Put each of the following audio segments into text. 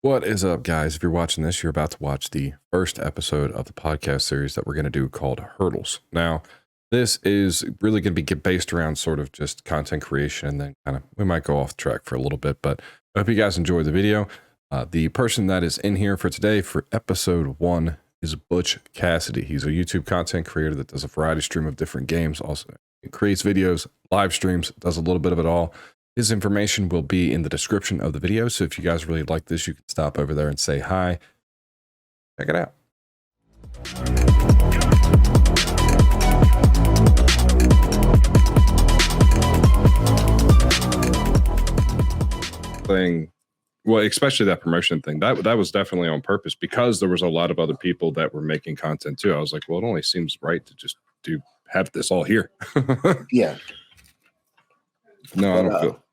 What is up, guys? If you're watching this, you're about to watch the first episode of the podcast series that we're going to do called Hurdles. Now, this is really going to be based around sort of just content creation, and then kind of we might go off track for a little bit, but I hope you guys enjoy the video. The person that is in here for today for episode 1 is Butch Cassidy. He's a YouTube content creator that does a variety stream of different games, also creates videos, live streams, does a little bit of it all. His information will be in the description of the video, so if you guys really like this, you can stop over there and say hi. Check it out. Well, especially that promotion thing, that was definitely on purpose because there was a lot of other people that were making content too. I was like, well, it only seems right to just have this all here. Yeah. No, I don't feel.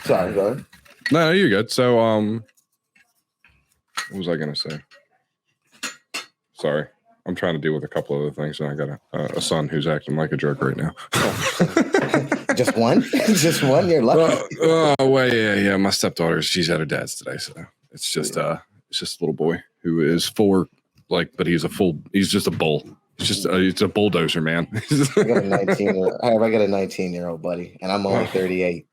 Sorry, go ahead. No, you're good. So, what was I gonna say? Sorry, I'm trying to deal with a couple other things, and I got a son who's acting like a jerk right now. Just one? Just one? You're lucky. Well, yeah. My stepdaughter, she's at her dad's today, so it's just a little boy who is 4, but he's just a bull. It's a bulldozer, man. I got a 19-year-old buddy, and I'm only 38.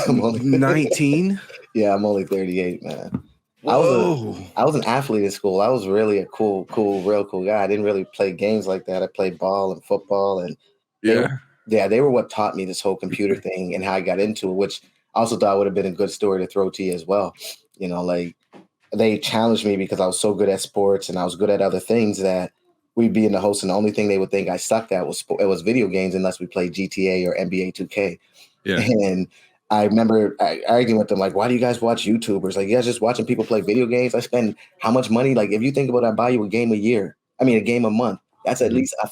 I'm only 19. Yeah, I'm only 38, man. Whoa. I was an athlete in school. I was really a real cool guy. I didn't really play games like that. I played ball and football, and they were what taught me this whole computer thing and how I got into it, which I also thought would have been a good story to throw to you as well. You know, like they challenged me because I was so good at sports and I was good at other things that we'd be in the host, and the only thing they would think I sucked at was video games, unless we played GTA or NBA 2K. Yeah. And I remember arguing with them, like, why do you guys watch YouTubers? Like, you guys just watching people play video games? I spend how much money? Like, if you think about it, I buy you a game a month. That's at least over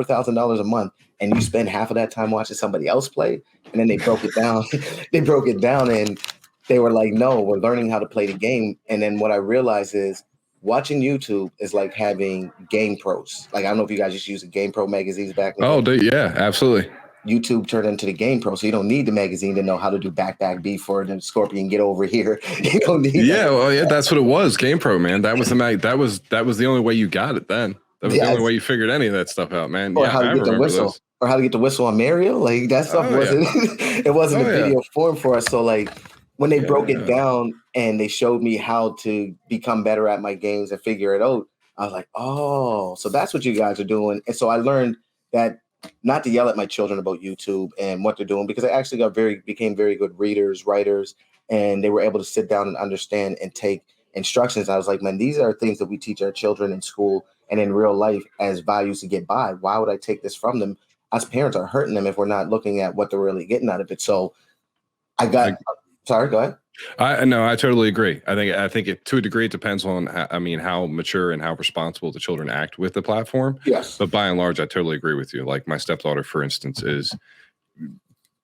$1,000 a month. And you spend half of that time watching somebody else play. And then they broke it down. And they were like, no, we're learning how to play the game. And then what I realized is, watching YouTube is like having Game Pros. Like, I don't know if you guys just used the Game Pro magazines back then. Yeah, absolutely. YouTube turned into the Game Pro, so you don't need the magazine to know how to do back B for the scorpion. Get over here. You don't need that's what it was. Game Pro, man. That was that was the only way you got it then. That was the only way you figured any of that stuff out, man. Or how to get the whistle. Those. Or how to get the whistle on Mario. Like, that stuff it wasn't a video form for us. So like when they broke it down and they showed me how to become better at my games and figure it out, I was like, oh, so that's what you guys are doing. And so I learned that not to yell at my children about YouTube and what they're doing, because I actually became very good readers, writers, and they were able to sit down and understand and take instructions. I was like, man, these are things that we teach our children in school and in real life as values to get by. Why would I take this from them? Us parents are hurting them if we're not looking at what they're really getting out of it. So sorry, go ahead. I totally agree. I think it, to a degree, it depends on how mature and how responsible the children act with the platform. Yes. But by and large, I totally agree with you. Like my stepdaughter, for instance,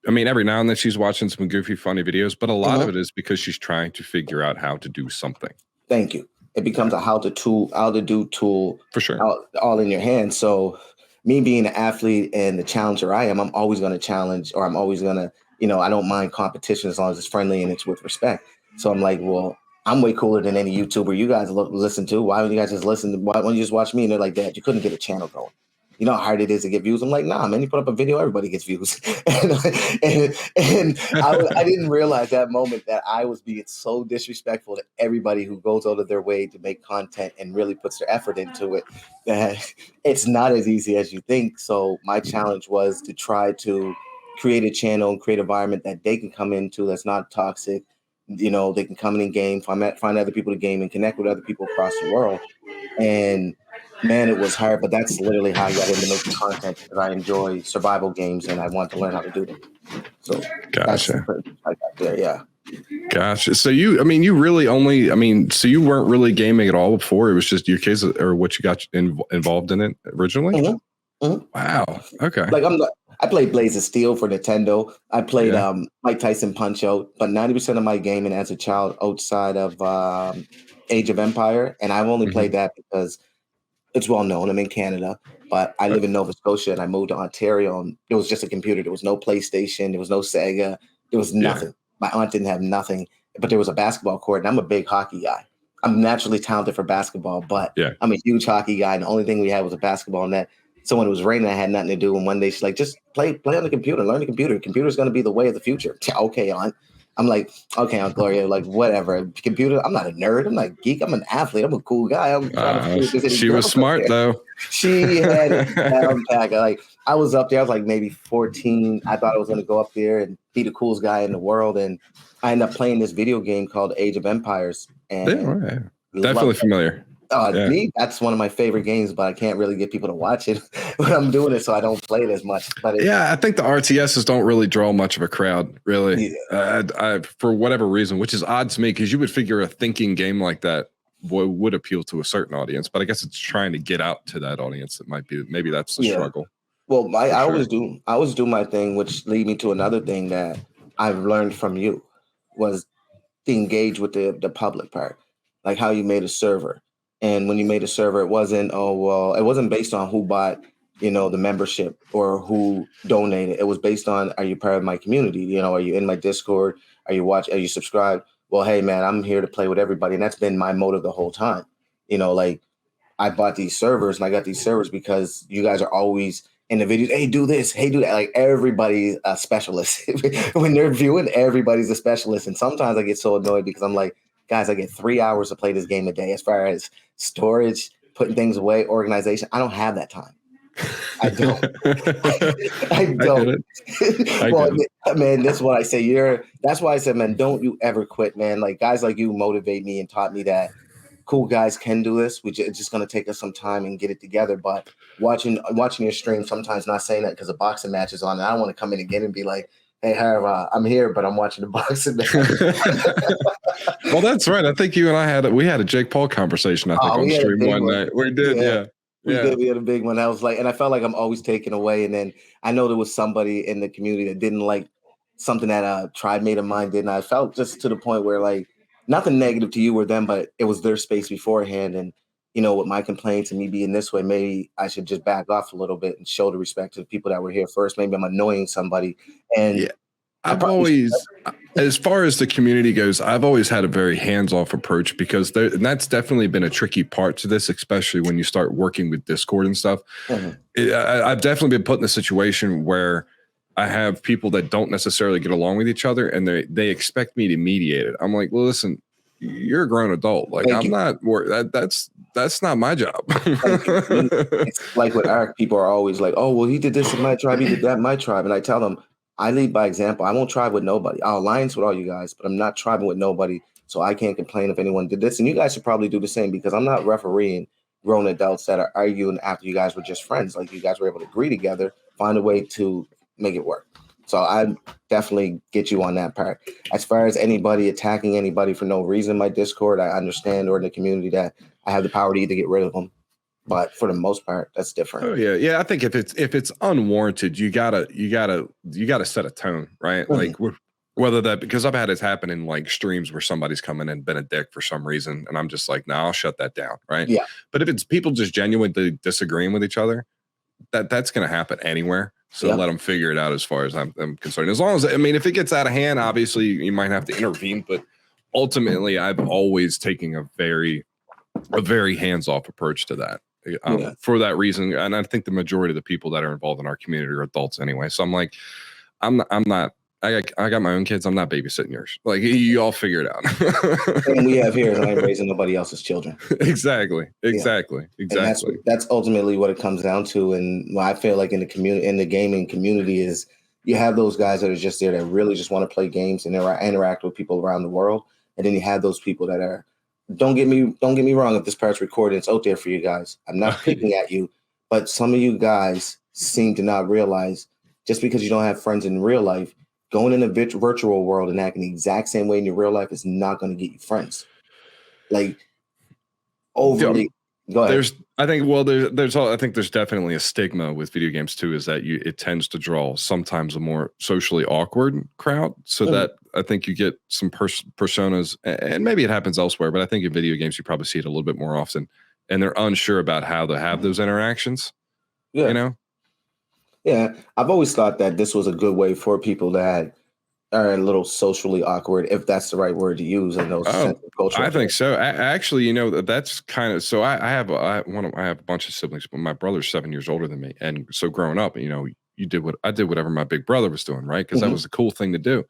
every now and then she's watching some goofy, funny videos, but a lot of it is because she's trying to figure out how to do something. Thank you. It becomes a how to do tool for sure, all in your hands. So me being an athlete and the challenger I am, I'm always going to challenge, or I'm always going to, I don't mind competition as long as it's friendly and it's with respect. So I'm like, well, I'm way cooler than any YouTuber you guys listen to. Why don't you guys just listen? Why don't you just watch me? And they're like, Dad, you couldn't get a channel going. You know how hard it is to get views? I'm like, nah, man, you put up a video, everybody gets views. and I didn't realize that moment that I was being so disrespectful to everybody who goes out of their way to make content and really puts their effort into it, that it's not as easy as you think. So my challenge was to try to create a channel and create an environment that they can come into that's not toxic. They can come in and game, find other people to game and connect with other people across the world. And man, it was hard, but that's literally how I got into making content, because I enjoy survival games and I want to learn how to do them. So gotcha. I got there, yeah. Gotcha. So you really so you weren't really gaming at all before? It was just your kids, or what you got involved in it originally? Mm-hmm. Mm-hmm. Wow. Okay. Like I played Blaze of Steel for Nintendo. I played Mike Tyson Punch-Out, but 90% of my gaming as a child outside of Age of Empire, and I've only played that because it's well known. I'm in Canada, but I live in Nova Scotia, and I moved to Ontario, and it was just a computer. There was no PlayStation. There was no Sega. There was nothing. My aunt didn't have nothing. but there was a basketball court, and I'm a big hockey guy. I'm naturally talented for basketball, but Yeah. I'm a huge hockey guy, and the only thing we had was a basketball net. So when it was raining, I had nothing to do. And one day she's like, just play on the computer, learn the computer. Computer's going to be the way of the future. Okay, Aunt. I'm like, okay, Aunt Gloria, like whatever. Computer, I'm not a nerd. I'm not a geek. I'm an athlete. I'm a cool guy. I'm trying to see if there's any she was smart though. She had it down pack. Like I was up there, I was like maybe 14. I thought I was going to go up there and be the coolest guy in the world. And I ended up playing this video game called Age of Empires. And definitely familiar. Me, that's one of my favorite games, but I can't really get people to watch it when I'm doing it, so I don't play it as much. But I think the RTSs don't really draw much of a crowd, really. Yeah. For whatever reason, which is odd to me, because you would figure a thinking game like that would appeal to a certain audience, but I guess it's trying to get out to that audience. It might be, maybe that's the struggle. Well, I always do my thing, which lead me to another thing that I've learned from you was to engage with the public part, like how you made a server. And when you made a server, it wasn't, it wasn't based on who bought, the membership or who donated. It was based on, are you part of my community? Are you in my Discord? Are you subscribed? Well, hey man, I'm here to play with everybody. And that's been my motive the whole time. Like I bought these servers and I got these servers because you guys are always in the videos. Hey, do this. Hey, do that. Like everybody's a specialist. When they're viewing, everybody's a specialist. And sometimes I get so annoyed because I'm like, guys, I get 3 hours to play this game a day. As far as storage, putting things away, organization, I don't have that time. I don't. I don't. Well, man, that's what I say. That's why I said, man, don't you ever quit, man. Like guys like you motivate me and taught me that cool guys can do this. It's just going to take us some time and get it together. But watching your stream, sometimes not saying that because a boxing match is on. And I don't want to come in again and be like, hey, Harv, I'm here, but I'm watching the boxing match. Well, that's right. I think you and I had a Jake Paul conversation, I think, on stream one night. We did, yeah. We had a big one. I was like, and I felt like I'm always taken away. And then I know there was somebody in the community that didn't like something that a tribe mate of mine did. And I felt just to the point where like, nothing negative to you or them, but it was their space beforehand. And, with my complaints and me being this way, maybe I should just back off a little bit and show the respect to the people that were here first. Maybe I'm annoying somebody. And I've always, as far as the community goes, I've always had a very hands-off approach because and that's definitely been a tricky part to this, especially when you start working with Discord and stuff. Mm-hmm. I've definitely been put in a situation where I have people that don't necessarily get along with each other and they expect me to mediate it. I'm like, well, listen, you're a grown adult. Like that's not my job. It's like with Eric, people are always like, oh, well, he did this in my tribe, he did that in my tribe. And I tell them, I lead by example. I won't tribe with nobody. I'll alliance with all you guys, but I'm not tribing with nobody. So I can't complain if anyone did this. And you guys should probably do the same because I'm not refereeing grown adults that are arguing after you guys were just friends. Like you guys were able to agree together, find a way to make it work. So I definitely get you on that part. As far as anybody attacking anybody for no reason in my Discord, I understand, or in the community, that I have the power to either get rid of them. But for the most part, that's different. Oh yeah. I think if it's unwarranted, you gotta set a tone, right? Mm-hmm. Like whether that, because I've had it happen in like streams where somebody's coming and been a dick for some reason, and I'm just like, nah, I'll shut that down, right? Yeah. But if it's people just genuinely disagreeing with each other, that's gonna happen anywhere. So let them figure it out as far as I'm concerned. As long as, if it gets out of hand, obviously you might have to intervene, but ultimately I've always taken a very hands-off approach to that. For that reason. And I think the majority of the people that are involved in our community are adults anyway. So I'm like, I got my own kids. I'm not babysitting yours. Like you all figure it out. And we have here, I ain't raising nobody else's children. Exactly. And that's ultimately what it comes down to. And what I feel like in the community, in the gaming community, is you have those guys that are just there that really just want to play games and interact with people around the world. And then you have those people that are, don't get me wrong, if this part's recorded, it's out there for you guys. I'm not picking at you, but some of you guys seem to not realize just because you don't have friends in real life, going in a virtual world and acting the exact same way in your real life is not going to get you friends. Like overly. Go ahead. I think there's definitely a stigma with video games too, is that it tends to draw sometimes a more socially awkward crowd. So that I think you get some personas, and maybe it happens elsewhere, but I think in video games you probably see it a little bit more often, and they're unsure about how to have those interactions. Yeah. Yeah, I've always thought that this was a good way for people that are a little socially awkward, if that's the right word to use in those sensitive cultural. I think so. Actually, that's kind of so. I have a bunch of siblings, but my brother's 7 years older than me, and so growing up, you did what I did, whatever my big brother was doing, right? Because that was a cool thing to do.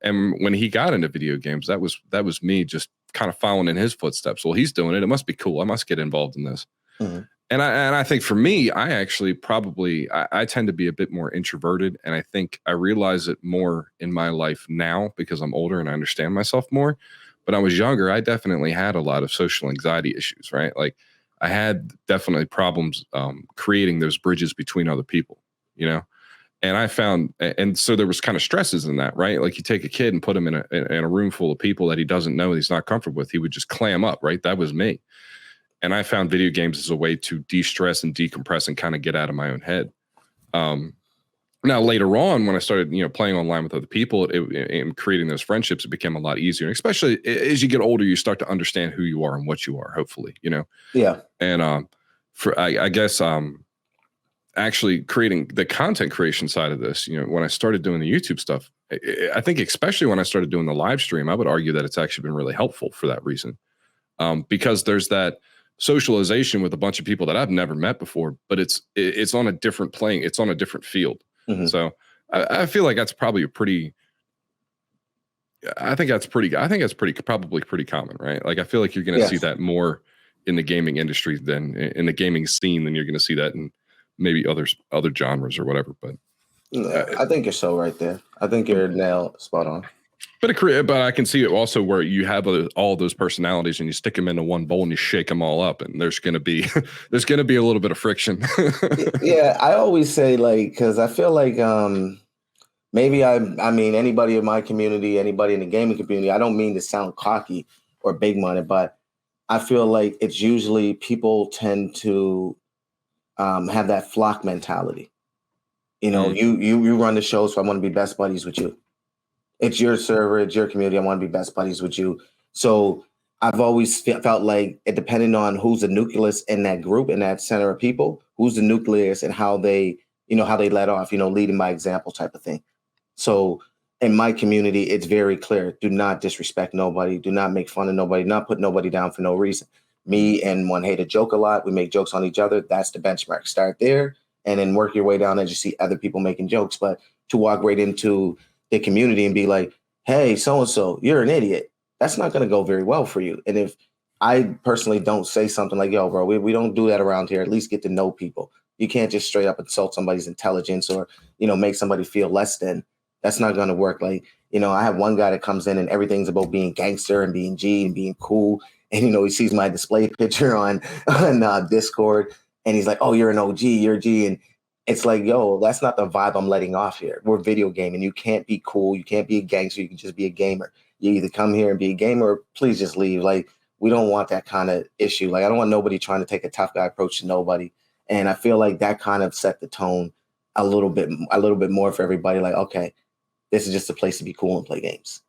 And when he got into video games, that was me just kind of following in his footsteps. Well, he's doing it. It must be cool. I must get involved in this. And I think for me, I actually probably I tend to be a bit more introverted, and I think I realize it more in my life now because I'm older and I understand myself more. But I was younger, I definitely had a lot of social anxiety issues, right? Like I had definitely problems creating those bridges between other people, And I found, and so there was kind of stresses in that, right? Like you take a kid and put him in a room full of people that he doesn't know, he's not comfortable with, he would just clam up, right? That was me. And I found video games as a way to de-stress and decompress and kind of get out of my own head. Now, later on, when I started, playing online with other people and creating those friendships, it became a lot easier. And especially as you get older, you start to understand who you are and what you are, hopefully, Yeah. And I guess actually creating the content creation side of this, when I started doing the YouTube stuff, I think especially when I started doing the live stream, I would argue that it's actually been really helpful for that reason. Because there's that socialization with a bunch of people that I've never met before, but it's on a different plane. It's on a different field. So I feel like that's probably probably pretty common, right? Like I feel like you're going to see that more in the gaming industry than in the gaming scene than you're going to see that in maybe other genres or whatever. But I think you're so right there. I think you're spot on. But I can see it also where you have all those personalities and you stick them into one bowl and you shake them all up, and there's going to be a little bit of friction. Yeah, I always say because I feel like maybe I mean anybody in my community, anybody in the gaming community. I don't mean to sound cocky or big-minded, but I feel like it's usually people tend to have that flock mentality. You run the show, so I want to be best buddies with you. It's your server, it's your community. I want to be best buddies with you. So I've always felt like it depended on who's the nucleus in that group, in that center of people, who's the nucleus and how they let off, leading by example type of thing. So in my community, it's very clear. Do not disrespect nobody. Do not make fun of nobody. Not put nobody down for no reason. Me and one hate to joke a lot. We make jokes on each other. That's the benchmark. Start there and then work your way down as you see other people making jokes. But to walk right into the community and be like, hey, so-and-so, you're an idiot. That's not going to go very well for you. And if I personally don't say something like, yo, bro, we don't do that around here, at least get to know people. You can't just straight up insult somebody's intelligence or, make somebody feel less than. That's not going to work. Like, I have one guy that comes in and everything's about being gangster and being G and being cool. And, he sees my display picture on Discord and he's like, oh, you're an OG, you're a G. And it's like, yo, that's not the vibe I'm letting off here. We're video gaming. You can't be cool. You can't be a gangster. You can just be a gamer. You either come here and be a gamer or please just leave. Like, we don't want that kind of issue. Like, I don't want nobody trying to take a tough guy approach to nobody. And I feel like that kind of set the tone a little bit more for everybody. Like, okay, this is just a place to be cool and play games.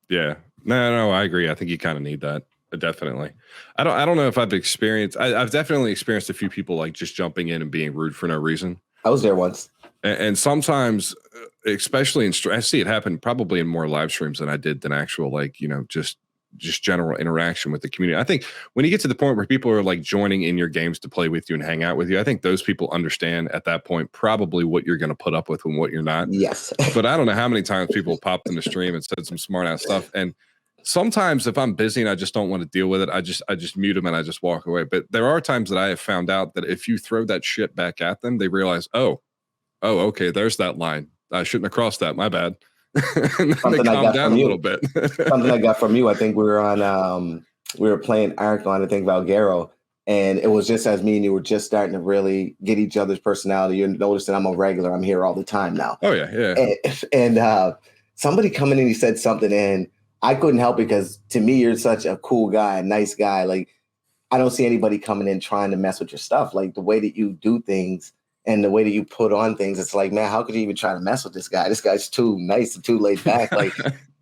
Yeah. No, I agree. I think you kind of need that. Definitely. I don't know if I've experienced. I've definitely experienced a few people like just jumping in and being rude for no reason. I was there once, and sometimes, especially I see it happen probably in more live streams than I did than actual just general interaction with the community. I think when you get to the point where people are like joining in your games to play with you and hang out with you, I think those people understand at that point probably what you're going to put up with and what you're not. Yes. But I don't know how many times people popped in the stream and said some smart ass stuff. And sometimes if I'm busy and I just don't want to deal with it, I just mute them and I just walk away. But there are times that I have found out that if you throw that shit back at them, they realize, oh, okay, there's that line. I shouldn't have crossed that. My bad. And then they calm down a little bit. Something I got from you. I think we were playing Arc on, I think, Valguero. And it was just as me and you were just starting to really get each other's personality. You're noticing I'm a regular. I'm here all the time now. Oh, yeah. And somebody coming in, he said something, and I couldn't help it because to me, you're such a cool guy, a nice guy. Like, I don't see anybody coming in trying to mess with your stuff. Like, the way that you do things and the way that you put on things, it's like, man, how could you even try to mess with this guy? This guy's too nice and too laid back. Like,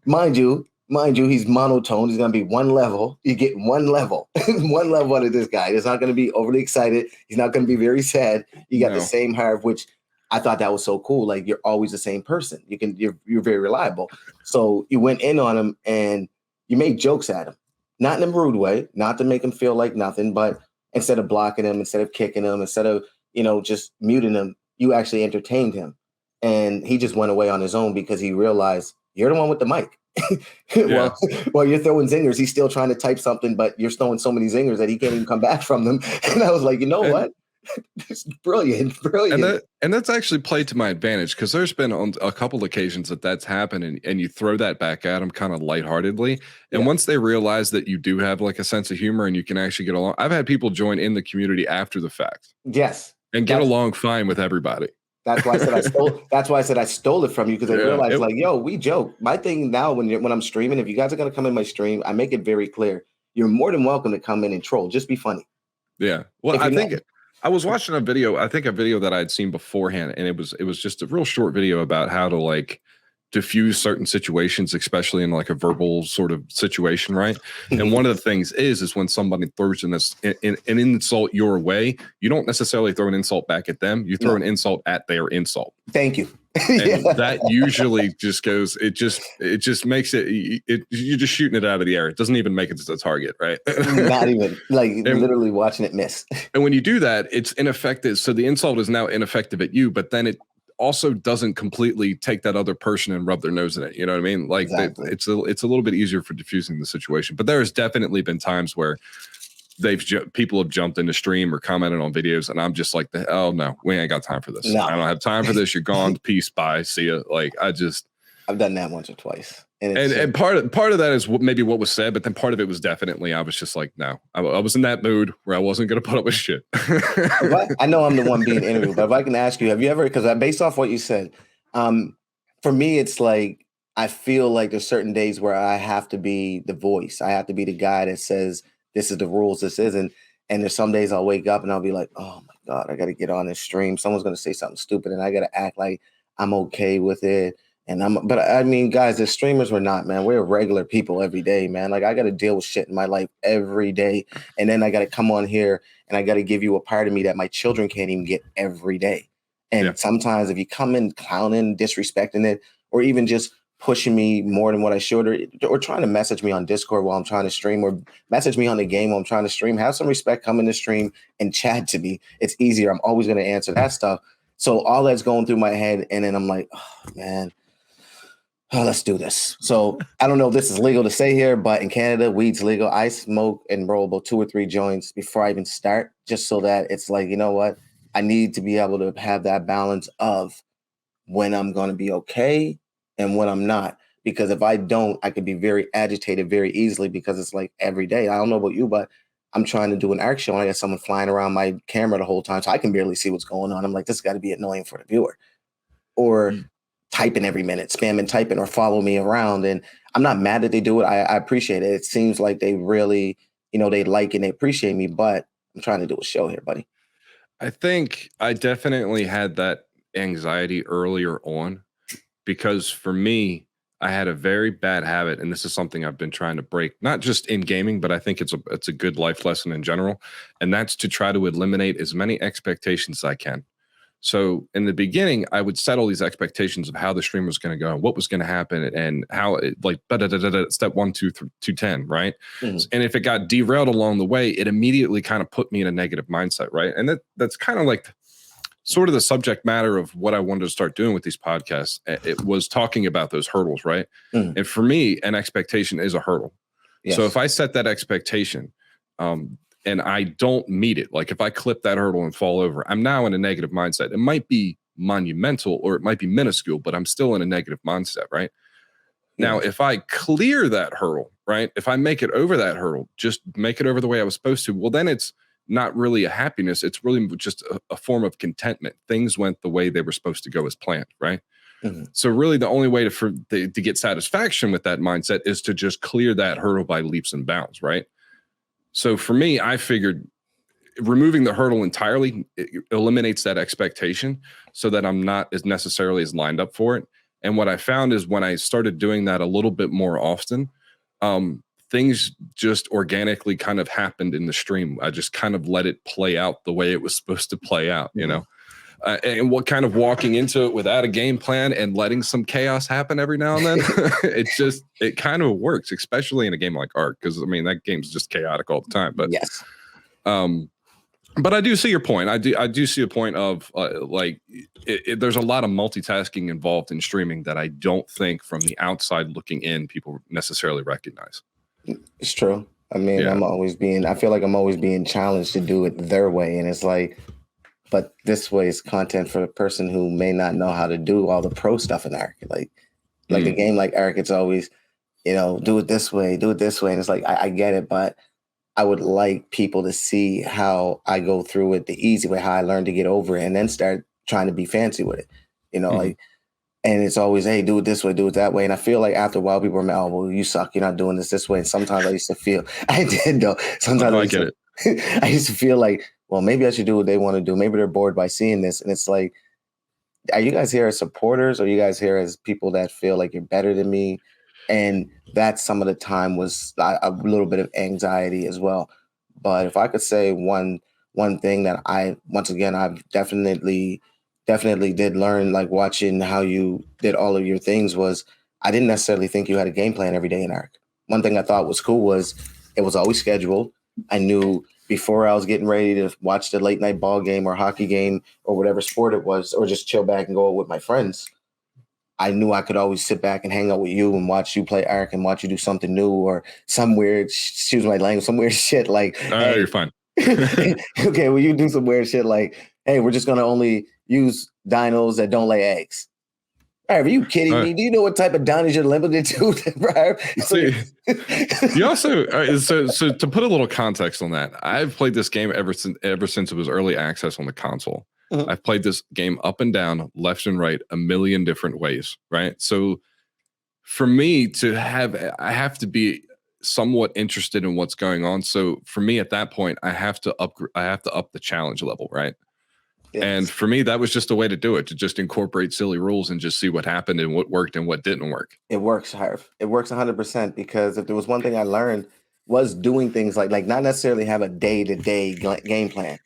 mind you, he's monotone. He's going to be one level. You get one level, one level out of this guy. He's not going to be overly excited. He's not going to be very sad. You got the same Harv, which I thought that was so cool. Like, you're always the same person. You're very reliable. So you went in on him and you made jokes at him, not in a rude way, not to make him feel like nothing, but instead of blocking him, instead of kicking him, instead of, just muting him, you actually entertained him. And he just went away on his own because he realized you're the one with the mic. Yeah. Well, you're throwing zingers. He's still trying to type something, but you're throwing so many zingers that he can't even come back from them. And I was like, what? It's brilliant. And that's actually played to my advantage, because there's been on a couple of occasions that's happened, and you throw that back at them kind of lightheartedly. And once they realize that you do have like a sense of humor and you can actually get along, I've had people join in the community after the fact. Yes. And get along fine with everybody. That's why I said I stole it from you, because I realized we joke. My thing now when I'm streaming, if you guys are gonna come in my stream, I make it very clear. You're more than welcome to come in and troll. Just be funny. Yeah. Well, I was watching a video that I'd seen beforehand, and it was just a real short video about how to like diffuse certain situations, especially in like a verbal sort of situation, right? And one of the things is when somebody throws an insult your way, you don't necessarily throw an insult back at them. You throw an insult at their insult. Thank you. And that usually just goes, it just makes it, you're just shooting it out of the air. It doesn't even make it to the target, right? Not even, literally watching it miss. And when you do that, it's ineffective. So the insult is now ineffective at you, but then it also doesn't completely take that other person and rub their nose in it. You know what I mean? Like exactly. It's a little bit easier for diffusing the situation, but there has definitely been times where people have jumped into stream or commented on videos, and I'm just like, oh no, we ain't got time for this. No. I don't have time for this. You're gone. Peace. Bye. See ya. Like I've done that once or twice. And part of that is maybe what was said, but then part of it was definitely, I was just like, no, I was in that mood where I wasn't going to put up with shit. I know I'm the one being interviewed, but if I can ask you, have you ever, because based off what you said, for me, it's like, I feel like there's certain days where I have to be the voice. I have to be the guy that says, this is the rules, this isn't. And there's some days I'll wake up and I'll be like, oh my God, I got to get on this stream. Someone's going to say something stupid and I got to act like I'm okay with it. But I mean, guys, the streamers, we're not, man. We're regular people every day, man. Like I got to deal with shit in my life every day. And then I got to come on here and I got to give you a part of me that my children can't even get every day. And sometimes if you come in clowning, disrespecting it, or even just pushing me more than what I should, or trying to message me on Discord while I'm trying to stream, or message me on the game while I'm trying to stream, have some respect, come in the stream and chat to me. It's easier. I'm always going to answer that stuff. So all that's going through my head. And then I'm like, oh man, let's do this. So I don't know if this is legal to say here, but in Canada, weed's legal. I smoke and roll about 2 or 3 joints before I even start, just so that it's like, you know what? I need to be able to have that balance of when I'm going to be okay and when I'm not. Because if I don't, I could be very agitated very easily, because it's like every day. I don't know about you, but I'm trying to do an arc show and I got someone flying around my camera the whole time, so I can barely see what's going on. I'm like, this has got to be annoying for the viewer. Or typing every minute, spamming, typing, or follow me around. And I'm not mad that they do it. I appreciate it. It seems like they really, they like and they appreciate me, but I'm trying to do a show here, buddy. I think I definitely had that anxiety earlier on, because for me, I had a very bad habit, and this is something I've been trying to break, not just in gaming, but I think it's a good life lesson in general. And that's to try to eliminate as many expectations as I can. So in the beginning, I would set all these expectations of how the stream was going to go, what was going to happen, and how it, like step 1, 2, 3, 2, 10, right? Mm-hmm. And if it got derailed along the way, it immediately kind of put me in a negative mindset, right? And that's kind of like sort of the subject matter of what I wanted to start doing with these podcasts. It was talking about those hurdles, right? Mm-hmm. And for me, an expectation is a hurdle. Yes. So if I set that expectation, and I don't meet it, like if I clip that hurdle and fall over, I'm now in a negative mindset. It might be monumental or it might be minuscule, but I'm still in a negative mindset, right? Yeah. Now, if I clear that hurdle, right? If I make it over that hurdle, just make it over the way I was supposed to, well, then it's not really a happiness. It's really just a form of contentment. Things went the way they were supposed to go as planned, right? Mm-hmm. So really the only way to get satisfaction with that mindset is to just clear that hurdle by leaps and bounds, right? So for me, I figured removing the hurdle entirely eliminates that expectation so that I'm not as necessarily as lined up for it. And what I found is when I started doing that a little bit more often, things just organically kind of happened in the stream. I just kind of let it play out the way it was supposed to play out, you know? and what kind of walking into it without a game plan and letting some chaos happen every now and then. It kind of works, especially in a game like Ark, because I mean that game's just chaotic all the time. But yes, but I do see your point. I do see a point of there's a lot of multitasking involved in streaming that I don't think from the outside looking in people necessarily recognize. It's true. I mean, Yeah. I feel like I'm always being challenged to do it their way. And it's like, but this way is content for the person who may not know how to do all the pro stuff in Ark. Like a game like Ark, it's always, do it this way. And it's like, I get it, but I would like people to see how I go through it the easy way, how I learned to get over it, and then start trying to be fancy with it. Like, and it's always, hey, do it this way, do it that way. And I feel like after a while, people are like, oh, well, you suck. You're not doing this way. And sometimes I used to feel, I did though. Sometimes I get it. I used to feel like, well, maybe I should do what they want to do. Maybe they're bored by seeing this. And it's like, are you guys here as supporters, or are you guys here as people that feel like you're better than me? And that some of the time was a little bit of anxiety as well. But if I could say one thing that I've definitely did learn, like watching how you did all of your things, was I didn't necessarily think you had a game plan every day in Ark. One thing I thought was cool was it was always scheduled. I knew before I was getting ready to watch the late night ball game or hockey game or whatever sport it was, or just chill back and go out with my friends, I knew I could always sit back and hang out with you and watch you play Ark and watch you do something new or some weird, excuse my language, some weird shit like, hey, you're fine. Okay, well, you do some weird shit like, hey, we're just going to only use dinos that don't lay eggs. Are you kidding me? Do you know what type of dinos you're limited to, bro? See, you also so to put a little context on that, I've played this game ever since it was early access on the console. I've played this game up and down, left and right, a million different ways, right? So for me I have to be somewhat interested in what's going on. So for me at that point, I have to up the challenge level, right? Yes. And for me, that was just a way to do it, to just incorporate silly rules and just see what happened and what worked and what didn't work. It works, Harv. It works 100%, because if there was one thing I learned was doing things like not necessarily have a day-to-day game plan.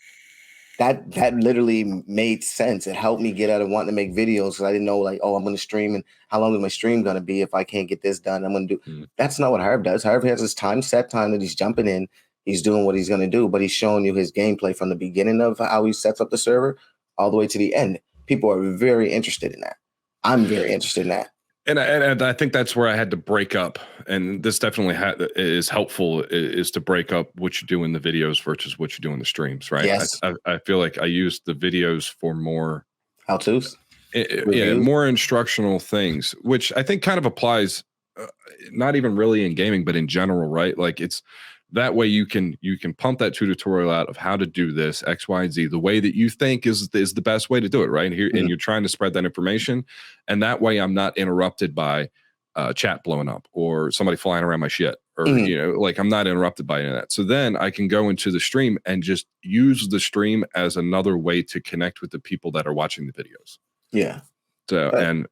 That literally made sense. It helped me get out of wanting to make videos, because I didn't know, like, oh, I'm going to stream, and how long is my stream going to be if I can't get this done? I'm going to do. That's not what Harv does. Harv has his set time that he's jumping in. He's doing what he's going to do, but he's showing you his gameplay from the beginning of how he sets up the server all the way to the end. People are very interested in that. I'm very interested in that. And I think that's where I had to break up. And this definitely is helpful, is to break up what you do in the videos versus what you do in the streams, right? Yes. I feel like I use the videos for more how-tos. Yeah, more instructional things, which I think kind of applies, not even really in gaming, but in general, right? Like it's that way you can pump that tutorial out of how to do this X, Y, and Z the way that you think is the best way to do it, right? And here, and you're trying to spread that information, and that way I'm not interrupted by chat blowing up or somebody flying around my shit, or like I'm not interrupted by any of that. So then I can go into the stream and just use the stream as another way to connect with the people that are watching the videos. Yeah. So and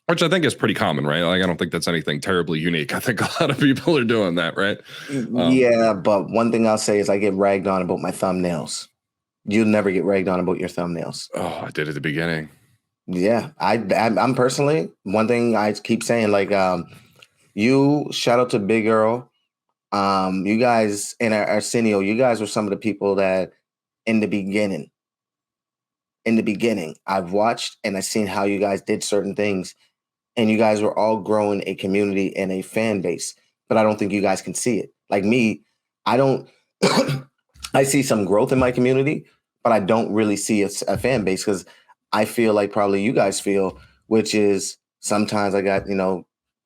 which I think is pretty common, right? Like I don't think that's anything terribly unique. I think a lot of people are doing that, right? Yeah, but one thing I'll say is I get ragged on about my thumbnails. You'll never get ragged on about your thumbnails. Oh, I did at the beginning. Yeah, I'm personally, one thing I keep saying, like, you, shout out to Big Earl, you guys, and Arsenio, you guys were some of the people that in the beginning, I've watched and I've seen how you guys did certain things, and you guys were all growing a community and a fan base, but I don't think you guys can see it. Like me, I don't, I see some growth in my community, but I don't really see a fan base, because I feel like probably you guys feel, which is sometimes I got,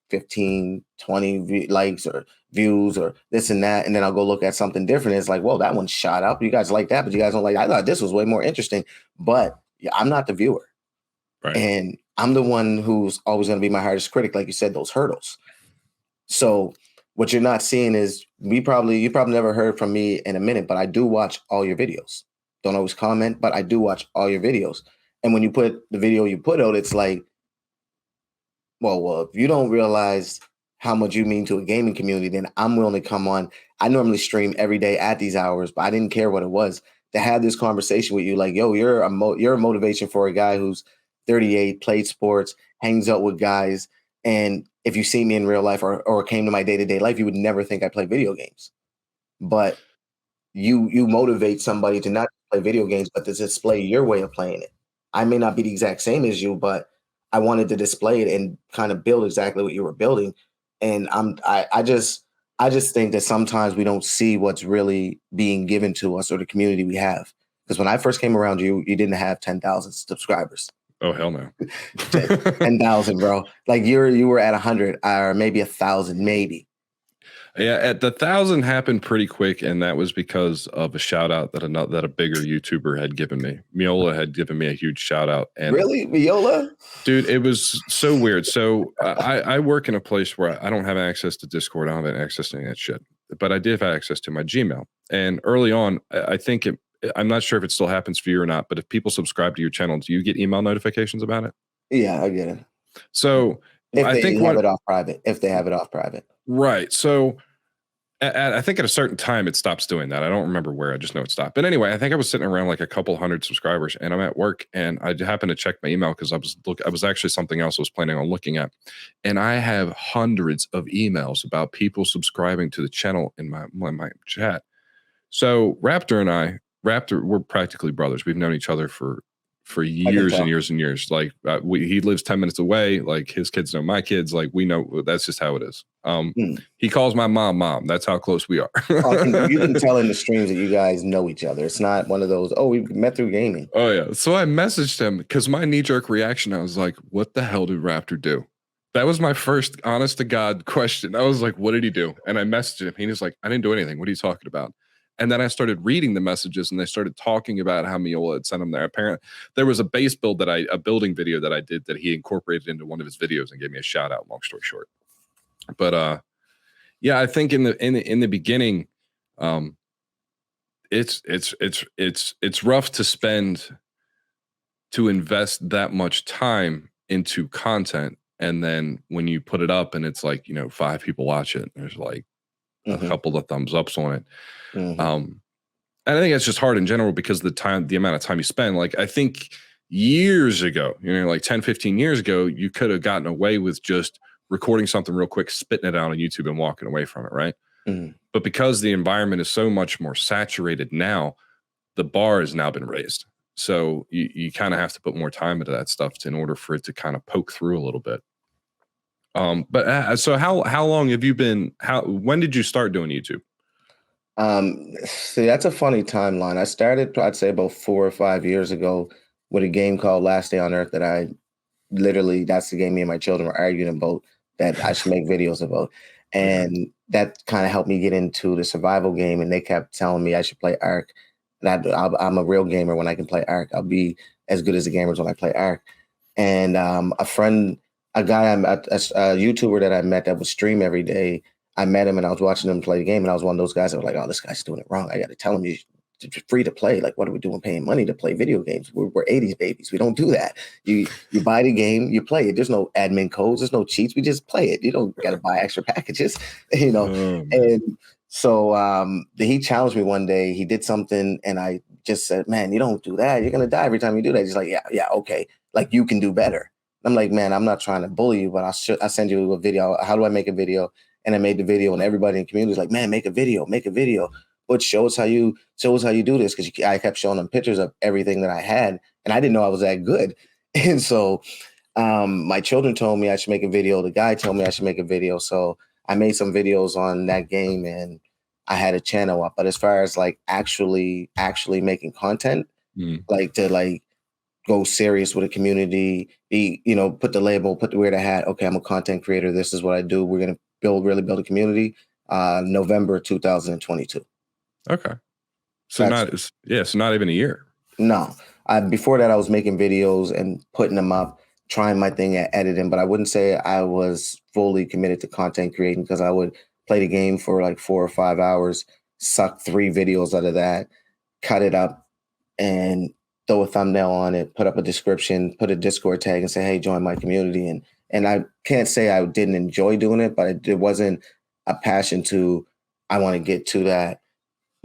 15, 20 likes or views or this and that. And then I'll go look at something different. It's like, whoa, that one shot up. You guys like that, but you guys don't like, I thought this was way more interesting, but I'm not the viewer. Right. And I'm the one who's always going to be my hardest critic. Like you said, those hurdles. So what you're not seeing is you probably never heard from me in a minute, but I do watch all your videos. Don't always comment, but I do watch all your videos. And when you put the video you put out, it's like, well, if you don't realize how much you mean to a gaming community, then I'm willing to come on. I normally stream every day at these hours, but I didn't care what it was. to have this conversation with you, like, yo, you're a motivation for a guy who's 38, played sports, hangs out with guys. And if you see me in real life or came to my day-to-day life, you would never think I play video games. But you motivate somebody to not play video games, but to display your way of playing it. I may not be the exact same as you, but I wanted to display it and kind of build exactly what you were building. And I just think that sometimes we don't see what's really being given to us or the community we have. Because when I first came around you, you didn't have 10,000 subscribers. Oh, hell no. 10,000, bro. Like you were at 100 or maybe 1,000, maybe. Yeah, at the 1,000 happened pretty quick, and that was because of a shout out that a bigger YouTuber had given me. Miola had given me a huge shout out. And really, Miola? Dude, it was so weird. So I work in a place where I don't have access to Discord. I don't have access to any of that shit, but I did have access to my Gmail. And early on, I think I'm not sure if it still happens for you or not, but if people subscribe to your channel, do you get email notifications about it? Yeah, I get it. So I think have it off private. If they have it off private, right? So I think at a certain time it stops doing that. I don't remember where. I just know it stopped. But anyway, I think I was sitting around like a couple hundred subscribers, and I'm at work, and I happened to check my email because I was actually something else I was planning on looking at, and I have hundreds of emails about people subscribing to the channel in my chat. So Raptor, we're practically brothers. We've known each other for years and years and years. Like he lives 10 minutes away. Like his kids know my kids. Like we know that's just how it is. He calls my mom. That's how close we are. You can tell in the streams that you guys know each other. It's not one of those, oh, we met through gaming. Oh yeah. So I messaged him because my knee-jerk reaction, I was like, what the hell did Raptor do? That was my first honest to God question. I was like, what did he do? And I messaged him. He was like, I didn't do anything. What are you talking about? And then I started reading the messages, and they started talking about how Miola had sent him there. Apparently, there was a building video that I did that he incorporated into one of his videos and gave me a shout out. Long story short, but yeah, I think in the beginning, it's rough to invest that much time into content, and then when you put it up and it's like 5 people watch it, there's like a couple of thumbs ups on it. And I think it's just hard in general because the amount of time you spend. Like I think years ago, like 10, 15 years ago, you could have gotten away with just recording something real quick, spitting it out on YouTube and walking away from it, right? But because the environment is so much more saturated now, the bar has now been raised. So you kind of have to put more time into that stuff in order for it to kind of poke through a little bit. But so how long have you been? When did you start doing YouTube? See, that's a funny timeline. I started, I'd say, about 4 or 5 years ago with a game called Last Day on Earth that that's the game me and my children were arguing about that I should make videos about. And that kind of helped me get into the survival game. And they kept telling me I should play Ark. And I'm a real gamer when I can play Ark. I'll be as good as the gamers when I play Ark. And a guy a YouTuber that I met that would stream every day, I met him and I was watching him play the game, and I was one of those guys that were like, oh, this guy's doing it wrong. I got to tell him it's free to play. Like, what are we doing paying money to play video games? We're 80s babies. We don't do that. You buy the game, you play it. There's no admin codes. There's no cheats. We just play it. You don't got to buy extra packages, And so he challenged me one day. He did something, and I just said, man, you don't do that. You're going to die every time you do that. He's like, yeah, okay. Like, you can do better. I'm like, man, I'm not trying to bully you, but I'll send you a video. How do I make a video? And I made the video, and everybody in the community was like, man, make a video. But show us how you do this. Because I kept showing them pictures of everything that I had, and I didn't know I was that good. And so my children told me I should make a video. The guy told me I should make a video. So I made some videos on that game, and I had a channel up. But as far as like actually making content, like to go serious with a community, put the label, wear the hat. Okay, I'm a content creator. This is what I do. We're gonna really build a community. November 2022. Okay, so not even a year. No, before that I was making videos and putting them up, trying my thing at editing, but I wouldn't say I was fully committed to content creating because I would play the game for like 4 or 5 hours, suck 3 videos out of that, cut it up, and throw a thumbnail on it, put up a description, put a Discord tag, and say, hey, join my community. And I can't say I didn't enjoy doing it, but it wasn't a passion I want to get to that,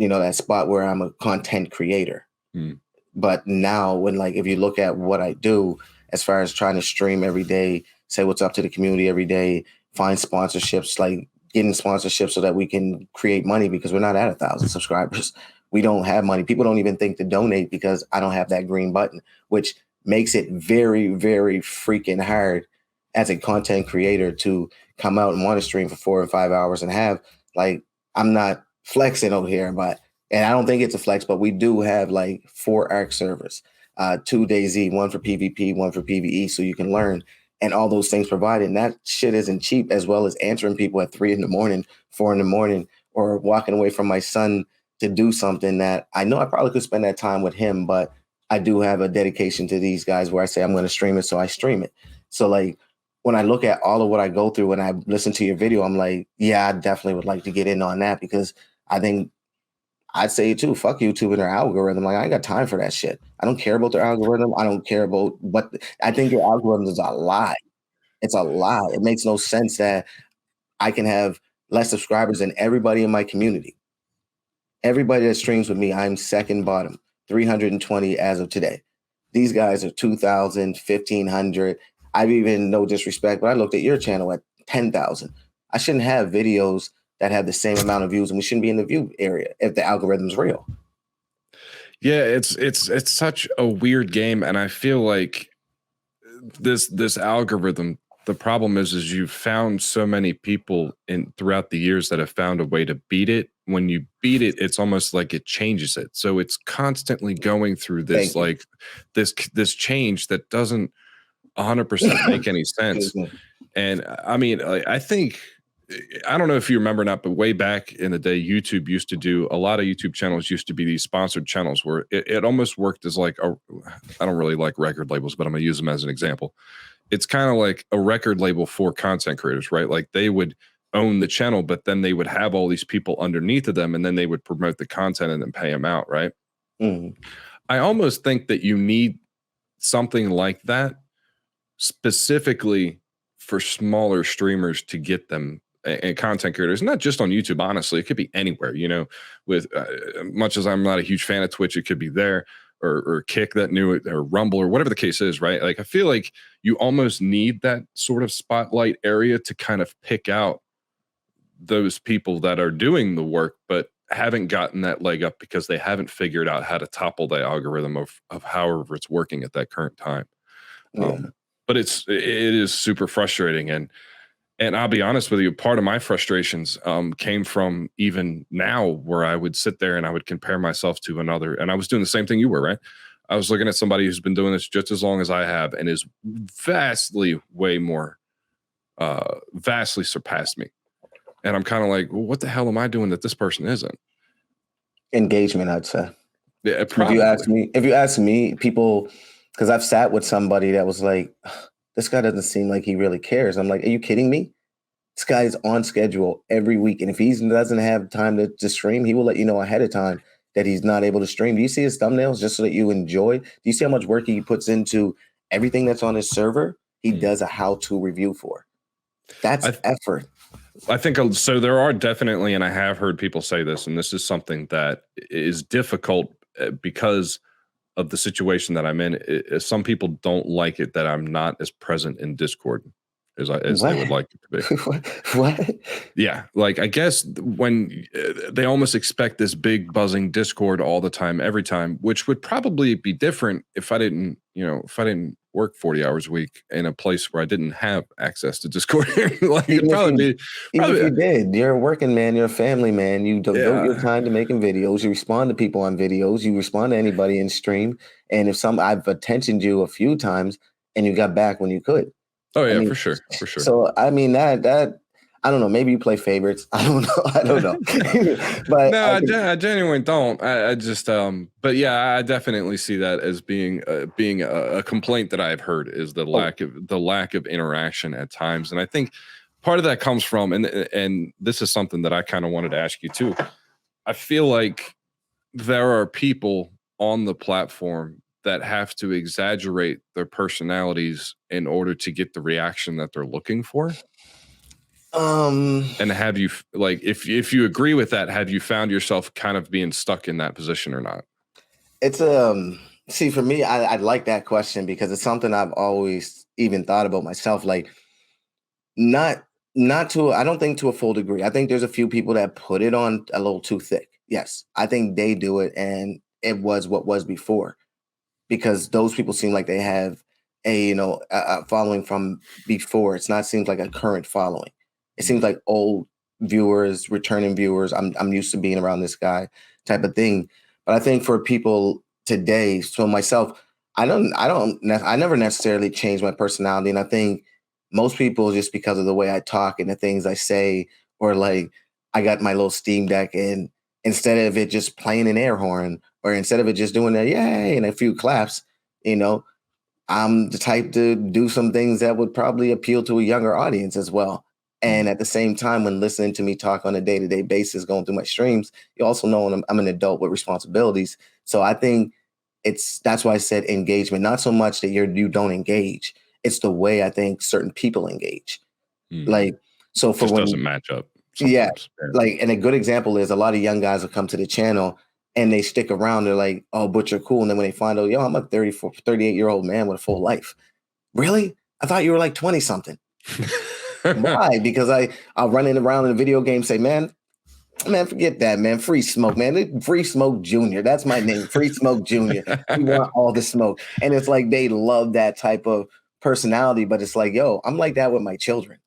that spot where I'm a content creator. Hmm. But now when like, if you look at what I do as far as trying to stream every day, say what's up to the community every day, find sponsorships, like getting sponsorships so that we can create money, because we're not at 1,000 subscribers. We don't have money. People don't even think to donate because I don't have that green button, which makes it very, very freaking hard as a content creator to come out and want to stream for 4 or 5 hours and have, like, I'm not flexing over here, but, and I don't think it's a flex, but we do have like 4 ARC servers, 2 DayZ, one for PvP, one for PvE, so you can learn, and all those things provided. And that shit isn't cheap, as well as answering people at 3 a.m, 4 a.m, or walking away from my son to do something that I know I probably could spend that time with him, but I do have a dedication to these guys where I say I'm going to stream it, so I stream it. So like, when I look at all of what I go through and I listen to your video, I'm like, yeah, I definitely would like to get in on that, because I think I'd say too, fuck YouTube and their algorithm. Like, I ain't got time for that shit. I don't care about their algorithm. I don't care about what, I think your algorithm is a lie. It's a lie. It makes no sense that I can have less subscribers than everybody in my community. Everybody that streams with me, I'm second bottom, 320 as of today. These guys are 2,000, 1,500. I've even, no disrespect, but I looked at your channel at 10,000. I shouldn't have videos that have the same amount of views, and we shouldn't be in the view area if the algorithm's real. Yeah, it's such a weird game, and I feel like this algorithm, the problem is you've found so many people in throughout the years that have found a way to beat it. When you beat it, it's almost like it changes it. So it's constantly going through this like this change that doesn't 100% make any sense. And I mean, I think, I don't know if you remember or not, but way back in the day, YouTube used to do, a lot of YouTube channels used to be these sponsored channels where it almost worked as like a, I don't really like record labels, but I'm gonna use them as an example. It's kind of like a record label for content creators, right? Like they would own the channel, but then they would have all these people underneath of them, and then they would promote the content and then pay them out, right? Mm. I almost think that you need something like that specifically for smaller streamers to get them, and content creators, not just on YouTube, honestly. It could be anywhere, with much as I'm not a huge fan of Twitch, it could be there, or Kick that knew it, or Rumble, or whatever the case is, right? Like, I feel like you almost need that sort of spotlight area to kind of pick out those people that are doing the work, but haven't gotten that leg up because they haven't figured out how to topple the algorithm of however it's working at that current time. Yeah. But it is super frustrating. And I'll be honest with you, part of my frustrations came from even now, where I would sit there and I would compare myself to another. And I was doing the same thing you were, right? I was looking at somebody who's been doing this just as long as I have and is vastly way more, vastly surpassed me. And I'm kind of like, well, what the hell am I doing that this person isn't? Engagement, I'd say. Yeah, probably. If you ask me, people, because I've sat with somebody that was like, this guy doesn't seem like he really cares. I'm like, are you kidding me? This guy's on schedule every week. And if he doesn't have time to stream, he will let you know ahead of time that he's not able to stream. Do you see his thumbnails just so that you enjoy? Do you see how much work he puts into everything that's on his server? He does a how-to review for. That's effort. I think so. There are definitely, and I have heard people say this, and this is something that is difficult because of the situation that I'm in. Some people don't like it that I'm not as present in Discord as they would like it to be. What? Yeah, like, I guess when they almost expect this big buzzing Discord all the time, every time, which would probably be different if I didn't work 40 hours a week in a place where I didn't have access to Discord. Like, even if you did, you're a working man, you're a family man. You devote your time to making videos. You respond to people on videos. You respond to anybody in stream. And if I've attentioned you a few times, and you got back when you could. Oh yeah, for sure. So I mean that I don't know. Maybe you play favorites. I don't know. But no, I genuinely don't. I just but yeah, I definitely see that as being a complaint that I've heard, is the lack of interaction at times. And I think part of that comes from, and this is something that I kind of wanted to ask you too. I feel like there are people on the platform that have to exaggerate their personalities in order to get the reaction that they're looking for. And have you, like, if you agree with that, have you found yourself kind of being stuck in that position or not? It's see, for me, I like that question because it's something I've always even thought about myself. Like, not not to I don't think to a full degree. I think there's a few people that put it on a little too thick. Yes, I think they do it, and it was what was before, because those people seem like they have a a following from before. It's not seems like a current following. It seems like old viewers, returning viewers. I'm used to being around this guy type of thing. But I think for people today, so myself, I never necessarily change my personality, and I think most people, just because of the way I talk and the things I say, or like I got my little Steam Deck, and instead of it just playing an air horn, or instead of it just doing a yay and a few claps, you know, I'm the type to do some things that would probably appeal to a younger audience as well. And at the same time, when listening to me talk on a day-to-day basis, going through my streams, you also know I'm an adult with responsibilities. So I think that's why I said engagement, not so much that you don't engage. It's the way I think certain people engage. Like, so for just when doesn't match up yeah, sometimes. like, and a good example is a lot of young guys will come to the channel and they stick around. They're like, oh, Butch, you're cool. And then when they find out, yo, I'm a 34, 38-year-old man with a full life. Really? I thought you were like 20 something. Why? Because I'll run around in a video game, say, man, forget that, man. Free Smoke, man. Free Smoke Junior. That's my name. Free Smoke Junior. We want all the smoke. And it's like they love that type of personality, but it's like, yo, I'm like that with my children.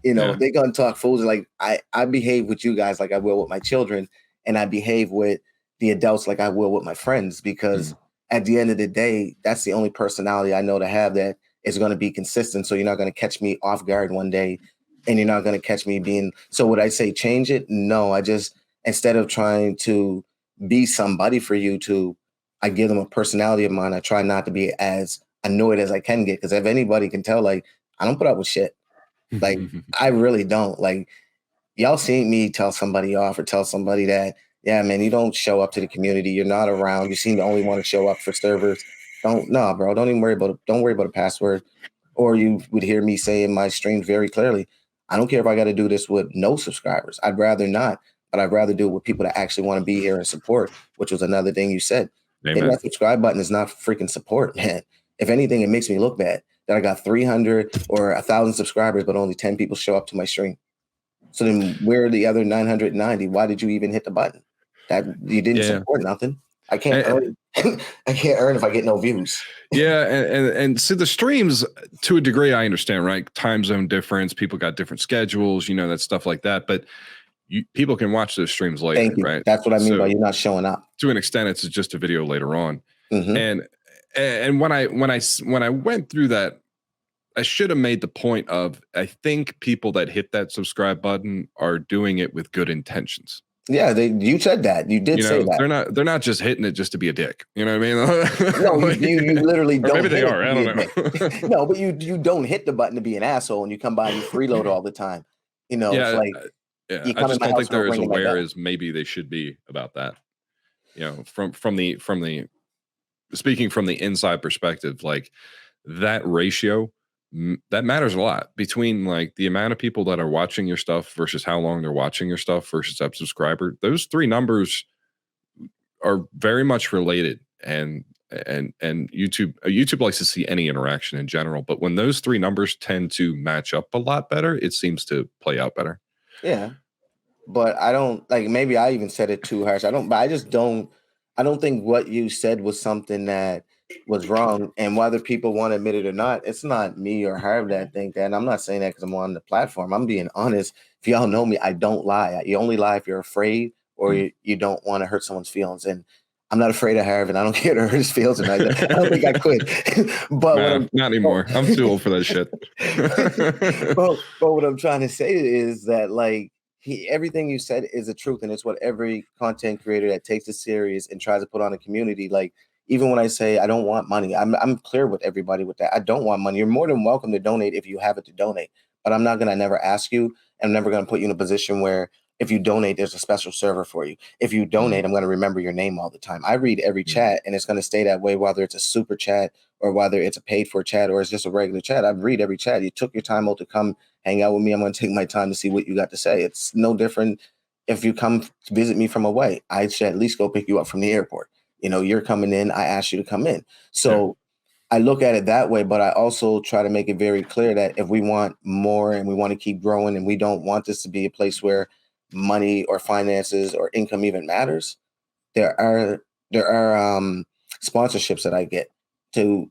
They're gonna talk fools. Like I behave with you guys like I will with my children, and I behave with the adults like I will with my friends, because at the end of the day, that's the only personality I know to have that is going to be consistent. So you're not going to catch me off guard one day, and you're not going to catch me being. So would I say change it? No, I just, instead of trying to be somebody for you I give them a personality of mine. I try not to be as annoyed as I can get, because if anybody can tell, like, I don't put up with shit. Like, I really don't. Like, y'all seen me tell somebody off or tell somebody that, yeah, man, you don't show up to the community. You're not around. You seem to only want to show up for servers. Bro. Don't worry about a password. Or you would hear me say in my streams very clearly, I don't care if I got to do this with no subscribers. I'd rather not, but I'd rather do it with people that actually want to be here and support, which was another thing you said. Hitting that subscribe button is not freaking support, man. If anything, it makes me look bad that I got 300 or 1,000 subscribers, but only 10 people show up to my stream. So then where are the other 990? Why did you even hit the button? That you didn't support nothing. I can't earn. I can't earn if I get no views. Yeah, and see, the streams, to a degree, I understand, right? Time zone difference, people got different schedules, that stuff like that. But people can watch those streams later. Thank you. Right? That's what I mean by you're not showing up. To an extent, it's just a video later on. And when I went through that, I should have made the point of, I think people that hit that subscribe button are doing it with good intentions. Yeah, you said that. You did say that. They're not just hitting it just to be a dick. You know what I mean? No, you literally don't. Maybe they are. I don't know. No, but you don't hit the button to be an asshole, and you come by and you freeload all the time. Yeah, it's like, I just don't think they're as aware as maybe they should be about that. From the speaking from the inside perspective, like, that ratio, that matters a lot between, like, the amount of people that are watching your stuff versus how long they're watching your stuff versus subscriber. Those three numbers are very much related, and YouTube likes to see any interaction in general, but when those three numbers tend to match up a lot better, it seems to play out better. Yeah, but I don't, like, maybe I even said it too harsh. I don't think what you said was something that was wrong. And whether people want to admit it or not, it's not me or Harv that think that. And I'm not saying that because I'm on the platform. I'm being honest. If y'all know me, I don't lie. You only lie if you're afraid or you don't want to hurt someone's feelings. And I'm not afraid of Harv, and I don't care to hurt his feelings. I don't think I could. But not anymore. I'm too old for that shit. but what I'm trying to say is that, like, everything you said is the truth, and it's what every content creator that takes it serious and tries to put on a community. Like, even when I say I don't want money, I'm clear with everybody with that. I don't want money. You're more than welcome to donate if you have it to donate, but I'm not gonna never ask you, and I'm never gonna put you in a position where If you donate, there's a special server for you. If you donate, I'm going to remember your name all the time. I read every chat, and it's going to stay that way, whether it's a super chat or whether it's a paid for chat or it's just a regular chat. I read every chat. You took your time out to come hang out with me. I'm going to take my time to see what you got to say. It's no different if you come visit me from away. I should at least go pick you up from the airport. You're coming in. I asked you to come in. So I look at it that way, but I also try to make it very clear that if we want more and we want to keep growing and we don't want this to be a place where money or finances or income even matters, there are sponsorships that I get to,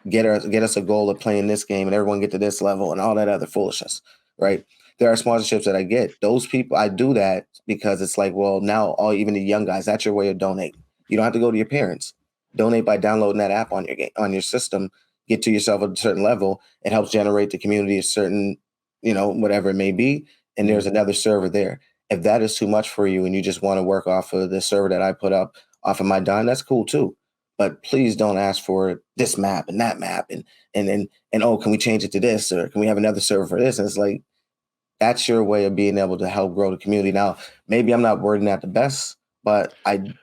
get us a goal of playing this game and everyone get to this level and all that other foolishness, right? There are sponsorships that I get. Those people, I do that because it's like, well, now even the young guys, that's your way of donating. You don't have to go to your parents. Donate by downloading that app on your system. Get to yourself at a certain level. It helps generate the community a certain, whatever it may be. And there's another server there. If that is too much for you and you just want to work off of the server that I put up off of my dime, that's cool too. But please don't ask for this map and that map and oh, can we change it to this, or can we have another server for this? And it's like, that's your way of being able to help grow the community. Now, maybe I'm not wording that the best, but I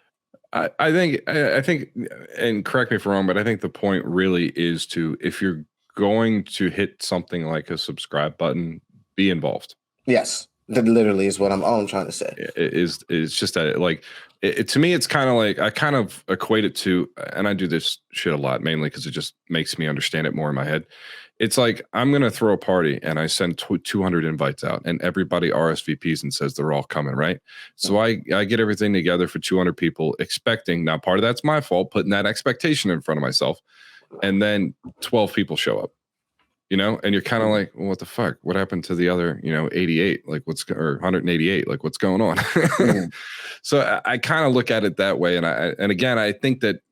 think, and correct me if I'm wrong, but I think the point really is if you're going to hit something like a subscribe button, be involved. Yes, that literally is what I'm trying to say. It's just that to me, it's kind of like, I kind of equate it to, and I do this shit a lot, mainly because it just makes me understand it more in my head. It's like, I'm going to throw a party and I send 200 invites out and everybody RSVPs and says they're all coming, right? So I get everything together for 200 people expecting, now part of that's my fault, putting that expectation in front of myself. And then 12 people show up, and you're kind of like, well, what the fuck? What happened to the other, 88? Like or 188? Like what's going on? So I kind of look at it that way. And again, I think that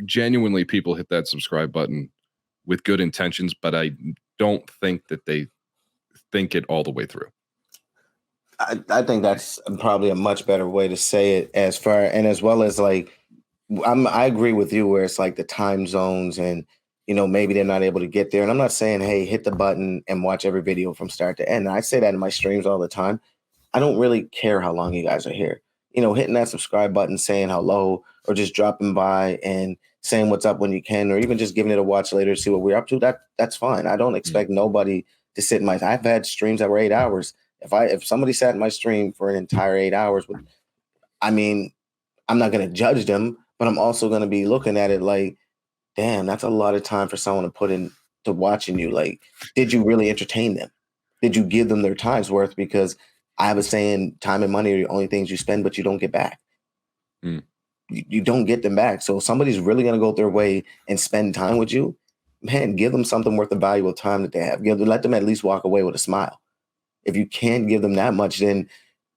genuinely people hit that subscribe button with good intentions, but I don't think that they think it all the way through. I think that's probably a much better way to say it, as well as like, I agree with you where it's like the time zones and, maybe they're not able to get there. And I'm not saying, hey, hit the button and watch every video from start to end. I say that in my streams all the time. I don't really care how long you guys are here. Hitting that subscribe button, saying hello, or just dropping by and saying what's up when you can, or even just giving it a watch later to see what we're up to. That's fine. I don't expect nobody to sit in I've had streams that were 8 hours. If somebody sat in my stream for an entire 8 hours, I'm not going to judge them, but I'm also going to be looking at it like, damn, that's a lot of time for someone to put into watching you. Like, did you really entertain them? Did you give them their time's worth? Because I have a saying, time and money are the only things you spend, but you don't get back. You don't get them back. So if somebody's really going to go their way and spend time with you, man, give them something worth the valuable time that they have. Let them at least walk away with a smile. If you can't give them that much, then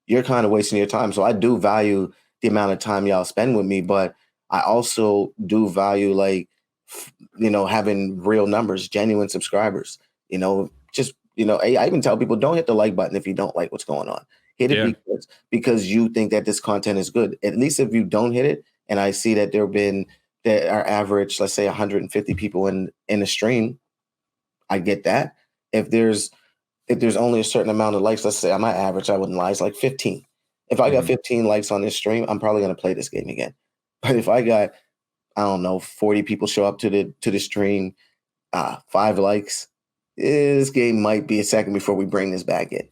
you're kind of wasting your time. So I do value the amount of time y'all spend with me, but I also do value having real numbers, genuine subscribers, I even tell people, don't hit the like button if you don't like what's going on. Hit it because you think that this content is good. At least if you don't hit it, and I see that there are average, let's say 150 people in a stream, I get that. If there's only a certain amount of likes, let's say my average, I wouldn't lie, it's like 15. If I got 15 likes on this stream, I'm probably going to play this game again. But if I got, I don't know, 40 people show up to the stream, 5 likes, this game might be a second before we bring this back in.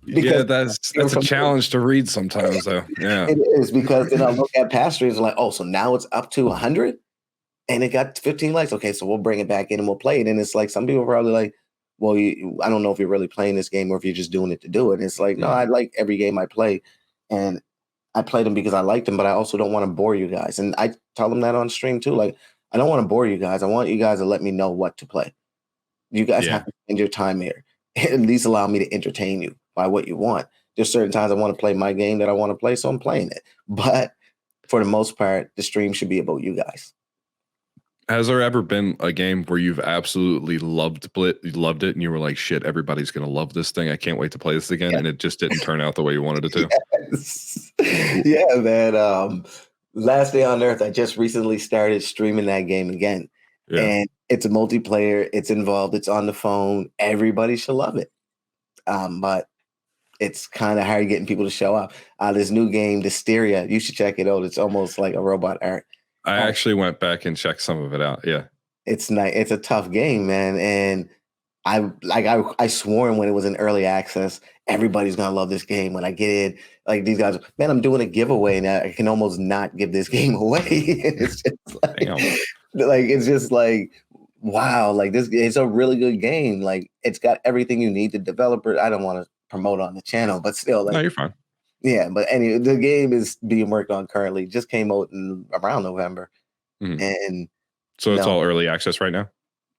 Because that's a challenge to read sometimes, though. Yeah, it is, because then I look at past streams and like, oh, so now it's up to 100 and it got 15 likes. Okay, so we'll bring it back in and we'll play it. And it's like, some people are probably like, well, I don't know if you're really playing this game or if you're just doing it to do it. And it's like, no, I like every game I play, and I play them because I like them, but I also don't want to bore you guys. And I tell them that on stream too. Like, I don't want to bore you guys. I want you guys to let me know what to play. You guys have to spend your time here. At least allow me to entertain you by what you want. There's certain times I want to play my game that I want to play, so I'm playing it. But for the most part, the stream should be about you guys. Has there ever been a game where you've absolutely loved it, and you were like, shit, everybody's going to love this thing. I can't wait to play this again. And it just didn't turn out the way you wanted it to? Yes. Yeah, man. Last Day on Earth, I just recently started streaming that game again. Yeah. And it's a multiplayer. It's involved. It's on the phone. Everybody should love it. But it's kind of hard getting people to show up. This new game, Hysteria, you should check it out. It's almost like a robot art. I actually went back and checked some of it out. Yeah. It's nice. It's a tough game, man. And I swore when it was in early access, everybody's gonna love this game. When I get in, like these guys, man, I'm doing a giveaway and I can almost not give this game away. It's just like it's just like wow, like this it's a really good game. Like it's got everything you need. The developer, I don't want to promote on the channel, but still, like no, you're fine. Yeah, but anyway, the game is being worked on currently. Just came out around November, and so it's all early access right now.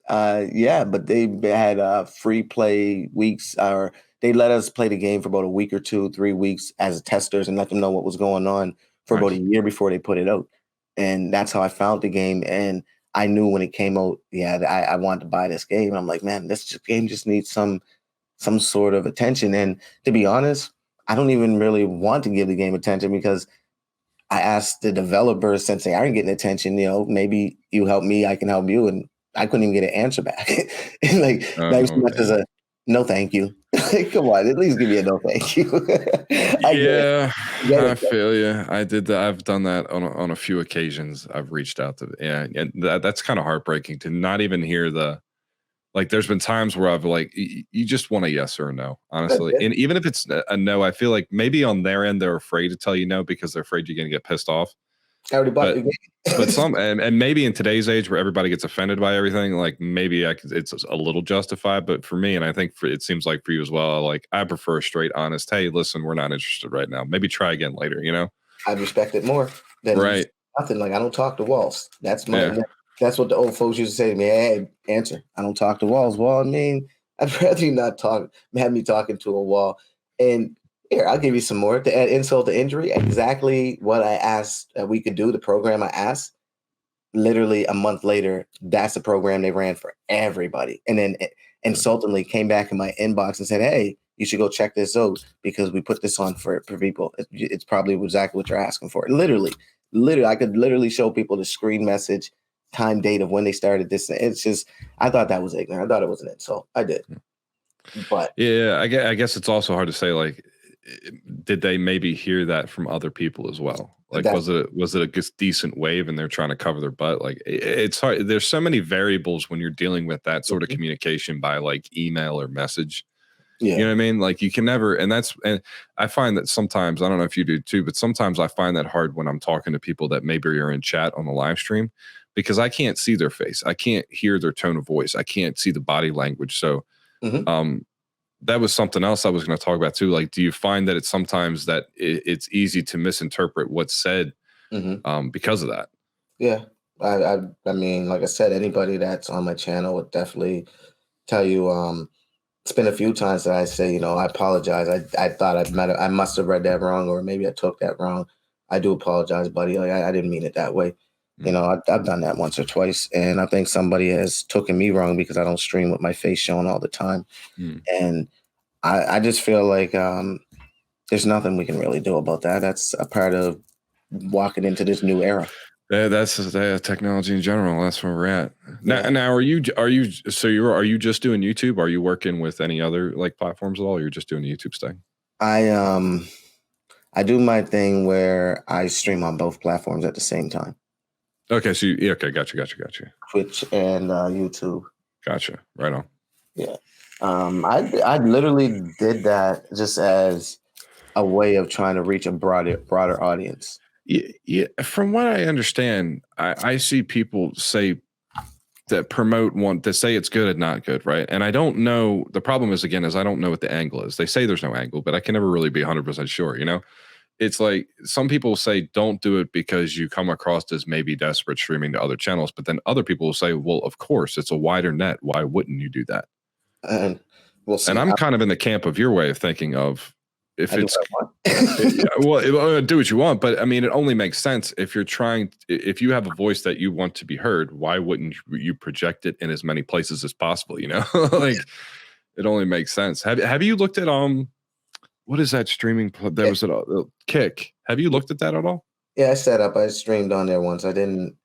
Yeah, but they had free play weeks, or they let us play the game for about a week or 2, 3 weeks as testers and let them know what was going on for about a year before they put it out. And that's how I found the game. And I knew when it came out, I wanted to buy this game. I'm like, man, this game just needs some sort of attention. And to be honest, I don't even really want to give the game attention because I asked the developers, since they aren't getting attention, maybe you help me, I can help you. And I couldn't even get an answer back. Like, not so much as a no thank you. Come on, at least give me a no thank you. I feel you. I did that. I've done that on a few occasions. I've reached out to, and that's kind of heartbreaking to not even hear like there's been times where I've like, you just want a yes or a no, honestly. And even if it's a no, I feel like maybe on their end, they're afraid to tell you no because they're afraid you're going to get pissed off. I already bought the game. But some, and maybe in today's age where everybody gets offended by everything, like maybe it's a little justified. But for me, and I think it seems like for you as well, like I prefer a straight, honest, hey, listen, we're not interested right now. Maybe try again later, I'd respect it more than nothing. Like I don't talk to walls. That's what the old folks used to say to me. Hey, answer. I don't talk to walls. Well, I mean, I'd rather you not have me talking to a wall. And here, I'll give you some more to add insult to injury. Exactly what I asked we could do, the program I asked, literally a month later, that's the program they ran for everybody. And then insultingly came back in my inbox and said, hey, you should go check this out because we put this on for people. It's probably exactly what you're asking for. Literally, I could literally show people the screen message, time, date of when they started this. It's just, I thought that was ignorant. I thought it was an insult. I did. But yeah, I guess it's also hard to say, like, did they maybe hear that from other people as well? Like, was it a decent wave and they're trying to cover their butt? Like, it's hard. There's so many variables when you're dealing with that sort of communication by like email or message. Yeah. You know what I mean? Like you can never, and I find that sometimes, I don't know if you do too, but sometimes I find that hard when I'm talking to people that maybe are in chat on the live stream because I can't see their face. I can't hear their tone of voice. I can't see the body language. So, that was something else I was going to talk about too. Like, do you find that it's sometimes that it's easy to misinterpret what's said because of that? Yeah. I mean, like I said, anybody that's on my channel would definitely tell you, it's been a few times that I say, I apologize. I thought I must have read that wrong, or maybe I took that wrong. I do apologize, buddy. Like, I didn't mean it that way. I've done that once or twice, and I think somebody has taken me wrong because I don't stream with my face showing all the time. And I just feel like there's nothing we can really do about that. That's a part of walking into this new era. Yeah, that's technology in general. That's where we're at now. Are you just doing YouTube? Are you working with any other like platforms at all? Or you're just doing the YouTube thing? I do my thing where I stream on both platforms at the same time. Okay, so got you. Twitch and YouTube. Gotcha. Right on. Yeah. I literally did that just as a way of trying to reach a broader audience. Yeah. From what I understand, I see people say that promote one that say it's good and not good, right? And I don't know. The problem is I don't know what the angle is. They say there's no angle, but I can never really be 100% sure. It's like some people say don't do it because you come across as maybe desperate streaming to other channels, but then other people will say, well, of course, it's a wider net. Why wouldn't you do that? And we'll see. And I'm kind of in the camp of your way of thinking of if it's do what you want, but I mean, it only makes sense if if you have a voice that you want to be heard, why wouldn't you project it in as many places as possible? Like it only makes sense. Have you looked at what is that streaming? There was a Kick. Have you looked at that at all? Yeah, I streamed on there once. I didn't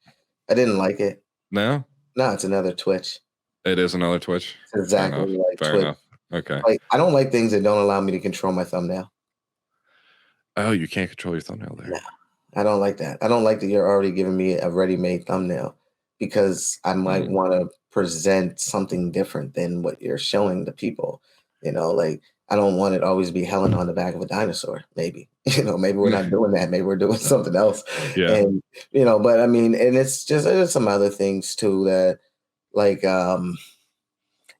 like it. No, it's another Twitch. It is another Twitch. It's exactly like Fair Twitch. enough. Okay. Like, I don't like things that don't allow me to control my thumbnail. Oh, you can't control your thumbnail there. No, I don't like that. I don't like that you're already giving me a ready-made thumbnail because I might want to present something different than what you're showing the people. Like I don't want it always be Helen on the back of a dinosaur. Maybe, maybe we're not doing that. Maybe we're doing something else. Yeah. And, but I mean, and it's just, there's some other things too that like,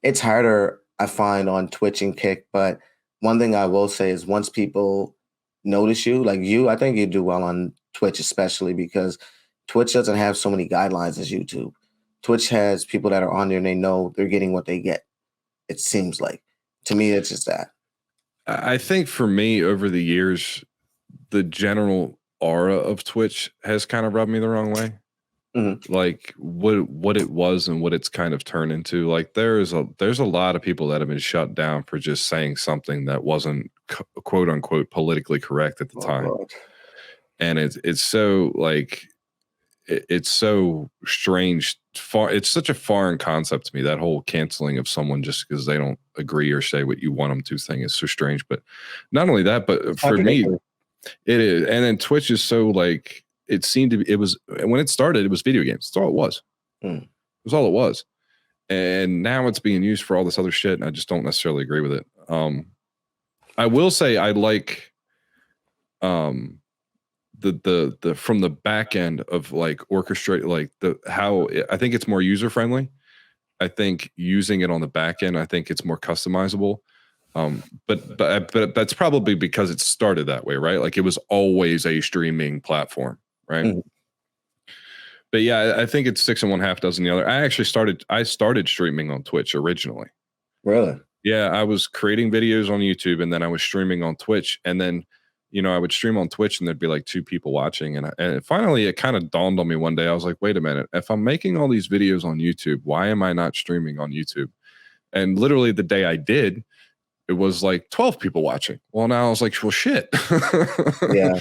it's harder, I find, on Twitch and Kick. But one thing I will say is once people notice you, like you, I think you do well on Twitch, especially because Twitch doesn't have so many guidelines as YouTube. Twitch has people that are on there and they know they're getting what they get. It seems like. To me, it's just that. I think for me, over the years, the general aura of Twitch has kind of rubbed me the wrong way. Mm-hmm. Like what it was and what it's kind of turned into. Like there's a lot of people that have been shut down for just saying something that wasn't quote unquote politically correct at the time. God. And it's so like it's so strange. It's such a foreign concept to me, that whole canceling of someone just because they don't agree or say what you want them to thing is so strange. But not only that, but for me, it is. And then Twitch is so like, it seemed to be, it was, when it started, it was video games. That's all it was. It was all it was. And now it's being used for all this other shit. And I just don't necessarily agree with it. I will say I like, the from the back end of like orchestrate, like how I think it's more user friendly. I think using it on the back end, I think it's more customizable. But that's probably because it started that way, right? Like it was always a streaming platform, right? Mm-hmm. But yeah, I think it's 6 and 1/2 dozen the other. I started streaming on Twitch originally. Really? Yeah, I was creating videos on YouTube and then I was streaming on Twitch, and then I would stream on Twitch and there'd be like 2 people watching. And finally, it kind of dawned on me one day. I was like, wait a minute. If I'm making all these videos on YouTube, why am I not streaming on YouTube? And literally the day I did, it was like 12 people watching. Well, now I was like, well, shit. Yeah.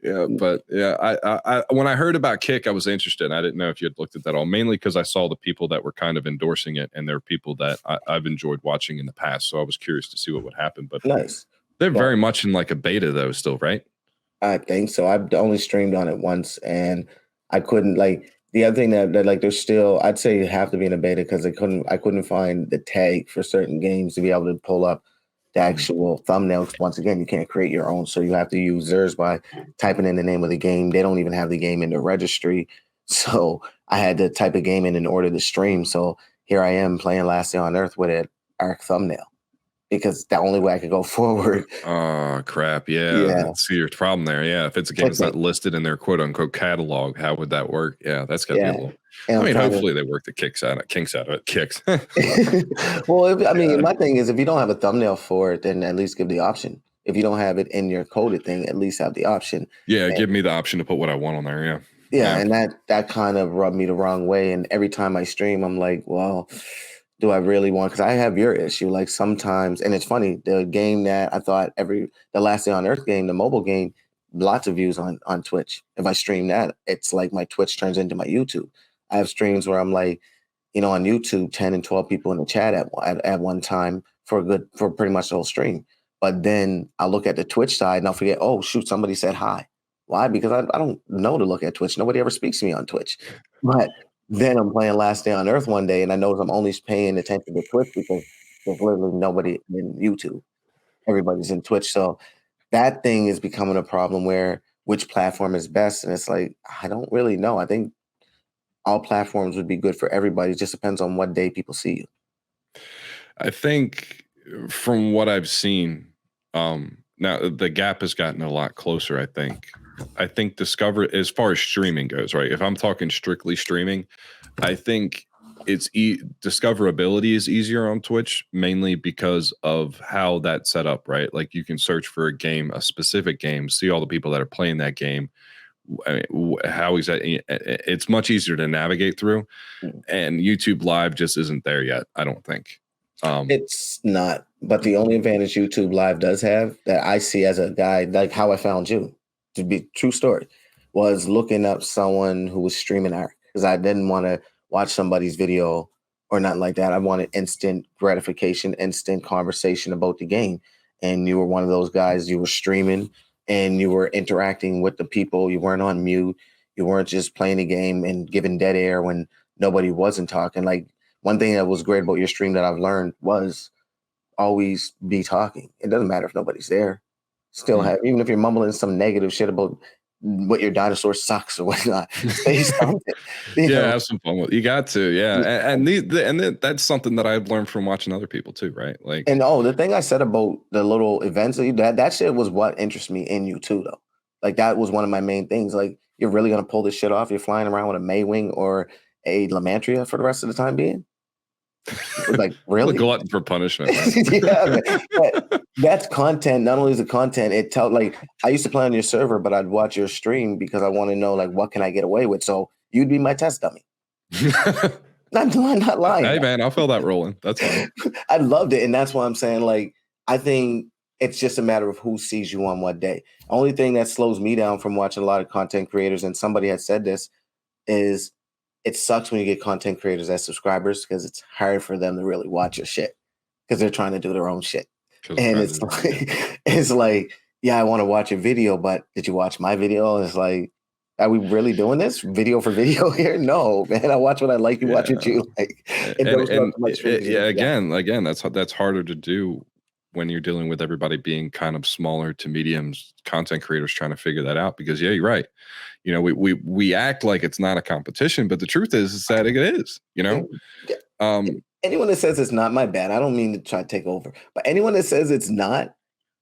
Yeah. But yeah, I when I heard about Kick, I was interested. I didn't know if you had looked at that all, mainly because I saw the people that were kind of endorsing it. And they're people that I've enjoyed watching in the past. So I was curious to see what would happen. But nice. They're very much in like a beta though, still, right? I think so. I've only streamed on it once, and I couldn't like the other thing that like there's still, I'd say you have to be in a beta because I couldn't find the tag for certain games to be able to pull up the actual thumbnails. Once again, you can't create your own, so you have to use theirs by typing in the name of the game. They don't even have the game in the registry, so I had to type a game in order to stream. So here I am playing Last Day on Earth with an ARC thumbnail, because the only way I could go forward. Oh, crap. Yeah. See your problem there. Yeah. If it's a game that's not listed in their quote unquote catalog, how would that work? Yeah. That's got to be a little. I mean, hopefully they work the kinks out of it. Kicks. Well, I mean, my thing is, if you don't have a thumbnail for it, then at least give the option. If you don't have it in your coded thing, at least have the option. Yeah. Give me the option to put what I want on there. Yeah. Yeah. And that kind of rubbed me the wrong way. And every time I stream, I'm like, well, do I really want? Because I have your issue. Like sometimes, and it's funny, the game that I thought the Last Day on Earth game, the mobile game, lots of views on Twitch. If I stream that, it's like my Twitch turns into my YouTube. I have streams where I'm like, on YouTube, 10 and 12 people in the chat at one time for pretty much the whole stream. But then I look at the Twitch side and I'll forget, oh shoot, somebody said hi. Why? Because I don't know to look at Twitch. Nobody ever speaks to me on Twitch. But then I'm playing Last Day on Earth one day, and I know I'm only paying attention to Twitch because there's literally nobody in YouTube. Everybody's in Twitch. So that thing is becoming a problem where which platform is best. And it's like, I don't really know. I think all platforms would be good for everybody. It just depends on what day people see you. I think from what I've seen, now the gap has gotten a lot closer, I think Discover, as far as streaming goes, right? If I'm talking strictly streaming, I think it's discoverability is easier on Twitch, mainly because of how that's set up, right? Like you can search for a specific game, see all the people that are playing that game. I mean, how exactly it's much easier to navigate through, and YouTube Live just isn't there yet. I don't think. It's not, but the only advantage YouTube Live does have that I see as a guy, like how I found you, to be true story, was looking up someone who was streaming ARC, because I didn't want to watch somebody's video or nothing like that. I wanted instant gratification, instant conversation about the game. And you were one of those guys. You were streaming and you were interacting with the people. You weren't on mute. You weren't just playing the game and giving dead air when nobody wasn't talking. Like, one thing that was great about your stream that I've learned was always be talking. It doesn't matter if nobody's there. Still have, even if you're mumbling some negative shit about what your dinosaur sucks or whatnot, say something. Have some fun with it. You got to, and that's something that I've learned from watching other people too, right? Like, and the thing I said about the little events that shit was what interests me in you too, though. Like, that was one of my main things. Like, you're really gonna pull this shit off? You're flying around with a Maywing or a Lamantria for the rest of the time being? Like, really? The glutton for punishment. Yeah, that's content. Not only is it content, like, I used to play on your server, but I'd watch your stream because I want to know, like, what can I get away with? So you'd be my test dummy. not lying. Hey man, I'll feel that rolling. That's fine. I loved it, and that's why I'm saying, like, I think it's just a matter of who sees you on what day. Only thing that slows me down from watching a lot of content creators, and somebody had said this, is it sucks when you get content creators as subscribers because it's hard for them to really watch your shit because they're trying to do their own shit. And it's like, yeah, I want to watch a video, but did you watch my video? It's like, are we really doing this video for video here? No, man. I watch what I like. You watch what you like. Again, that's harder to do when you're dealing with everybody being kind of smaller to mediums, content creators trying to figure that out. Because you're right. You know, we act like it's not a competition, but the truth is that it is. You know, anyone that says it's not, my bad. I don't mean to try to take over, but anyone that says it's not,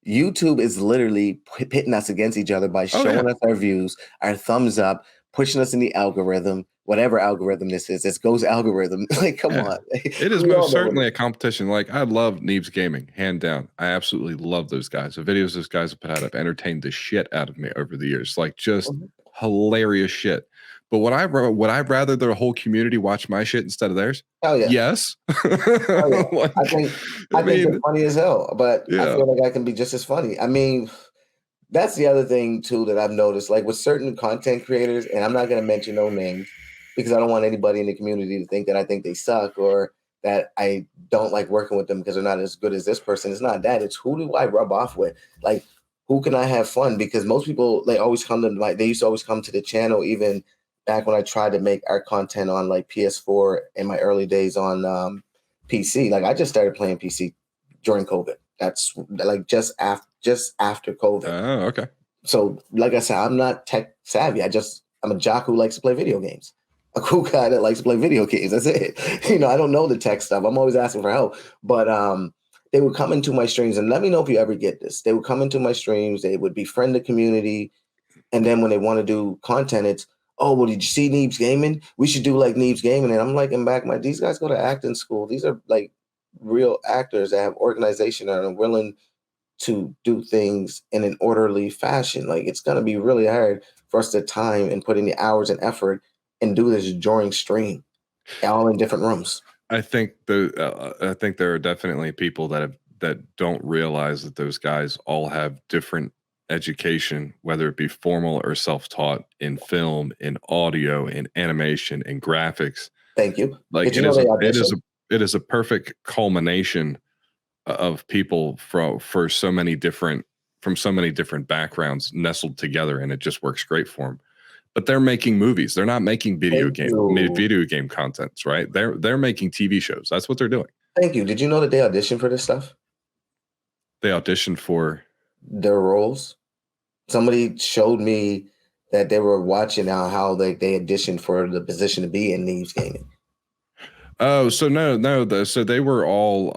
YouTube is literally pitting us against each other by showing us our views, our thumbs up, pushing us in the algorithm, whatever algorithm this is. It's Ghost algorithm. Like, come on. It is most certainly a competition. Like, I love Neebs Gaming, hand down. I absolutely love those guys. The videos those guys have put out have entertained the shit out of me over the years. Like, just hilarious shit. But would I rather the whole community watch my shit instead of theirs? Oh yeah. Yes. Like, I think they're funny as hell, but I feel like I can be just as funny. I mean, that's the other thing too that I've noticed, like with certain content creators, and I'm not going to mention no names because I don't want anybody in the community to think that I think they suck or that I don't like working with them because they're not as good as this person. It's not that. It's who do I rub off with? Like, who can I have fun? Because most people, they always come to they used to always come to the channel even back when I tried to make our content on like PS4 in my early days on PC. Like, I just started playing PC during COVID. That's like just after COVID. Oh, okay. So like I said, I'm not tech savvy. I'm a jock who likes to play video games. A cool guy that likes to play video games. That's it. You know, I don't know the tech stuff. I'm always asking for help. But they would come into my streams, and let me know if you ever get this. They would come into my streams. They would befriend the community. And then when they want to do content, it's, oh, well, did you see Neebs Gaming? We should do like Neebs Gaming. And I'm like, these guys go to acting school. These are like real actors that have organization and are willing to do things in an orderly fashion. Like, it's going to be really hard for us to time and put in the hours and effort and do this during stream, all in different rooms. I think there are definitely people that don't realize that those guys all have different education, whether it be formal or self-taught, in film, in audio, in animation, in graphics. Thank you. Like, it is a perfect culmination of people from so many different backgrounds nestled together, and it just works great for them. But they're making movies. They're not making video game contents, right? They're making TV shows. That's what they're doing. Thank you. Did you know that they auditioned for this stuff? They auditioned for their roles. Somebody showed me that they were watching how they auditioned for the position to be in Neebs Gaming. Oh, so no. So they were all.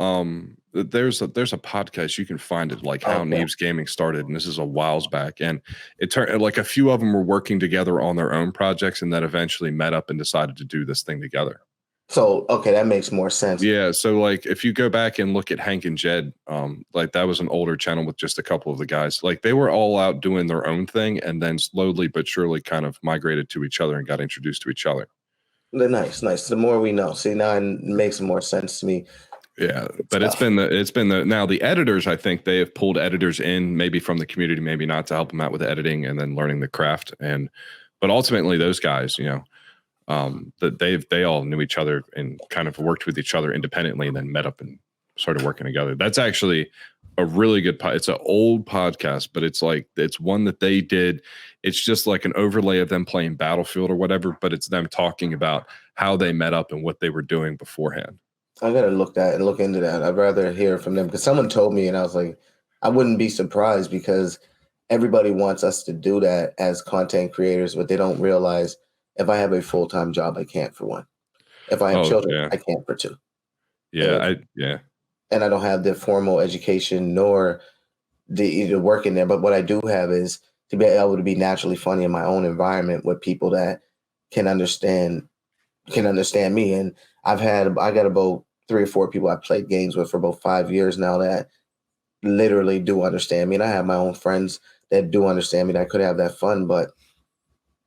There's a podcast, you can find it, like how Neebs Gaming started, and this is a whiles back, and it turned like a few of them were working together on their own projects, and then eventually met up and decided to do this thing together. So okay, that makes more sense. Yeah, so like if you go back and look at Hank and Jed, like that was an older channel with just a couple of the guys. Like, they were all out doing their own thing, and then slowly but surely kind of migrated to each other and got introduced to each other. Nice. The more we know. See, now it makes more sense to me. Yeah, but it's been now the editors, I think they have pulled editors in, maybe from the community, maybe not, to help them out with editing and then learning the craft. But ultimately those guys, you know, that they all knew each other and kind of worked with each other independently and then met up and started working together. That's actually a really good it's an old podcast, but it's one that they did. It's just like an overlay of them playing Battlefield or whatever, but it's them talking about how they met up and what they were doing beforehand. I gotta look into that. I'd rather hear from them because someone told me and I was like, I wouldn't be surprised because everybody wants us to do that as content creators, but they don't realize if I have a full-time job, I can't for one. If I have children, I can't for two. Yeah, and I don't have the formal education nor the work in there. But what I do have is to be able to be naturally funny in my own environment with people that can understand me. And I got about 3 or 4 people I played games with for about 5 years now that literally do understand me. And I have my own friends that do understand me that could have that fun. But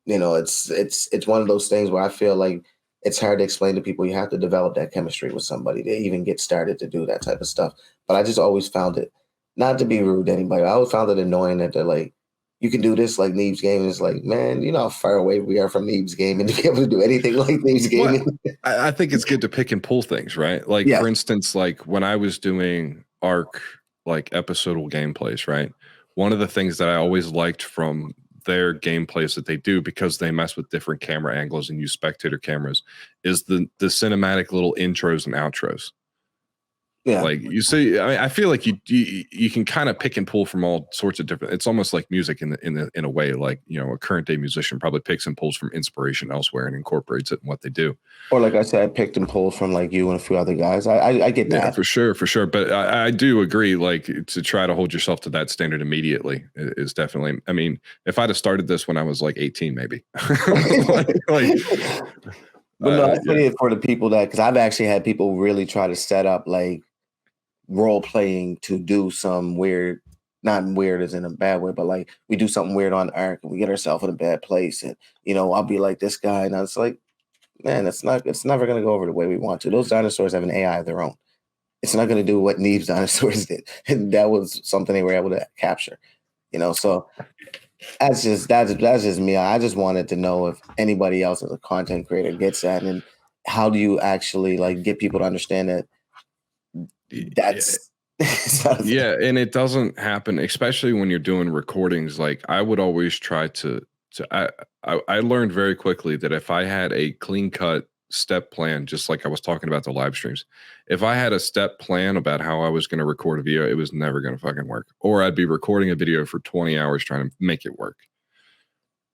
it's one of those things where I feel like it's hard to explain to people. You have to develop that chemistry with somebody to even get started to do that type of stuff. But I just always found it, not to be rude to anybody, I always found it annoying that they're like, you can do this like Neeb's Gaming. It's like, man, you know how far away we are from Neeb's Gaming to be able to do anything like Neeb's Gaming. Well, I think it's good to pick and pull things, right? Like, for instance, like when I was doing ARC, like episodal gameplays, right? One of the things that I always liked from their gameplays that they do, because they mess with different camera angles and use spectator cameras, is the cinematic little intros and outros. Yeah, like you see, I feel like you can kind of pick and pull from all sorts of different. It's almost like music in a way. Like, a current day musician probably picks and pulls from inspiration elsewhere and incorporates it in what they do. Or like I said, I picked and pulled from like you and a few other guys. I get that. Yeah, for sure. But I do agree. Like, to try to hold yourself to that standard immediately is definitely. I mean, if I'd have started this when I was like 18, maybe. But no, I put it for the people that, because I've actually had people really try to set up like role playing to do some weird, not weird as in a bad way, but like we do something weird on ARC and we get ourselves in a bad place, and I'll be like this guy, and I was like, man, it's never gonna go over the way we want to. Those dinosaurs have an AI of their own. It's not gonna do what Neeb's dinosaurs did, and that was something they were able to capture. So that's just me. I just wanted to know if anybody else as a content creator gets that, and how do you actually like get people to understand that that's and it doesn't happen, especially when you're doing recordings. Like, I would always try to I learned very quickly that if I had a clean cut step plan, just like I was talking about the live streams, if I had a step plan about how I was going to record a video, it was never going to fucking work. Or I'd be recording a video for 20 hours trying to make it work.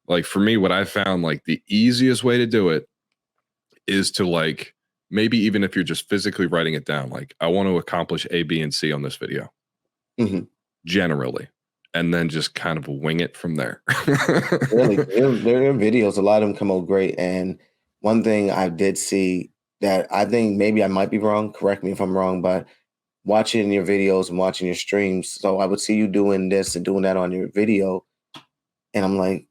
Like, for me, what I found, like, the easiest way to do it is to, like, maybe even if you're just physically writing it down, like, I want to accomplish A, B, and C on this video. Generally. And then just kind of wing it from there. Really, their videos, a lot of them come out great. And one thing I did see that I think maybe I might be wrong, correct me if I'm wrong, but watching your videos and watching your streams, so I would see you doing this and doing that on your video, and I'm like,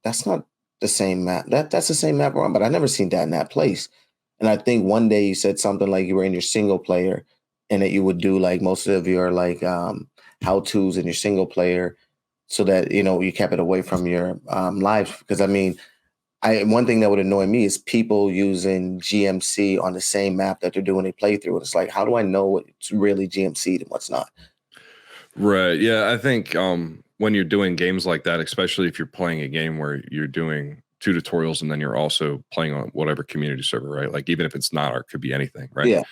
that's not the same map. That's the same map around, but I never seen that in that place. And I think one day you said something like you were in your single player and that you would do like most of your like how-tos in your single player so that, you kept it away from your live. Because I mean, one thing that would annoy me is people using GMC on the same map that they're doing a playthrough. It's like, how do I know what's really GMC'd and what's not? Right. Yeah, I think when you're doing games like that, especially if you're playing a game where you're doing 2 tutorials and then you're also playing on whatever community server, right? Like, even if it's not ARC, could be anything, right? Yeah.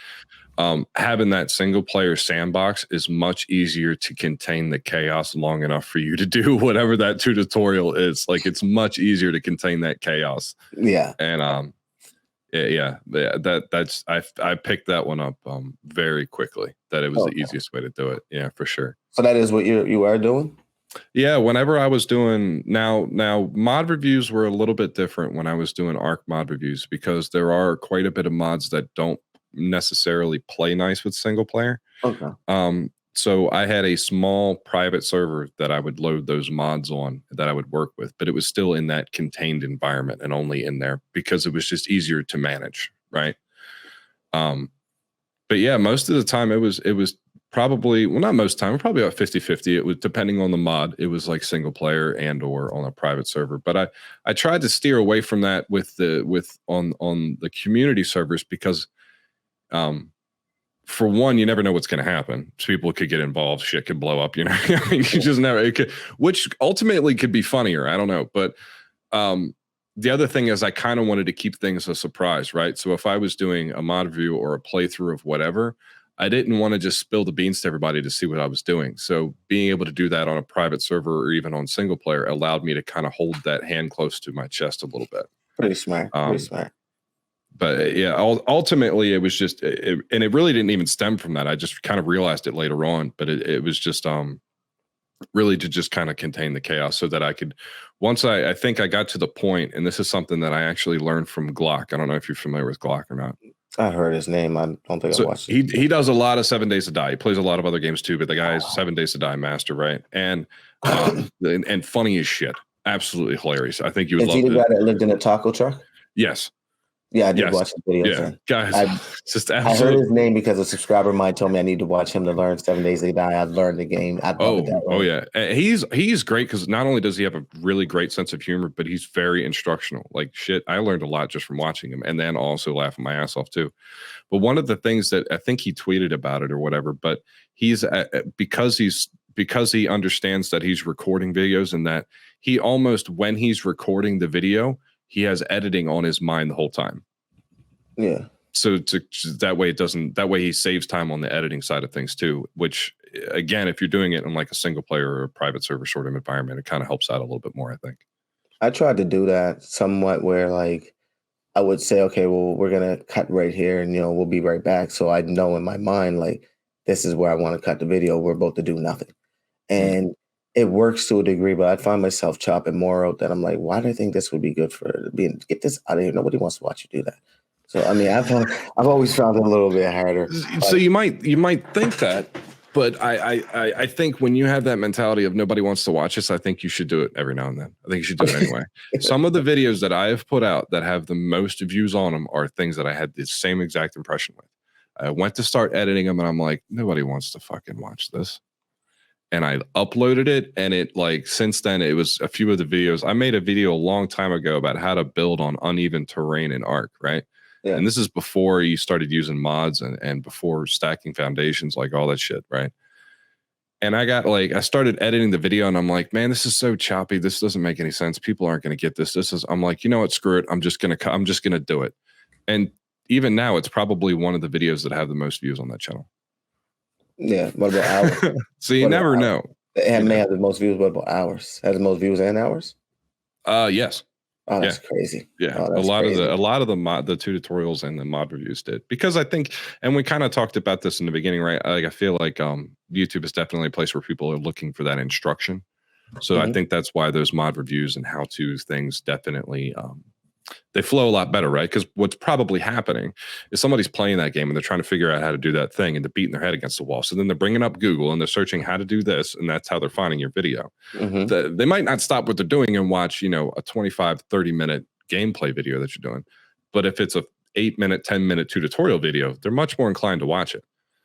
Having that single player sandbox is much easier to contain the chaos long enough for you to do whatever that 2 tutorial is. Like, it's much easier to contain that chaos. Yeah. And that's I picked that one up very quickly, that it was the easiest way to do it. Yeah, for sure. So that is what you are doing? Yeah, whenever I was doing now mod reviews were a little bit different when I was doing ARC mod reviews, because there are quite a bit of mods that don't necessarily play nice with single player. Okay. So I had a small private server that I would load those mods on that I would work with, but it was still in that contained environment and only in there because it was just easier to manage, right? But yeah, most of the time it was probably, well, not most time, probably about 50-50. It was depending on the mod. It was like single player and or on a private server. But I tried to steer away from that on the community servers because for one, you never know what's going to happen. People could get involved, shit could blow up, you know. I mean, you just never, it could, which ultimately could be funnier. I don't know. But the other thing is I kind of wanted to keep things a surprise, right? So if I was doing a mod review or a playthrough of whatever, I didn't want to just spill the beans to everybody to see what I was doing. So being able to do that on a private server or even on single player allowed me to kind of hold that hand close to my chest a little bit. Pretty smart. Pretty smart. But yeah, ultimately it was just, and it really didn't even stem from that. I just kind of realized it later on, but it was just really to just kind of contain the chaos so that I could, once I think I got to the point, and this is something that I actually learned from Glock. I don't know if you're familiar with Glock or not. I heard his name. I don't think I watched it. He does a lot of 7 Days to Die. He plays a lot of other games too, but the guy is 7 Days to Die master, right? And and funny as shit. Absolutely hilarious. I think you would love it. Is he the guy that lived in a taco truck? Yes. Yeah, I did watch the videos. Yeah, guys, I heard his name because a subscriber of mine told me I need to watch him to learn 7 Days to Die. I learned the game. Oh yeah, he's great because not only does he have a really great sense of humor, but he's very instructional. Like shit, I learned a lot just from watching him, and then also laughing my ass off too. But one of the things that I think he tweeted about it or whatever, but he's because he understands that he's recording videos and that he almost when he's recording the video, he has editing on his mind the whole time. Yeah. So that way he saves time on the editing side of things too, which again, if you're doing it in like a single player or a private server sort of environment, it kind of helps out a little bit more, I think. I tried to do that somewhat where like I would say, okay, well, we're going to cut right here and, we'll be right back. So I know in my mind, like, this is where I want to cut the video. We're both to do nothing. And it works to a degree, but I find myself chopping more out that I'm like, why do I think this would be good get this out of here? Nobody wants to watch you do that. So, I mean, I've always found it a little bit harder. So you might think that, but I think when you have that mentality of nobody wants to watch this, I think you should do it every now and then. I think you should do it anyway. Some of the videos that I have put out that have the most views on them are things that I had the same exact impression with. I went to start editing them and I'm like, nobody wants to fucking watch this. And I uploaded it, and it like since then it was a few of the videos. I made a video a long time ago about how to build on uneven terrain in Ark, right? Yeah. And this is before you started using mods and before stacking foundations, like all that shit, right? And I started editing the video, and I'm like, man, this is so choppy. This doesn't make any sense. People aren't going to get this. I'm like, you know what? Screw it. I'm just gonna do it. And even now, it's probably one of the videos that have the most views on that channel. Yeah. What about hours? So you never know. It may have the most views. What about hours? Has the most views and hours? Yes. Oh, that's crazy. Yeah. Oh, a lot of the two tutorials and the mod reviews did, because I think, and we kind of talked about this in the beginning, right? Like, I feel like YouTube is definitely a place where people are looking for that instruction. So I think that's why those mod reviews and how to things definitely, they flow a lot better, right? Because what's probably happening is somebody's playing that game and they're trying to figure out how to do that thing, and they're beating their head against the wall. So then they're bringing up Google and they're searching how to do this, and that's how they're finding your video. They might not stop what they're doing and watch, a 25, 30-minute gameplay video that you're doing. But if it's a 8-minute, 10-minute tutorial video, they're much more inclined to watch it.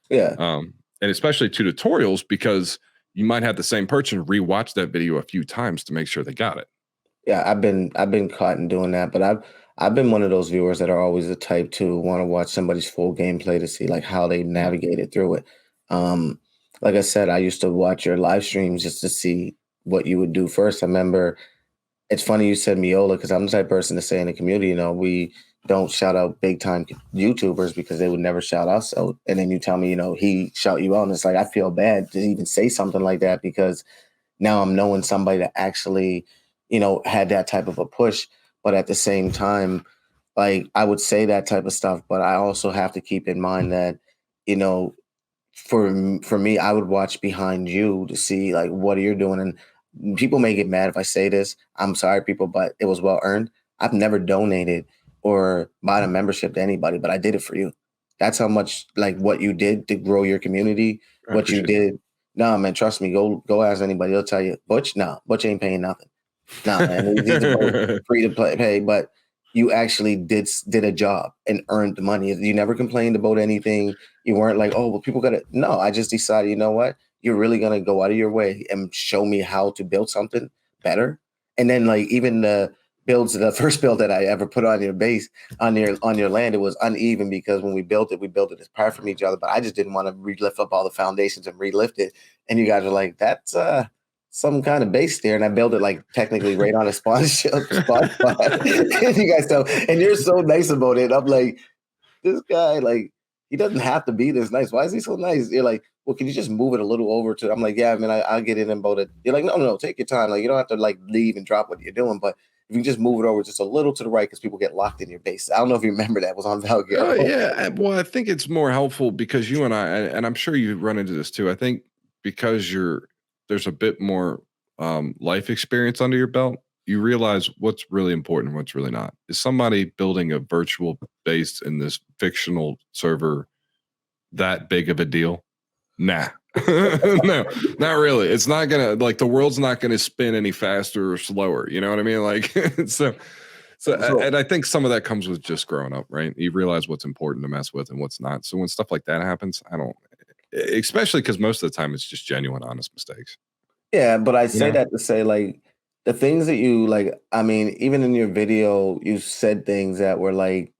Yeah. And especially tutorials, because you might have the same person rewatch that video a few times to make sure they got it. Yeah, I've been caught in doing that, but I've been one of those viewers that are always the type to want to watch somebody's full gameplay to see like how they navigated through it. Like I said, I used to watch your live streams just to see what you would do first. I remember, it's funny you said Miola, because I'm the type of person to say in the community, we don't shout out big time YouTubers because they would never shout us out. And then you tell me, he shout you out, and it's like I feel bad to even say something like that, because now I'm knowing somebody that actually had that type of a push. But at the same time, like, I would say that type of stuff, but I also have to keep in mind that, for me, I would watch behind you to see like what you're doing. And people may get mad if I say this. I'm sorry, people, but it was well earned. I've never donated or bought a membership to anybody, but I did it for you. That's how much like what you did to grow your community, what you did. No, man, trust me, go ask anybody. They'll tell you, Butch ain't paying nothing. No, man, these are free to pay. But you actually did a job and earned the money. You never complained about anything. You weren't like, oh, well, people got to. No, I just decided, you know what? You're really going to go out of your way and show me how to build something better. And then like even the first build that I ever put on your base, on your land, it was uneven because when we built it as apart from each other. But I just didn't want to relift up all the foundations and relift it. And you guys are like, that's some kind of base there, and I built it like technically right on a spot spot. And you guys tell, and you're so nice about it. I'm like, this guy, like, he doesn't have to be this nice. Why is he so nice? You're like, well, can you just move it a little over to? I'm like, yeah, I mean, I'll get in and about it. You're like, no, take your time. Like, you don't have to like leave and drop what you're doing, but if you just move it over just a little to the right, because people get locked in your base. I don't know if you remember that. It was on Valkyrie. Oh yeah, well, I think it's more helpful because you and I'm sure you run into this too. I think because there's a bit more life experience under your belt, you realize what's really important and what's really not. Is somebody building a virtual base in this fictional server that big of a deal? Nah. No, not really. It's not gonna, like, the world's not gonna spin any faster or slower. You know what I mean? Like, so and I think some of that comes with just growing up, right? You realize what's important to mess with and what's not. So when stuff like that happens, I don't, especially because most of the time it's just genuine, honest mistakes. Yeah, but I say that to say, like, the things that you like, I mean, even in your video, you said things that were like,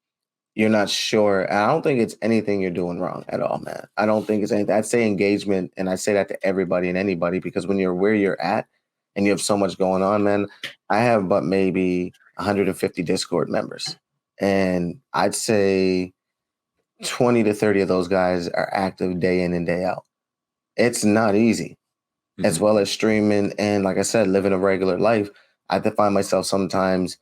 you're not sure. And I don't think it's anything you're doing wrong at all, man. I don't think it's anything. I'd say engagement, and I say that to everybody and anybody, because when you're where you're at and you have so much going on, man, I have but maybe 150 Discord members. And I'd say 20 to 30 of those guys are active day in and day out. It's not easy. As well as streaming and, like I said, living a regular life. I find myself sometimes,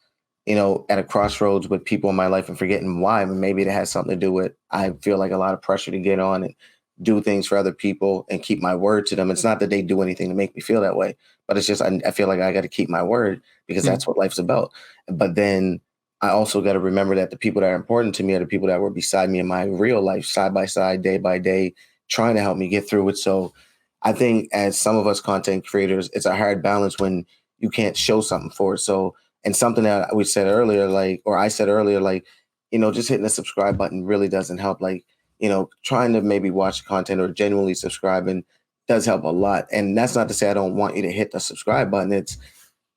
at a crossroads with people in my life and forgetting why. But maybe it has something to do with, I feel like a lot of pressure to get on and do things for other people and keep my word to them. It's not that they do anything to make me feel that way, but it's just I feel like I got to keep my word because that's what life's about. But then I also got to remember that the people that are important to me are the people that were beside me in my real life, side by side, day by day, trying to help me get through it. So I think as some of us content creators, it's a hard balance when you can't show something for it. So, and something that we said earlier, I said earlier, just hitting the subscribe button really doesn't help. Like, trying to maybe watch content or genuinely subscribing does help a lot. And that's not to say I don't want you to hit the subscribe button. It's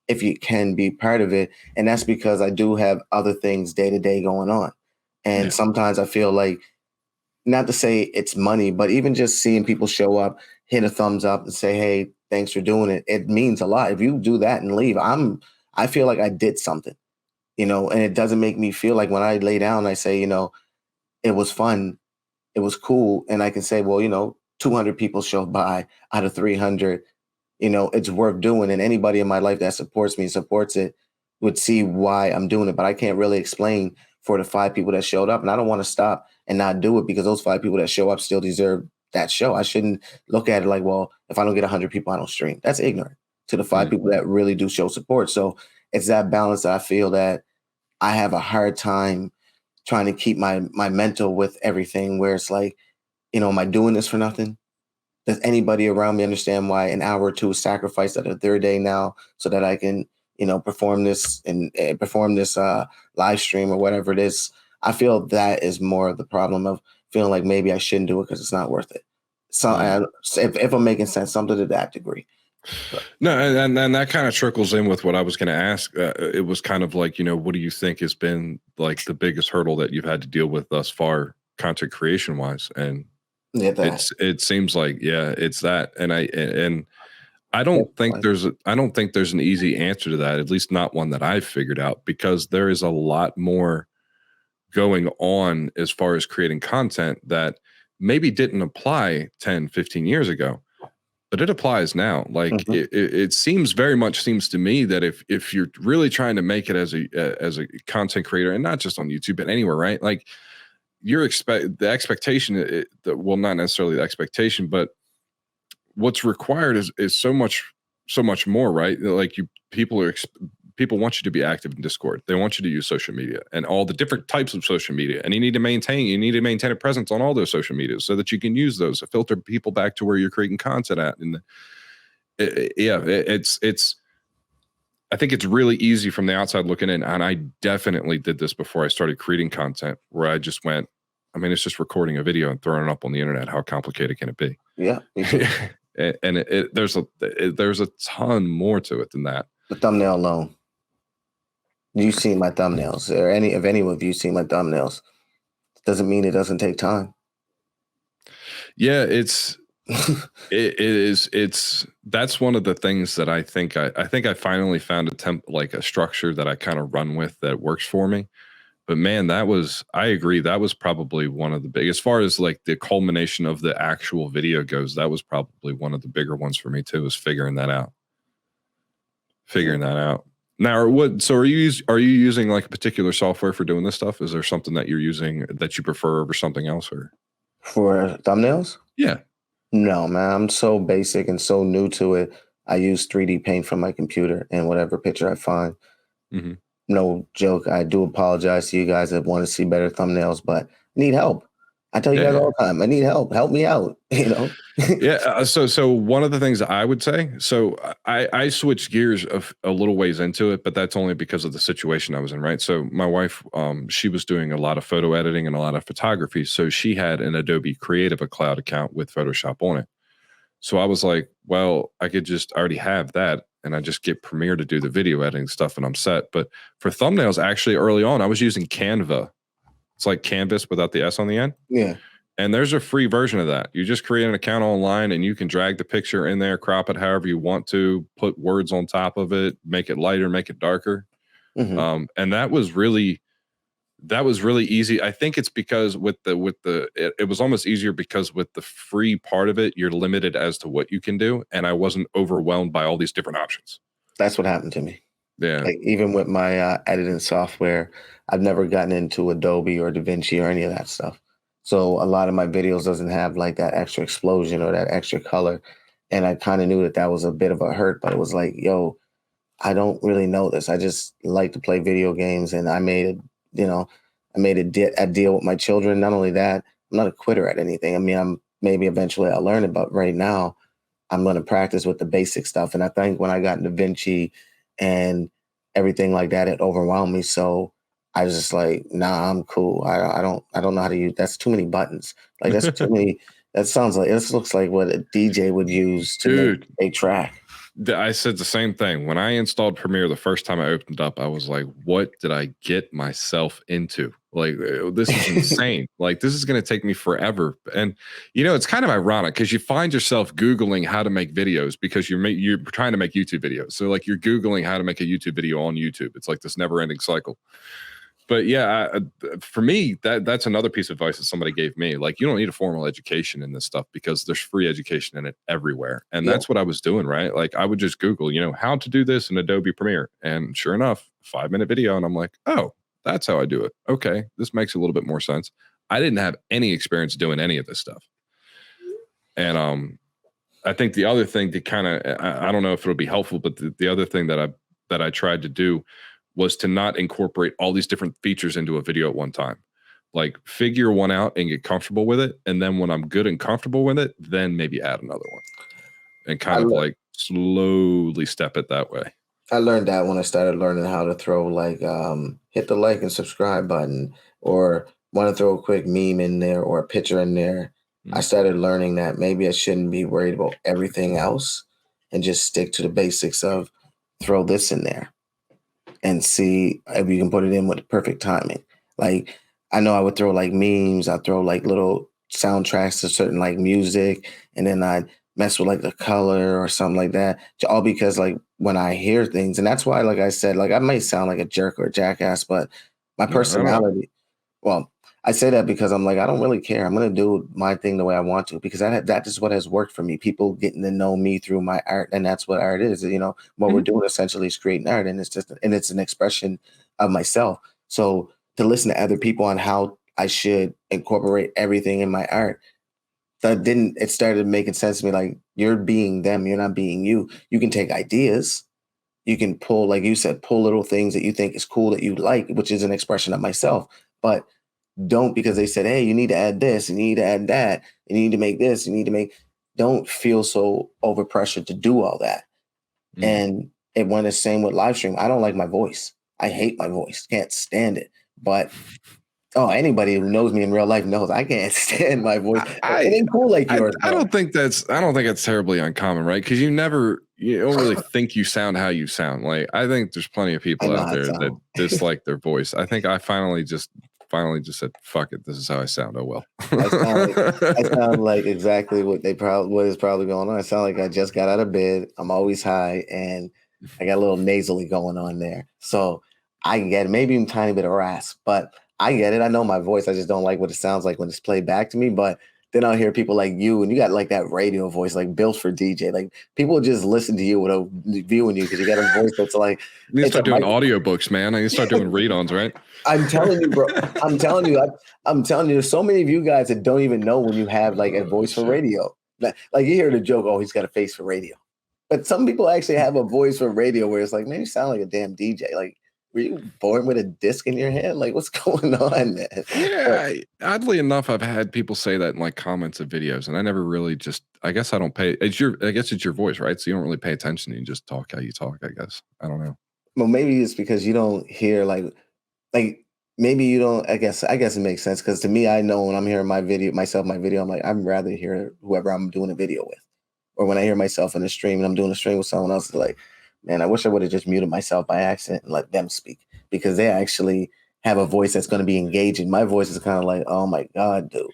if you can be part of it. And that's because I do have other things day to day going on. And sometimes I feel like, not to say it's money, but even just seeing people show up, hit a thumbs up and say, hey, thanks for doing it. It means a lot. If you do that and leave, I feel like I did something, and it doesn't make me feel like when I lay down, I say, it was fun. It was cool. And I can say, well, 200 people showed by out of 300, it's worth doing. And anybody in my life that supports me, supports it, would see why I'm doing it. But I can't really explain for the 5 people that showed up. And I don't want to stop and not do it because those 5 people that show up still deserve that show. I shouldn't look at it like, well, if I don't get 100 people, I don't stream. That's ignorant to the 5 people that really do show support. So it's that balance that I feel that I have a hard time trying to keep my mental with everything, where it's like, am I doing this for nothing? Does anybody around me understand why an hour or two is sacrificed at a third day now so that I can, perform this and perform this live stream or whatever it is? I feel that is more of the problem of feeling like maybe I shouldn't do it because it's not worth it. So if I'm making sense, something to that degree. No, and that kind of trickles in with what I was going to ask. It was kind of like, what do you think has been like the biggest hurdle that you've had to deal with thus far, content creation wise? And it seems like, it's that. And I don't think there's an easy answer to that, at least not one that I've figured out, because there is a lot more going on as far as creating content that maybe didn't apply 10, 15 years ago, but it applies now. Like it seems to me that if you're really trying to make it as a content creator, and not just on YouTube, but anywhere, right? Like the expectation, well, not necessarily the expectation, but what's required is so much more, right? Like people want you to be active in Discord. They want you to use social media and all the different types of social media. And you need to maintain a presence on all those social medias so that you can use those to filter people back to where you're creating content at. And it's I think it's really easy from the outside looking in. And I definitely did this before I started creating content where I just went, I mean, it's just recording a video and throwing it up on the internet. How complicated can it be? Yeah, me too. And there's a ton more to it than that. The thumbnail alone. You've seen my thumbnails, or any of you seen my thumbnails. Doesn't mean it doesn't take time. Yeah, it's that's one of the things that I think I finally found a structure that I kind of run with that works for me. But man, I agree, that was probably one of the big, as far as like the culmination of the actual video goes, that was probably one of the bigger ones for me too, was figuring that out. Now, are you using like a particular software for doing this stuff? Is there something that you're using that you prefer over something else, or for thumbnails? Yeah. No, man, I'm so basic and so new to it. I use 3D paint from my computer and whatever picture I find. Mm-hmm. No joke. I do apologize to you guys that want to see better thumbnails, but I need help. I tell you guys all the time, I need help. Help me out, you know? Yeah. So one of the things I would say, so I switched gears a little ways into it, but that's only because of the situation I was in, right? So my wife, she was doing a lot of photo editing and a lot of photography. So she had an Adobe Creative Cloud account with Photoshop on it. So I was like, well, I already have that, and I just get Premiere to do the video editing stuff and I'm set. But for thumbnails, actually early on, I was using Canva. It's like Canvas without the S on the end. Yeah. And there's a free version of that. You just create an account online and you can drag the picture in there, crop it however you want to, put words on top of it, make it lighter, make it darker. Mm-hmm. And that was really easy. I think it's because it was almost easier because with the free part of it, you're limited as to what you can do. And I wasn't overwhelmed by all these different options. That's what happened to me. Yeah. Like even with my editing software, I've never gotten into Adobe or DaVinci or any of that stuff. So a lot of my videos doesn't have like that extra explosion or that extra color. And I kind of knew that was a bit of a hurt, but it was like, yo, I don't really know this. I just like to play video games, and I made a deal with my children. Not only that, I'm not a quitter at anything. I mean, maybe eventually I'll learn it, but right now I'm going to practice with the basic stuff. And I think when I got into DaVinci and everything like that, it overwhelmed me. So I was just like, nah, I'm cool. I don't know how to use. That's too many buttons. Like that's too many. This looks like what a DJ would use to make a track. I said the same thing. When I installed Premiere the first time I opened up, I was like, what did I get myself into? Like, this is insane. Like, this is going to take me forever. And, it's kind of ironic because you find yourself Googling how to make videos because you're trying to make YouTube videos. So, like, you're Googling how to make a YouTube video on YouTube. It's like this never ending cycle. But yeah, for me, that's another piece of advice that somebody gave me. Like, you don't need a formal education in this stuff because there's free education in it everywhere. And that's what I was doing, right? Like, I would just Google, how to do this in Adobe Premiere. And sure enough, 5-minute video. And I'm like, oh, that's how I do it. Okay, this makes a little bit more sense. I didn't have any experience doing any of this stuff. And I think the other thing to kind of, I don't know if it'll be helpful, but the other thing that I tried to do was to not incorporate all these different features into a video at one time. Like, figure one out and get comfortable with it. And then when I'm good and comfortable with it, then maybe add another one and kind of like slowly step it that way. I learned that when I started learning how to throw hit the like and subscribe button, or want to throw a quick meme in there or a picture in there. I started learning that maybe I shouldn't be worried about everything else and just stick to the basics of throw this in there and see if you can put it in with the perfect timing. Like, I know I would throw like memes. I'd throw like little soundtracks to certain like music, and then I'd mess with like the color or something like that. All because like when I hear things, and that's why, like I said, like I might sound like a jerk or a jackass, but my personality, well, I say that because I'm like, I don't really care. I'm going to do my thing the way I want to, because that is what has worked for me. People getting to know me through my art. And that's what art is. What we're doing essentially is creating art, and it's an expression of myself. So to listen to other people on how I should incorporate everything in my art, it started making sense to me. Like, you're being them. You're not being you. You can take ideas. You can pull, like you said, pull little things that you think is cool that you like, which is an expression of myself. But don't, because they said, hey, you need to add this, and you need to add that, and you need to make this, don't feel so overpressured to do all that. And it went the same with live stream. I don't like my voice. I hate my voice. Can't stand it. But anybody who knows me in real life knows I can't stand my voice. It ain't cool like yours. I don't think it's terribly uncommon, right? Because you don't really think you sound how you sound. Like, I think there's plenty of people out there that dislike their voice. I think I finally just said, fuck it, this is how I sound. Oh well. I sound like exactly what is probably going on. I sound like I just got out of bed. I'm always high and I got a little nasally going on there. So I can get it, maybe a tiny bit of rasp, but I get it. I know my voice. I just don't like what it sounds like when it's played back to me. But then I'll hear people like you, and you got like that radio voice, like built for DJ. Like people just listen to you without viewing you because you got a voice that's like. You need to start doing audiobooks, man. I need to start doing read-ons, right? I'm telling you, bro. I'm telling you. There's so many of you guys that don't even know when you have like a voice for radio. Like you hear the joke, oh, he's got a face for radio. But some people actually have a voice for radio where it's like, man, you sound like a damn DJ. Like, were you born with a disc in your head? Like, what's going on, man? Yeah, oddly enough, I've had people say that in like comments of videos, and I never really I guess I don't pay. I guess it's your voice, right? So you don't really pay attention. You just talk how you talk, I guess. I don't know. Well, maybe it's because you don't hear like maybe you don't. I guess it makes sense because to me, I know when I'm hearing my video, I'm like, I'd rather hear whoever I'm doing a video with, or when I hear myself in a stream and I'm doing a stream with someone else, it's like, man, I wish I would have just muted myself by accident and let them speak because they actually have a voice that's going to be engaging. My voice is kind of like, oh my God, dude.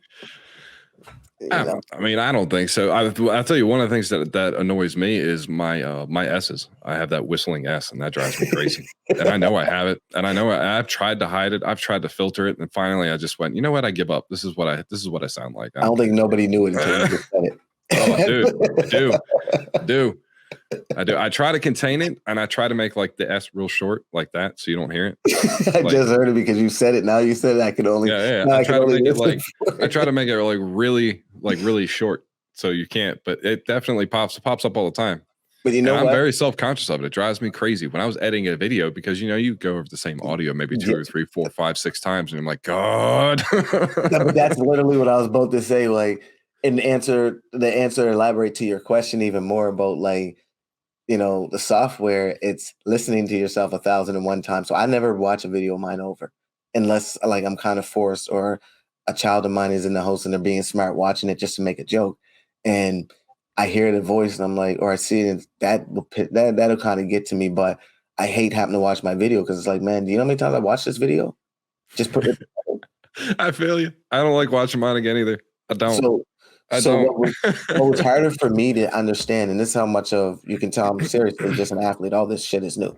I mean, I don't think so. I'll tell you, one of the things that annoys me is my my S's. I have that whistling S, and that drives me crazy. And I know I have it, and I know I've tried to hide it. I've tried to filter it, and finally, I just went, you know what? I give up. This is what I sound like. I don't think nobody knew it until you just said it. Oh, dude, I do. I try to contain it, and I try to make like the S real short, like that, so you don't hear it. I just heard it because you said it. Now you said it. I could only. Yeah. I try to make it I try to make it really short, so you can't. But it definitely pops up all the time. But you know, I'm very self-conscious of it. It drives me crazy when I was editing a video because you go over the same audio maybe 2 or 3, 4, 5, 6 times, and I'm like, God. But that's literally what I was about to say. Like, the answer elaborate to your question even more about like, the software. It's listening to yourself 1,001 times. So I never watch a video of mine over unless like I'm kind of forced or a child of mine is in the host and they're being smart watching it just to make a joke. And I hear the voice and I'm like, or I see it, and that'll kind of get to me. But I hate having to watch my video because it's like, man, do you know how many times I watched this video? Just put it. I feel you. I don't like watching mine again either. I don't. What was harder for me to understand, and this is how much of you can tell I'm seriously just an athlete. All this shit is new.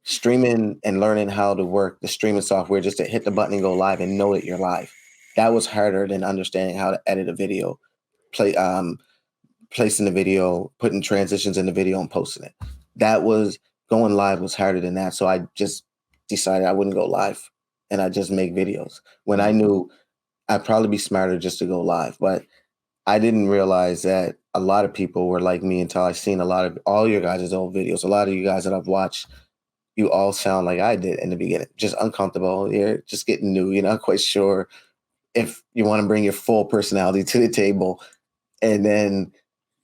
Streaming and learning how to work the streaming software just to hit the button and go live and know that you're live. That was harder than understanding how to edit a video, placing the video, putting transitions in the video and posting it. That was going live was harder than that. So I just decided I wouldn't go live and I just make videos when I knew I'd probably be smarter just to go live. But I didn't realize that a lot of people were like me until I seen a lot of all your guys' old videos. A lot of you guys that I've watched, you all sound like I did in the beginning, just uncomfortable. You're just getting new. You're not quite sure if you want to bring your full personality to the table. And then,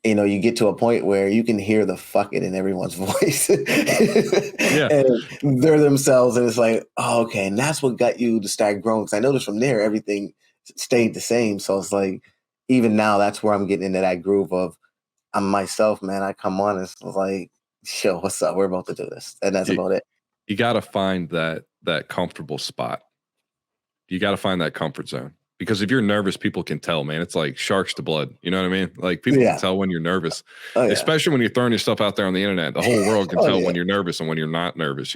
you get to a point where you can hear the fuck it in everyone's voice. Yeah. And they're themselves. And it's like, oh, okay. And that's what got you to start growing. Because I noticed from there, everything stayed the same. So it's like, even now, that's where I'm getting into that groove of I'm myself, man. I come on and it's like, yo, what's up? We're about to do this. And that's about it. You got to find that comfortable spot. You got to find that comfort zone. Because if you're nervous, people can tell, man. It's like sharks to blood. You know what I mean? Like people can tell when you're nervous, especially when you're throwing yourself out there on the internet. The whole world can tell when you're nervous and when you're not nervous,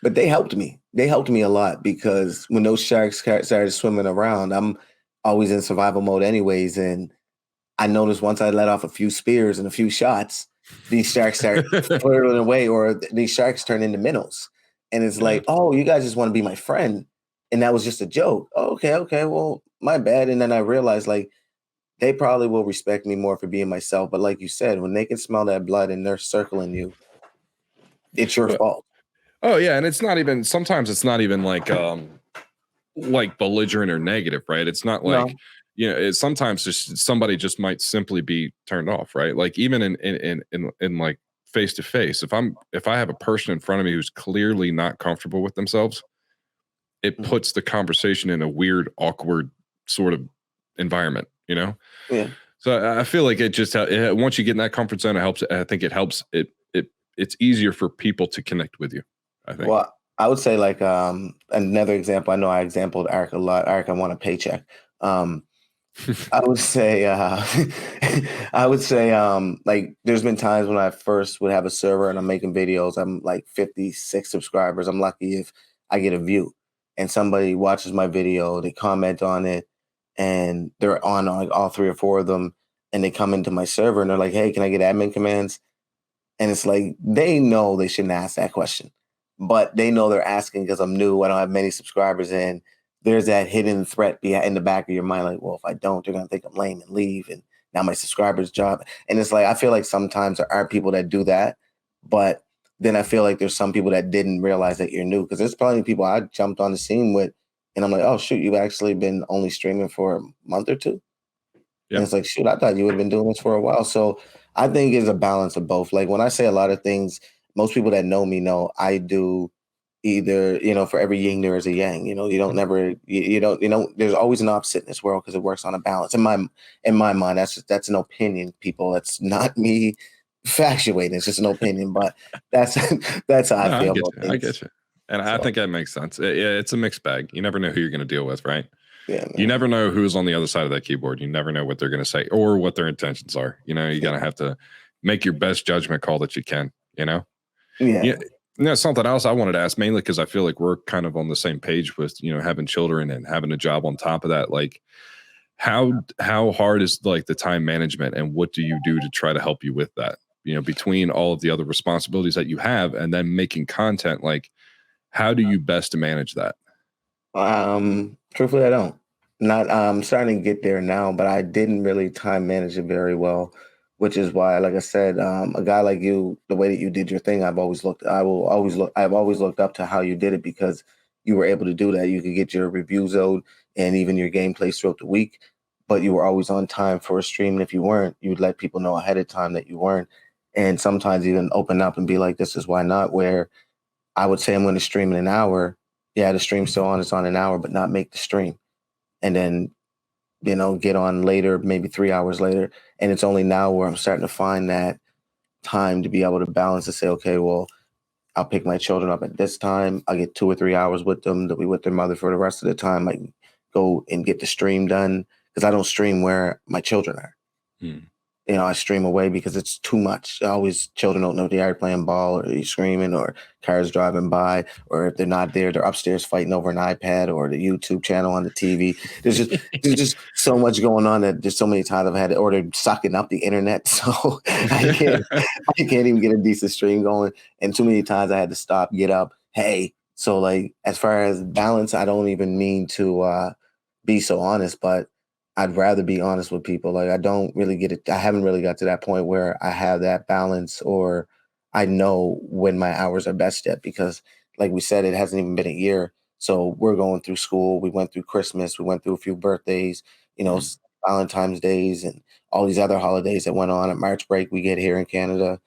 But they helped me. They helped me a lot because when those sharks started swimming around, I'm always in survival mode anyways. And I noticed once I let off a few spears and a few shots, these sharks start flirting away or these sharks turn into minnows. And it's like, oh, you guys just want to be my friend. And that was just a joke. Oh, okay, well, my bad. And then I realized like they probably will respect me more for being myself. But like you said, when they can smell that blood and they're circling you, it's your fault. Oh yeah, and sometimes it's not even like belligerent or negative, right? It's not like it's sometimes just somebody just might simply be turned off, right? Like even in like face to face. If I have a person in front of me who's clearly not comfortable with themselves, it puts the conversation in a weird, awkward sort of environment, you know? Yeah. So I feel like it just once you get in that comfort zone, it helps. I think it helps. It's easier for people to connect with you, I think. Well, I would say like another example. I know I exampled Eric a lot. Eric, I want a paycheck. I would say like there's been times when I first would have a server and I'm making videos. I'm like 56 subscribers. I'm lucky if I get a view and somebody watches my video, they comment on it, and they're on like all 3 or 4 of them, and they come into my server and they're like, "Hey, can I get admin commands?" And it's like they know they shouldn't ask that question, but they know they're asking because I'm new. I don't have many subscribers, and there's that hidden threat in the back of your mind, like, well, if I don't, they're gonna think I'm lame and leave, and now my subscribers job. And it's like I feel like sometimes there are people that do that, but then I feel like there's some people that didn't realize that you're new because there's plenty of people I jumped on the scene with, and I'm like, oh shoot, you've actually been only streaming for a month or two. And Yep. it's like, shoot, I thought you would have been doing this for a while. So I think it's a balance of both. Like when I say a lot of things, most people that know me know I do either, for every yin there is a yang. You don't never there's always an opposite in this world because it works on a balance. In my mind, that's an opinion, people. That's not me factuating. It's just an opinion, but that's that's how I No, I feel get about you. I things. get you. And I So think that makes sense. Yeah, it's a mixed bag. You never know who you're going to deal with, right? yeah, You man. never know who's on the other side of that keyboard. You never know what they're going to say or what their intentions are. You got to have to make your best judgment call that you can, Yeah. Yeah. Something else I wanted to ask mainly because I feel like we're kind of on the same page with, having children and having a job on top of that. Like how hard is like the time management and what do you do to try to help you with that? Between all of the other responsibilities that you have and then making content, like how do you best to manage that? Truthfully, I don't. Not I'm starting to get there now, but I didn't really time manage it very well, which is why, like I said, a guy like you, the way that you did your thing, I've always looked up to how you did it because you were able to do that. You could get your reviews out and even your gameplays throughout the week, but you were always on time for a stream. And if you weren't, you would let people know ahead of time that you weren't. And sometimes even open up and be like, this is why not, where I would say I'm going to stream in an hour. Yeah, the stream's still on. It's on an hour, but not make the stream. And then, get on later, maybe 3 hours later. And it's only now where I'm starting to find that time to be able to balance to say, okay, well, I'll pick my children up at this time. I'll get 2 or 3 hours with them. They'll be with their mother for the rest of the time. I can go and get the stream done because I don't stream where my children are. Hmm. I stream away because it's too much. Always children don't know if they are playing ball or he's screaming or cars driving by, or if they're not there, they're upstairs fighting over an iPad or the YouTube channel on the TV. There's just so much going on that there's so many times I've had to order sucking up the internet. So I can't even get a decent stream going. And too many times I had to stop, get up. Hey, so like as far as balance, I don't even mean to be so honest, but I'd rather be honest with people. Like I don't really get it. I haven't really got to that point where I have that balance or I know when my hours are best yet because like we said, it hasn't even been a year. So we're going through school. We went through Christmas. We went through a few birthdays, Mhm. Valentine's days and all these other holidays that went on at March break. We get here in Canada,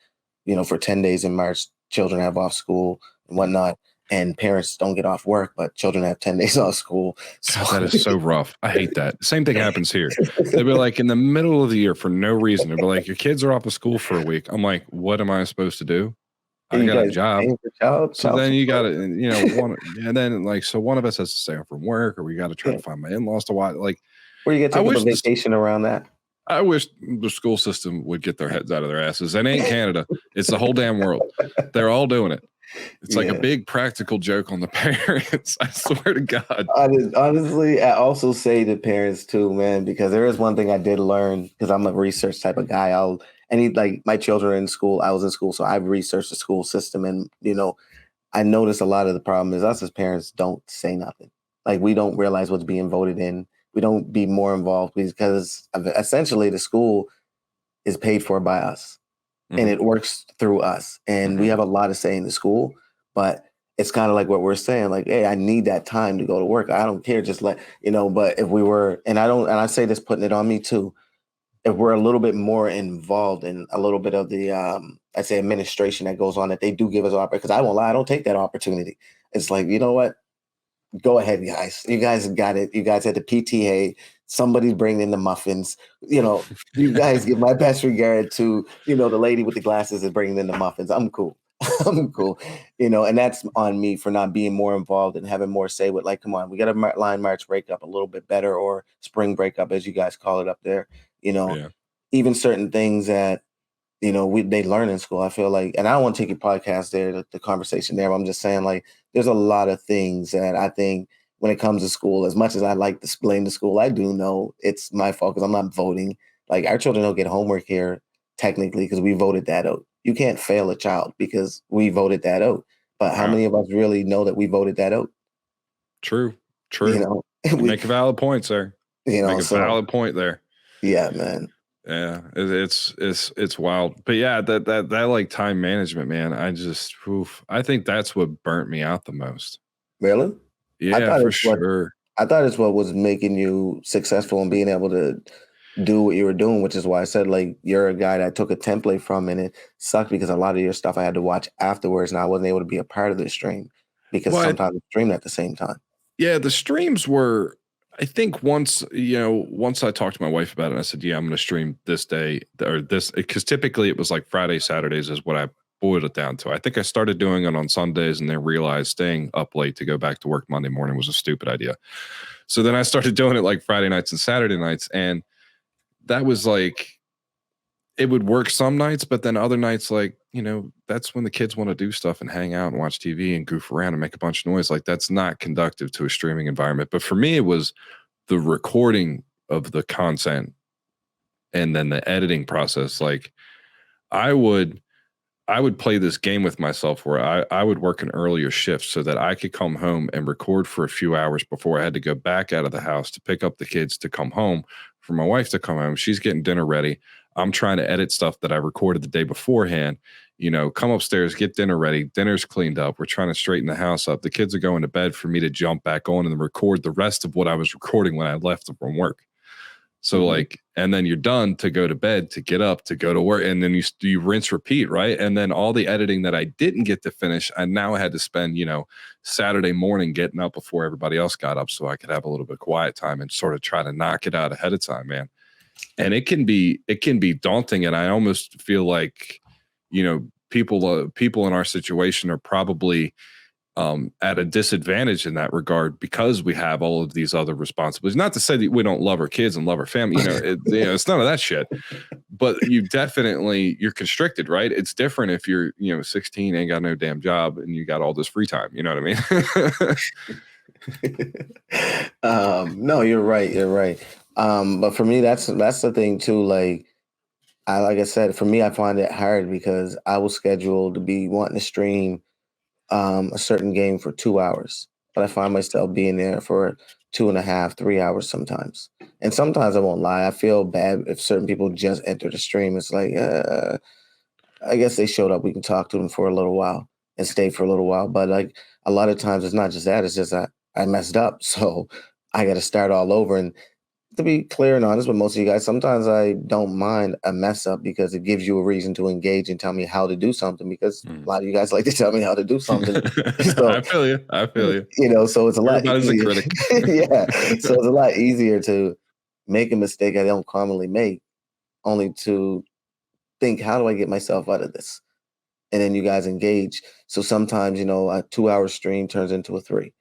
for 10 days in March, children have off school and whatnot. And parents don't get off work, but children have 10 days off school. So God, that is so rough. I hate that. Same thing happens here. They'll be like in the middle of the year for no reason. They'll be like, your kids are off of school for a week. I'm like, what am I supposed to do? I you got a guys job. paying for child So child then you got support? to, one, and then like, so one of us has to stay home from work or we got to try to Yeah. find my in-laws to watch. Like, Or you get to I take up a wish this, vacation around that. I wish the school system would get their heads out of their asses. It ain't Canada. It's the whole damn world. They're all doing it. It's like a Yeah. big practical joke on the parents. I swear to God. Honestly, I also say to parents too, man, because there is one thing I did learn because I'm a research type of guy. Like my children are in school. I was in school, so I've researched the school system, and I noticed a lot of the problem is us as parents don't say nothing. Like we don't realize what's being voted in. We don't be more involved because essentially the school is paid for by us and Mhm. it works through us. And we have a lot to say in the school, but it's kind of like what we're saying, like, hey, I need that time to go to work. I don't care. Just but if we were, and I say this putting it on me too. if we're a little bit more involved in a little bit of the I'd say administration that goes on, that they do give us opportunity, because I won't lie, I don't take that opportunity. It's like, you know what? Go ahead, guys. You guys got it. You guys had the PTA. Somebody's bringing in the muffins. You guys give my best regard to, the lady with the glasses is bringing in the muffins. I'm cool. I'm cool. And that's on me for not being more involved and having more say with, like, come on, we got a line march breakup a little bit better, or spring breakup, as you guys call it up there. Yeah. Even certain things that, they learn in school. I feel like, and I don't want to take your podcast there, the conversation there, but I'm just saying, like, there's a lot of things that I think when it comes to school, as much as I like to blame the school, I do know it's my fault because I'm not voting. Like, our children don't get homework here technically because we voted that out. You can't fail a child because we voted that out. But how many of us really know that we voted that out? True. You make a valid point, sir. Make a valid point there. Yeah, man. Yeah, it's wild. But yeah, that like time management, man, I think that's what burnt me out the most. Really? Yeah, for sure. I thought it's what was making you successful and being able to do what you were doing, which is why I said, like, you're a guy that I took a template from, and it sucked because a lot of your stuff I had to watch afterwards, and I wasn't able to be a part of the stream because sometimes we streamed at the same time. Yeah, the streams were, I think once I talked to my wife about it, and I said, yeah, I'm going to stream this day or this, because typically it was like Friday, Saturdays is what I boiled it down to. I think I started doing it on Sundays and then realized staying up late to go back to work Monday morning was a stupid idea. So then I started doing it like Friday nights and Saturday nights. And that was like, it would work some nights, but then other nights, like, that's when the kids want to do stuff and hang out and watch TV and goof around and make a bunch of noise. Like, that's not conducive to a streaming environment. But for me, it was the recording of the content and then the editing process. Like, I would play this game with myself where I would work an earlier shift so that I could come home and record for a few hours before I had to go back out of the house to pick up the kids to come home, for my wife to come home. She's getting dinner ready. I'm trying to edit stuff that I recorded the day beforehand, come upstairs, get dinner ready. Dinner's cleaned up. We're trying to straighten the house up. The kids are going to bed for me to jump back on and record the rest of what I was recording when I left from work. So like, and then you're done to go to bed, to get up, to go to work. And then you rinse, repeat. Right. And then all the editing that I didn't get to finish, I now had to spend, Saturday morning getting up before everybody else got up so I could have a little bit of quiet time and sort of try to knock it out ahead of time, man. And it can be daunting. And I almost feel like, people in our situation are probably at a disadvantage in that regard because we have all of these other responsibilities. Not to say that we don't love our kids and love our family, it's none of that shit. But you're constricted, right? It's different if you're, 16, ain't got no damn job, and you got all this free time. You know what I mean? No, you're right. But for me, that's the thing too. Like I said, for me, I find it hard because I was scheduled to be wanting to stream a certain game for 2 hours, but I find myself being there for 2.5, 3 hours sometimes. And sometimes, I won't lie, I feel bad if certain people just enter the stream. It's like, I guess they showed up. We can talk to them for a little while and stay for a little while. But like a lot of times, it's not just that. It's just that I messed up, so I got to start all over. And to be clear and honest with most of you guys, sometimes I don't mind a mess up because it gives you a reason to engage and tell me how to do something, because a lot of you guys like to tell me how to do something. So, I feel you. So it's a lot easier. A critic. Yeah. So it's a lot easier to make a mistake I don't commonly make, only to think, how do I get myself out of this? And then you guys engage. So sometimes, a 2-hour stream turns into a 3.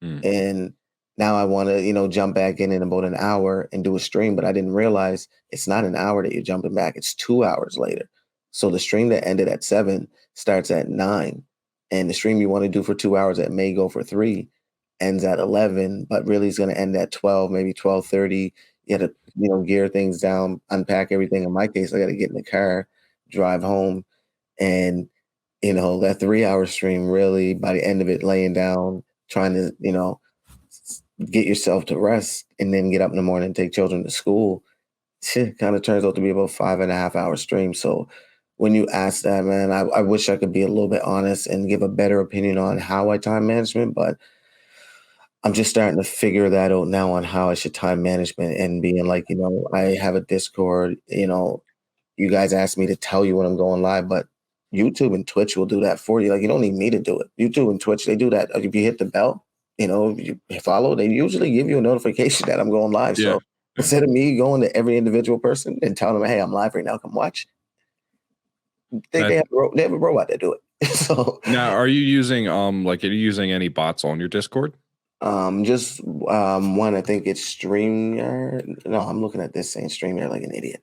And now I want to, jump back in about an hour and do a stream, but I didn't realize it's not an hour that you're jumping back. It's 2 hours later. So the stream that ended at 7 starts at 9. And the stream you want to do for 2 hours that may go for 3 ends at 11, but really is going to end at 12, maybe 12:30. You had to, gear things down, unpack everything. In my case, I got to get in the car, drive home. And, that 3-hour stream, really, by the end of it, laying down, trying to, get yourself to rest and then get up in the morning and take children to school, it kind of turns out to be about 5.5-hour stream. So when you ask that, man, I wish I could be a little bit honest and give a better opinion on how I time management, but I'm just starting to figure that out now on how I should time management and being like, I have a Discord, you guys asked me to tell you when I'm going live, but YouTube and Twitch will do that for you. Like you don't need me to do it. YouTube and Twitch, they do that. If you hit the bell, if you follow, they usually give you a notification that I'm going live. Yeah. So instead of me going to every individual person and telling them, hey, I'm live right now, come watch, they have a robot that do it. So now, are you using are you using any bots on your Discord? Just one, I think it's StreamYard. No, I'm looking at this saying StreamYard like an idiot.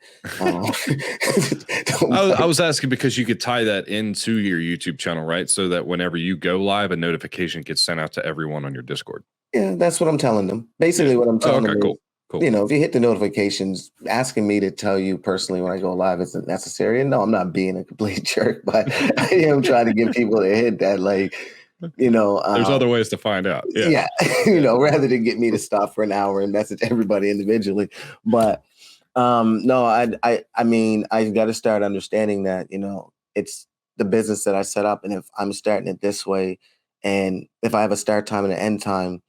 I was asking because you could tie that into your YouTube channel, right? So that whenever you go live, a notification gets sent out to everyone on your Discord. Yeah, that's what I'm telling them. Basically, what I'm telling them is, cool. if you hit the notifications, asking me to tell you personally when I go live isn't necessary. And no, I'm not being a complete jerk, but I am trying to give people a hint that, there's other ways to find out. Yeah, rather than get me to stop for an hour and message everybody individually. But no, I mean, I got to start understanding that, it's the business that I set up. And if I'm starting it this way, and if I have a start time and an end time,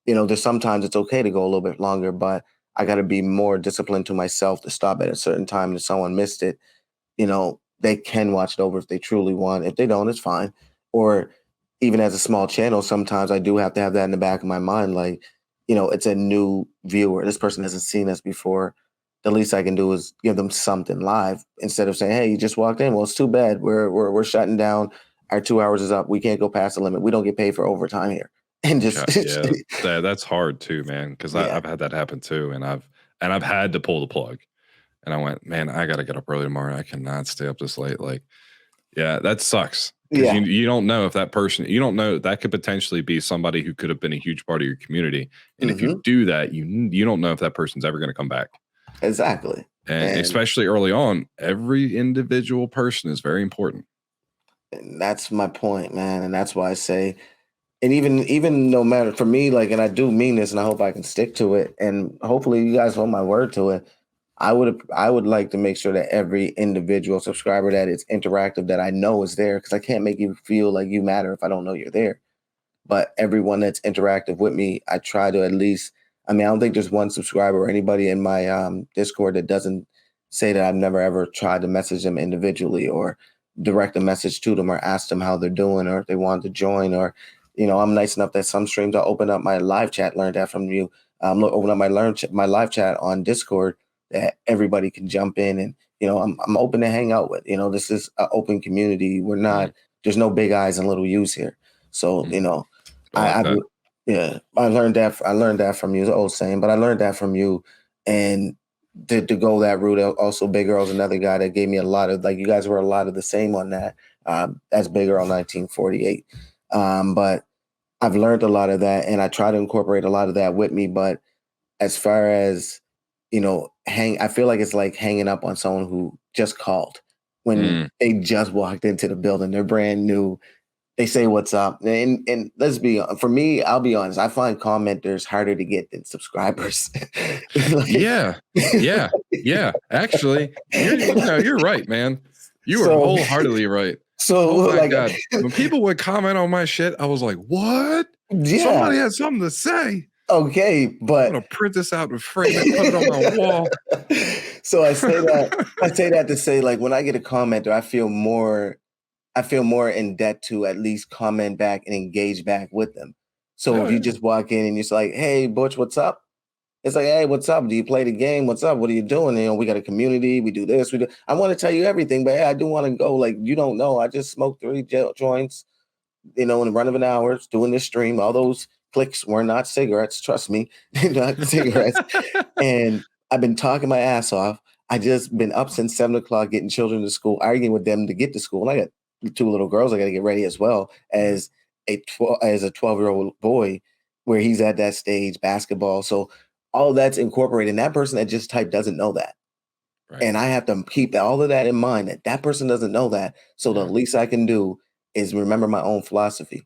there's sometimes it's okay to go a little bit longer, but I got to be more disciplined to myself to stop at a certain time. And if someone missed it, they can watch it over if they truly want. If they don't, it's fine. Or even as a small channel, sometimes I do have to have that in the back of my mind. Like, it's a new viewer. This person hasn't seen us before. The least I can do is give them something live instead of saying, hey, you just walked in. Well, it's too bad. We're shutting down. Our 2 hours is up. We can't go past the limit. We don't get paid for overtime here. And just that's hard too, man. Because I've had that happen too, and I've had to pull the plug. And I went, man, I got to get up early tomorrow. I cannot stay up this late. Like, yeah, that sucks. Because you don't know if that person, you don't know, that could potentially be somebody who could have been a huge part of your community. And if you do that, you don't know if that person's ever going to come back. Exactly. And especially early on, every individual person is very important. And that's my point, man. And that's why I say, and even no matter for me, and I do mean this and I hope I can stick to it. And hopefully you guys hold my word to it. I would like to make sure that every individual subscriber that is interactive that I know is there, because I can't make you feel like you matter if I don't know you're there. But everyone that's interactive with me, I try to at least, I don't think there's one subscriber or anybody in my Discord that doesn't say that I've never ever tried to message them individually or direct a message to them or ask them how they're doing or if they want to join. Or, I'm nice enough that some streams I'll open up my live chat, learned that from you. Open up my live chat on Discord that everybody can jump in and, I'm open to hang out with. This is an open community. We're not, there's no big eyes and little U's here. So, I learned that from you. It's an old saying, but I learned that from you. And to go that route, also Big Earl's another guy that gave me a lot of, you guys were a lot of the same on that. That's Big Earl 1948. But I've learned a lot of that and I try to incorporate a lot of that with me. But as far as, I feel like it's like hanging up on someone who just called when they just walked into the building. They're brand new. They say what's up. And let's be, for me, I'll be honest. I find commenters harder to get than subscribers. Yeah. Actually, you're right, man. You are wholeheartedly right. So, oh my God, when people would comment on my shit, I was like, what? Yeah. Somebody had something to say. Okay, but I'm gonna print this out and frame it, put it on my wall. So I say that to say, when I get a commenter, I feel more in debt to at least comment back and engage back with them. So if you just walk in and you're like, hey, Butch, what's up? It's like, hey, what's up? Do you play the game? What's up? What are you doing? We got a community. We do this. I want to tell you everything, but hey, I do want to go. You don't know. I just smoked 3 joints, in the run of an hour, doing this stream. All those clicks were not cigarettes. Trust me, not cigarettes. And I've been talking my ass off. I just been up since 7 o'clock getting children to school, arguing with them to get to school. And I got 2 little girls I got to get ready as well as a 12-year-old boy where he's at that stage, basketball. So all that's incorporated. And that person that just typed doesn't know that. Right. And I have to keep all of that in mind that person doesn't know that. So the least I can do is remember my own philosophy.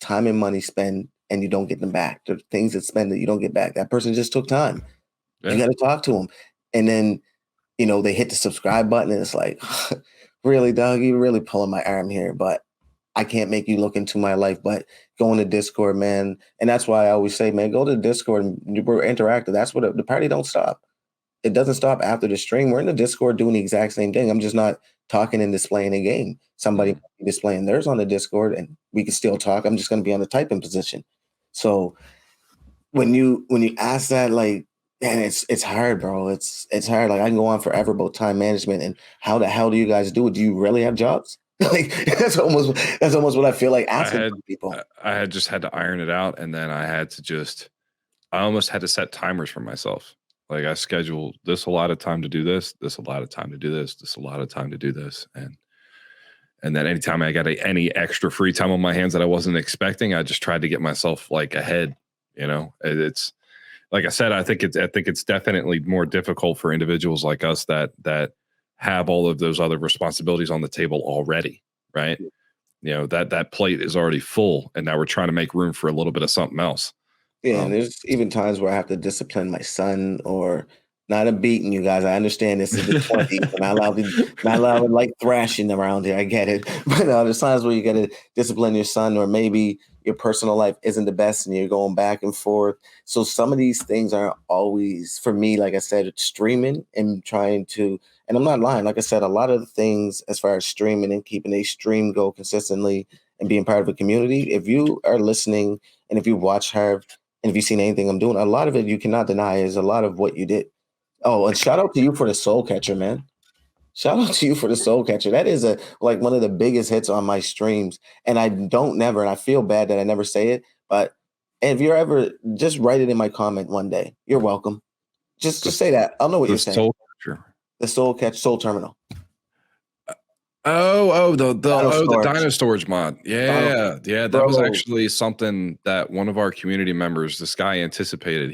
Time and money spent and you don't get them back. The things that spend that you don't get back. That person just took time. Yeah. You got to talk to them. And then, they hit the subscribe button and it's like, really, dog, you're really pulling my arm here. But I can't make you look into my life, but go into Discord, man. And that's why I always say, man, go to Discord and we're interactive. That's what the party don't stop. It doesn't stop after the stream. We're in the Discord doing the exact same thing. I'm just not talking and displaying a game. Somebody Mhm. might be displaying theirs on the Discord and we can still talk. I'm just going to be on the typing position. So when you ask that, like, man, it's hard, bro. It's hard. Like I can go on forever about time management and how the hell do you guys do it? Do you really have jobs? Like that's almost what I feel like I asking had people. I had just had to iron it out, and then I almost had to set timers for myself. Like I scheduled this a lot of time to do this a lot of time to do this a lot of time to do this, and then anytime I got any extra free time on my hands that I wasn't expecting, I just tried to get myself like ahead. It's like I said, I think it's definitely more difficult for individuals like us that have all of those other responsibilities on the table already, right? That plate is already full, and now we're trying to make room for a little bit of something else. Yeah, and Um, there's even times where I have to discipline my son or not a beating you guys. I understand this is the 20s. We're not allowed to like thrashing around here. I get it. But there's times where you gotta discipline your son, or maybe your personal life isn't the best and you're going back and forth. So some of these things aren't always for me, like I said, it's streaming and trying to, and I'm not lying, like I said, a lot of the things as far as streaming and keeping a stream go consistently and being part of a community, if you are listening and if you watch her and if you've seen anything I'm doing, a lot of it you cannot deny is a lot of what you did. Oh, and shout out to you for the soul catcher, man. Shout out to you for the soul catcher. That is like one of the biggest hits on my streams. And I don't never, and I feel bad that I never say it, but if you're ever just write it in my comment one day. You're welcome. Just the, say that. I'll know what the you're saying. soul catcher. The soul catch, soul terminal. Dino The storage. dino storage mod. Dino, Yeah. That was bro. actually something that one of our community members, this guy, anticipated.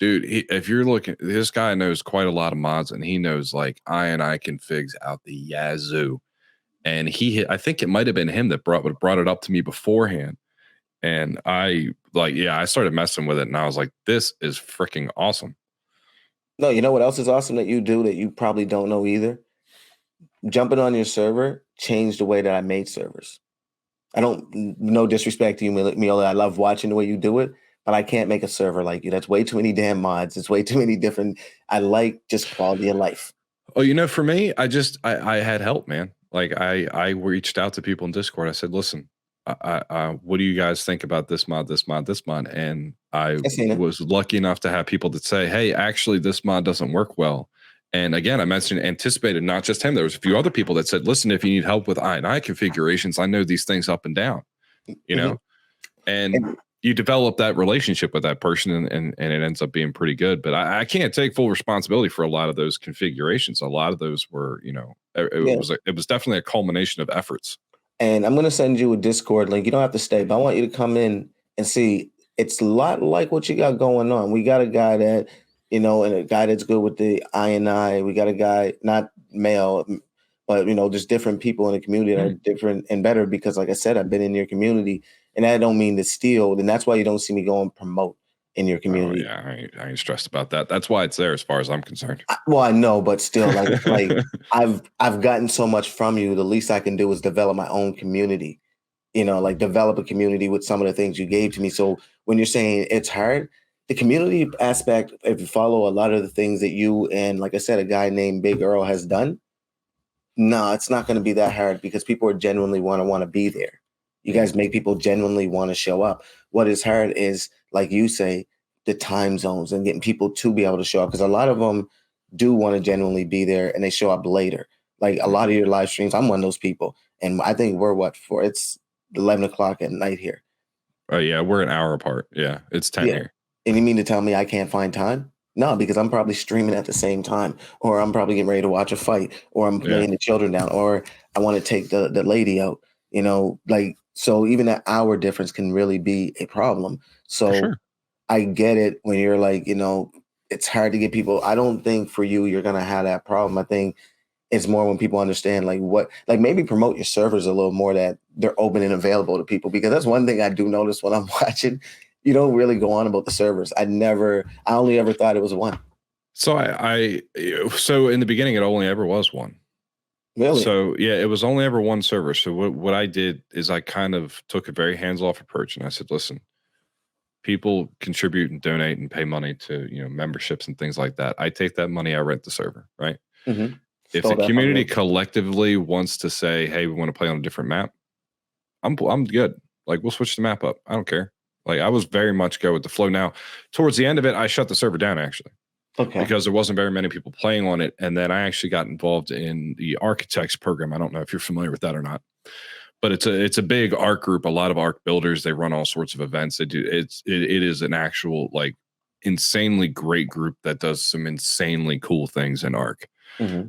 If you're looking, this guy knows quite a lot of mods, and he knows like I configs out the yazoo. And I think it might have been him that brought it up to me beforehand. And I started messing with it, and I was like, this is freaking awesome. No, you know what else is awesome that you do that you probably don't know either? Jumping on your server changed the way that I made servers. I don't, no disrespect to you, Miola. I love watching the way you do it, but I can't make a server like you. That's way too many damn mods. It's way too many different. I like just quality of life. Oh, for me, I had help, man. Like I reached out to people in Discord. I said, listen, what do you guys think about this mod, this mod, this mod? And I I seen it. was lucky enough to have people that say, hey, actually, this mod doesn't work well. And again, I mentioned anticipated, not just him. There was a few other people that said, listen, if you need help with I configurations, I know these things up and down, you Mm-hmm. know, and And you develop that relationship with that person, and it ends up being pretty good. But I can't take full responsibility for a lot of those configurations. A lot of those were, yeah, it was definitely a culmination of efforts. and I'm gonna send you a Discord link. You don't have to stay, but I want you to come in and see. It's a lot like what you got going on. We got a guy that, and a guy that's good with the I and I. We got a guy not male, but there's different people in the community that are Mm. different and better because, like I said, I've been in your community, and I don't mean to steal. And that's why you don't see me go and promote in your Oh community. yeah, I ain't stressed about that. That's why it's there, as far as I'm concerned. Well, I know, but still, like I've gotten so much from you. The least I can do is develop my own community. Like develop a community with some of the things you gave to me. So when you're saying it's hard, the community aspect, if you follow a lot of the things that you and, like I said, a guy named Big Earl has done, no, it's not going to be that hard because people are genuinely want to be there. You Mm. guys make people genuinely want to show up. What is hard is, like you say, the time zones and getting people to be able to show up because a lot of them do want to genuinely be there and they show up later. Like a lot of your live streams, I'm one of those people, and I think we're it's 11 o'clock at night here. Oh yeah, we're an hour apart. Yeah, it's 10 Yeah, here. and you mean to tell me I can't find time? No, because I'm probably streaming at the same time, or I'm probably getting ready to watch a fight, or I'm Yeah, laying the children down, or I want to take the lady out. Like so even that hour difference can really be a problem. for So sure. I get it when you're like, it's hard to get people. I don't think for you you're gonna have that problem. I think it's more when people understand like maybe promote your servers a little more that they're open and available to people because that's one thing I do notice when I'm watching. You don't really go on about the servers. I only ever thought it was one. So so in the beginning, it only ever was one. Really? So yeah, it was only ever one server. So what I did is I kind of took a very hands-off approach, and I said, listen, people contribute and donate and pay money to, memberships and things like that. I take that money, I rent the server, right? Mm-hmm. If the Stole that from community you. collectively wants to say, hey, we want to play on a different map, I'm good. Like, we'll switch the map up. I don't care. Like, I was very much go with the flow. Now, towards the end of it, I shut the server down actually Okay. because there wasn't very many people playing on it. And then I actually got involved in the architects program. I don't know if you're familiar with that or not, but it's a big art group. A lot of art builders. They run all sorts of events. They do. It is an actual like insanely great group that does some insanely cool things in ARC. Mm-hmm.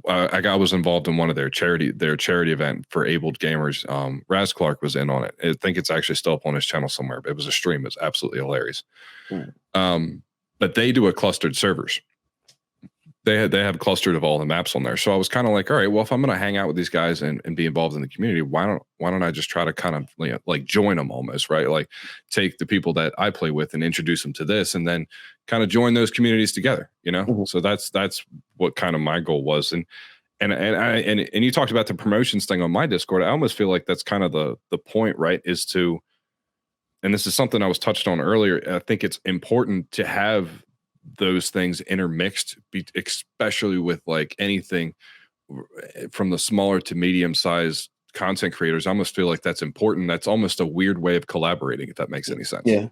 I was involved in one of their charity event for abled gamers. Raz Clark was in on it. I think it's actually still up on his channel somewhere, but it was a stream. It was absolutely hilarious. But they do a clustered servers. They have clustered of all the maps on there. So I was kind of like, all right, well, if I'm going to hang out with these guys and be involved in the community, why don't I just try to kind of like join them almost, right? Like take the people that I play with and introduce them to this, and then kind of join those communities together, Mm-hmm. So that's what kind of my goal was. And you talked about the promotions thing on my Discord. I almost feel like that's kind of the point, right? Is to, and this is something I was touched on earlier. I think it's important to have those things intermixed, especially with like anything from the smaller to medium sized content creators. I almost feel like that's important. That's almost a weird way of collaborating, if that makes any sense. Yeah.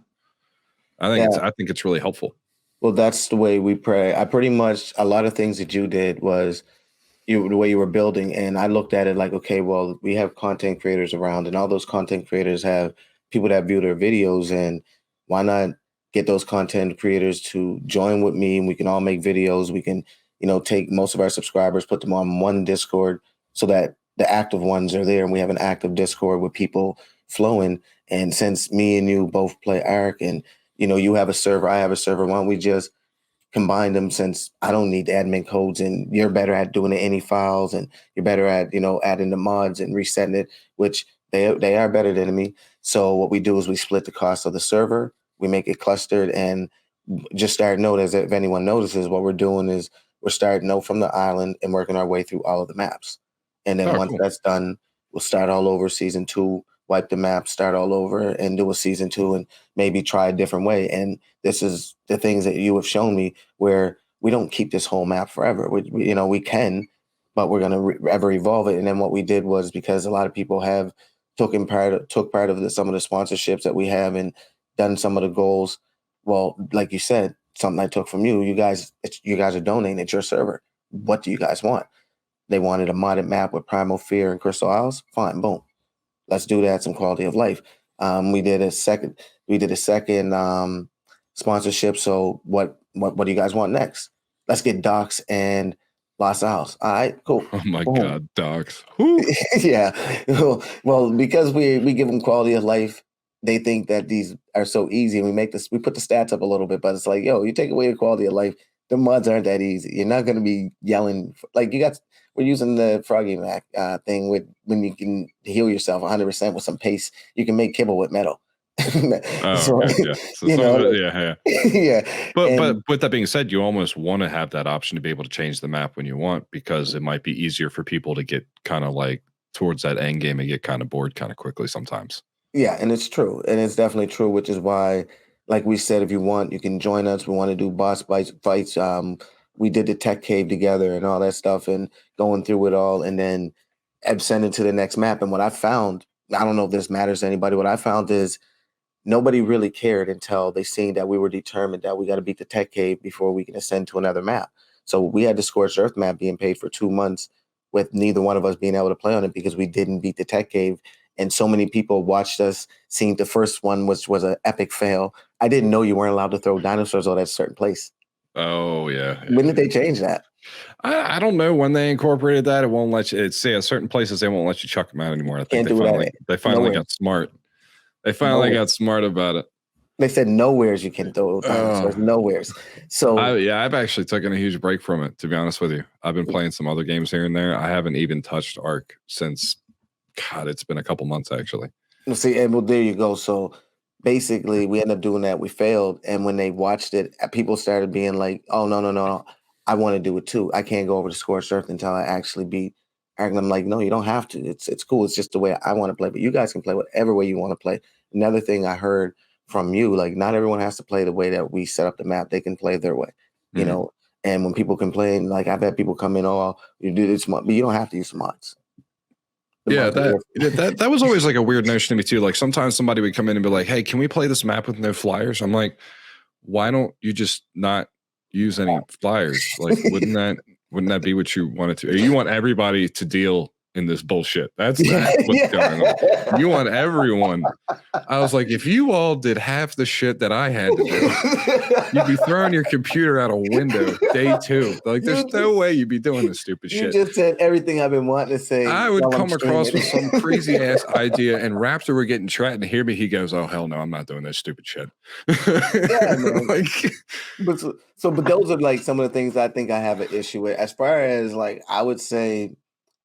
I think it's really helpful. Well, that's the way we pray. I pretty much, a lot of things that you did was the way you were building. And I looked at it like, okay, well, we have content creators around, and all those content creators have people that view their videos. And why not get those content creators to join with me, and we can all make videos. We can, take most of our subscribers, put them on one Discord so that the active ones are there, and we have an active Discord with people flowing. And since me and you both play ARC, and you have a server, I have a server, why don't we just combine them, since I don't need the admin codes and you're better at doing the any files and you're better at, adding the mods and resetting it, which they are better than me. So what we do is we split the cost of the server, we make it clustered, and just start notice, if anyone notices, what we're doing is we're starting out from the island and working our way through all of the maps. And then once Cool. that's done, we'll start all over season 2, wipe the map, start all over, and do a season 2, and maybe try a different way. And this is the things that you have shown me, where we don't keep this whole map forever. We can, but we're going to ever evolve it. And then what we did was, because a lot of people have took part of some of the sponsorships that we have and done some of the goals. Well, like you said, something I took from you guys are donating. It's your server. What do you guys want? They wanted a modded map with Primal Fear and Crystal Isles. Fine, boom. Let's do that. Some quality of life. We did a second sponsorship. So what do you guys want next? Let's get Docs and Los Al's. All right, cool. Oh my Boom. God, Docs. Yeah. Well, because we give them quality of life, they think that these are so easy, and we put the stats up a little bit, but it's like, yo, you take away the quality of life, the mods aren't that easy. You're not going to be yelling like we're using the Froggy Mac thing when you can heal yourself 100% with some paste. You can make kibble with metal. So, yeah. So yeah. Yeah. But with that being said, you almost want to have that option to be able to change the map when you want, because it might be easier for people to get kind of like towards that end game and get kind of bored kind of quickly sometimes. Yeah, and it's true. And it's definitely true, which is why, like we said, if you want, you can join us. We want to do boss fights. We did the tech cave together and all that stuff, and going through it all, and then send it to the next map. And what I found, I don't know if this matters to anybody, what I found is nobody really cared until they seen that we were determined that we got to beat the tech cave before we can ascend to another map. So we had the Scorched Earth map being paid for 2 months with neither one of us being able to play on it because we didn't beat the tech cave. And so many people watched us, seeing the first one, which was an epic fail. I didn't know you weren't allowed to throw dinosaurs on that certain place. Oh, yeah. When did they change that? I don't know when they incorporated that. It won't let you. Say at certain places they won't let you chuck them out anymore. I think they finally got smart. They finally got smart about it. They said nowheres you can throw dinosaurs. Nowheres. So I've actually taken a huge break from it, to be honest with you. I've been playing some other games here and there. I haven't even touched Ark since, God, it's been a couple months actually. See, and well, there you go. So basically, we ended up doing that. We failed, and when they watched it, people started being like, "Oh no, no, no! I want to do it too. I can't go over to scorched earth until I actually beat Eric. And I'm like, no, you don't have to. It's cool. It's just the way I want to play. But you guys can play whatever way you want to play. Another thing I heard from you, like not everyone has to play the way that we set up the map. They can play their way, you know. And when people complain, like I've had people come in, oh, you do this, but you don't have to use mods. Yeah, that was always like a weird notion to me too. Like sometimes somebody would come in and be like, "Hey, can we play this map with no flyers?" I'm like, "Why don't you just not use any flyers? Like, wouldn't that be what you wanted to? Or you want everybody to deal in this bullshit? That's what's going on. You want everyone." I was like, if you all did half the shit that I had to do, you'd be throwing your computer out a window day 2. Like, there's no way you'd be doing this stupid shit. You just said everything I've been wanting to say. I would come across with some crazy ass idea, and Raptor would get in chat and hear me. He goes, "Oh hell no, I'm not doing this stupid shit." Yeah, man. Like, but those are like some of the things I think I have an issue with. As far as like, I would say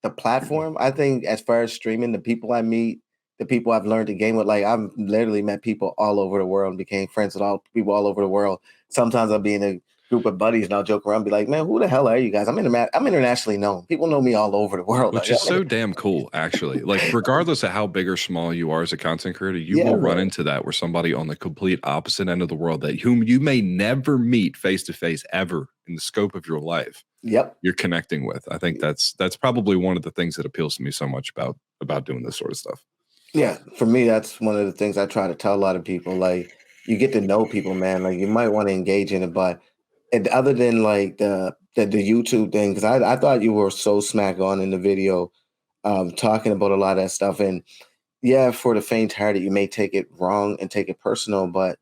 the platform. I think as far as streaming, the people I meet, the people I've learned to game with, like I've literally met people all over the world and became friends with people all over the world. Sometimes I'll be in a group of buddies and I'll joke around and be like, man, who the hell are you guys? I'm internationally known. People know me all over the world. Which is so damn cool, actually. Like, regardless of how big or small you are as a content creator, you will run into that where somebody on the complete opposite end of the world whom you may never meet face to face ever in the scope of your life. Yep. You're connecting with. I think that's probably one of the things that appeals to me so much about doing this sort of stuff. Yeah, for me, that's one of the things I try to tell a lot of people. Like, you get to know people, man. Like, you might want to engage in it, but other than like the YouTube thing, because I thought you were so smack on in the video, talking about a lot of that stuff. And yeah, for the faint-hearted, you may take it wrong and take it personal, but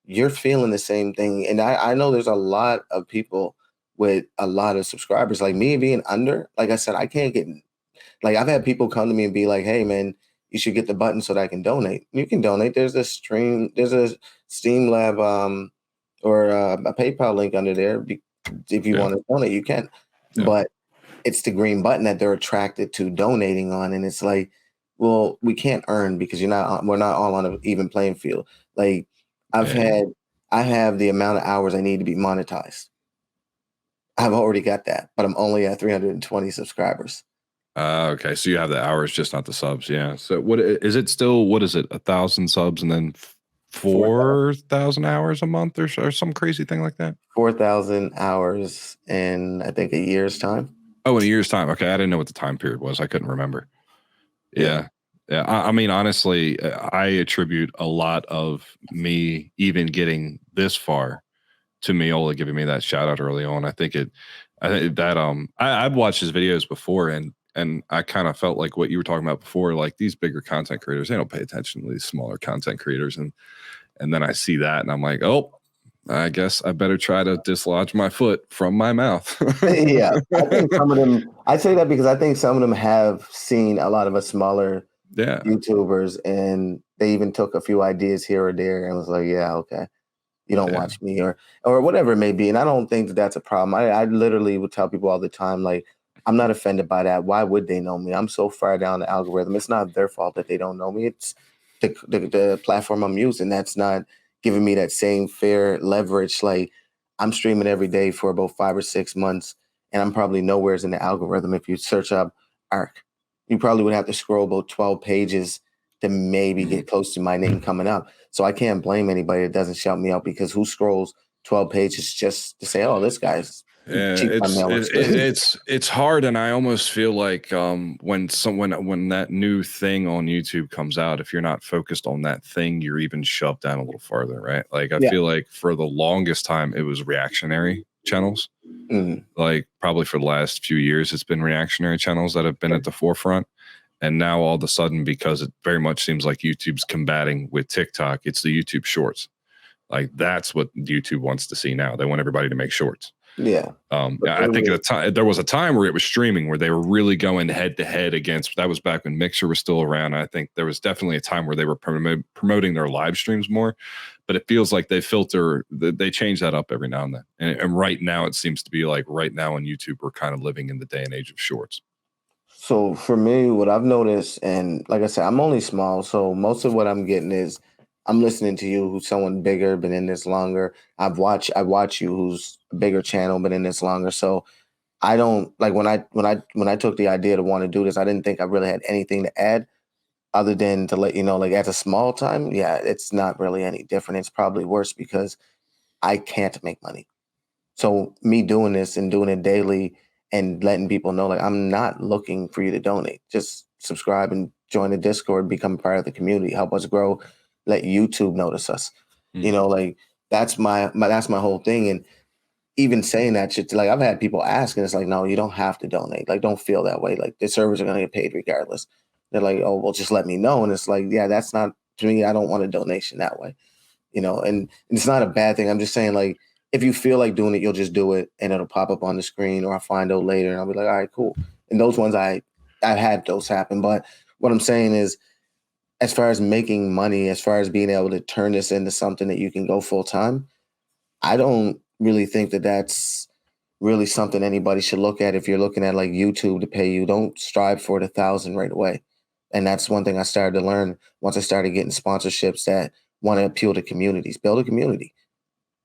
you're feeling the same thing. And I know there's a lot of people with a lot of subscribers, like me being under. Like I said, I can't get. Like, I've had people come to me and be like, "Hey, man, you should get the button so that I can donate." You can donate. There's a Steam Lab or a PayPal link under there. If you want to donate, you can. Yeah. But it's the green button that they're attracted to donating on, and it's like, well, we can't earn because we're not all on an even playing field. Like I have the amount of hours I need to be monetized. I've already got that, but I'm only at 320 subscribers. Okay, so you have the hours, just not the subs. Yeah. So what is it still? What is it? 1,000 subs and then 4,000 hours a month or some crazy thing like that? 4,000 hours in, I think, a year's time. Oh, in a year's time. Okay, I didn't know what the time period was. I couldn't remember. Yeah. I mean, honestly, I attribute a lot of me even getting this far to Miola giving me that shout out early on. I've watched his videos before and I kind of felt like what you were talking about before, like these bigger content creators, they don't pay attention to these smaller content creators. And then I see that and I'm like, oh, I guess I better try to dislodge my foot from my mouth. Yeah. I think some of them, I say that because I think some of them have seen a lot of us smaller YouTubers and they even took a few ideas here or there and was like, yeah, okay. You don't watch me or whatever it may be. And I don't think that's a problem. I literally would tell people all the time, like, I'm not offended by that. Why would they know me? I'm so far down the algorithm. It's not their fault that they don't know me. It's the platform I'm using. That's not giving me that same fair leverage. Like, I'm streaming every day for about 5 or 6 months, and I'm probably nowhere in the algorithm. If you search up ARC, you probably would have to scroll about 12 pages to maybe get close to my name coming up. So I can't blame anybody that doesn't shout me out, because who scrolls 12 pages just to say, oh, this guy's it's hard, and I almost feel like when that new thing on YouTube comes out, if you're not focused on that thing, you're even shoved down a little farther, right? Like I feel like for the longest time it was reactionary channels. Like probably for the last few years it's been reactionary channels that have been at the forefront. And now all of a sudden, because it very much seems like YouTube's combating with TikTok, it's the YouTube shorts. Like that's what YouTube wants to see now. They want everybody to make shorts. Yeah. I think there was a time where it was streaming where they were really going head to head against. That was back when Mixer was still around. I think there was definitely a time where they were promoting their live streams more. But it feels like they change that up every now and then. And right now it seems to be like right now on YouTube we're kind of living in the day and age of shorts. So for me, what I've noticed, and like I said, I'm only small, so most of what I'm getting is I'm listening to you, who's someone bigger, been in this longer. I watch you, who's a bigger channel, been in this longer. So I don't like when I took the idea to want to do this, I didn't think I really had anything to add other than to let you know, like at a small time, yeah, it's not really any different. It's probably worse because I can't make money. So me doing this and doing it daily and letting people know, like, I'm not looking for you to donate. Just subscribe and join the Discord, become part of the community, help us grow, let YouTube notice us. You know, like that's that's my whole thing. And even saying that shit, like I've had people ask, and it's like, no, you don't have to donate. Like, don't feel that way. Like the servers are gonna get paid regardless. They're like, oh, well, just let me know. And it's like, yeah, that's not to me. I don't want a donation that way, you know. And it's not a bad thing. I'm just saying, like, if you feel like doing it, you'll just do it, and it'll pop up on the screen, or I'll find out later, and I'll be like, all right, cool. And those ones, I've had those happen. But what I'm saying is, as far as making money, as far as being able to turn this into something that you can go full time, I don't really think that that's really something anybody should look at. If you're looking at like YouTube to pay you, don't strive for the 1,000 right away. And that's one thing I started to learn once I started getting sponsorships that want to appeal to communities. Build a community,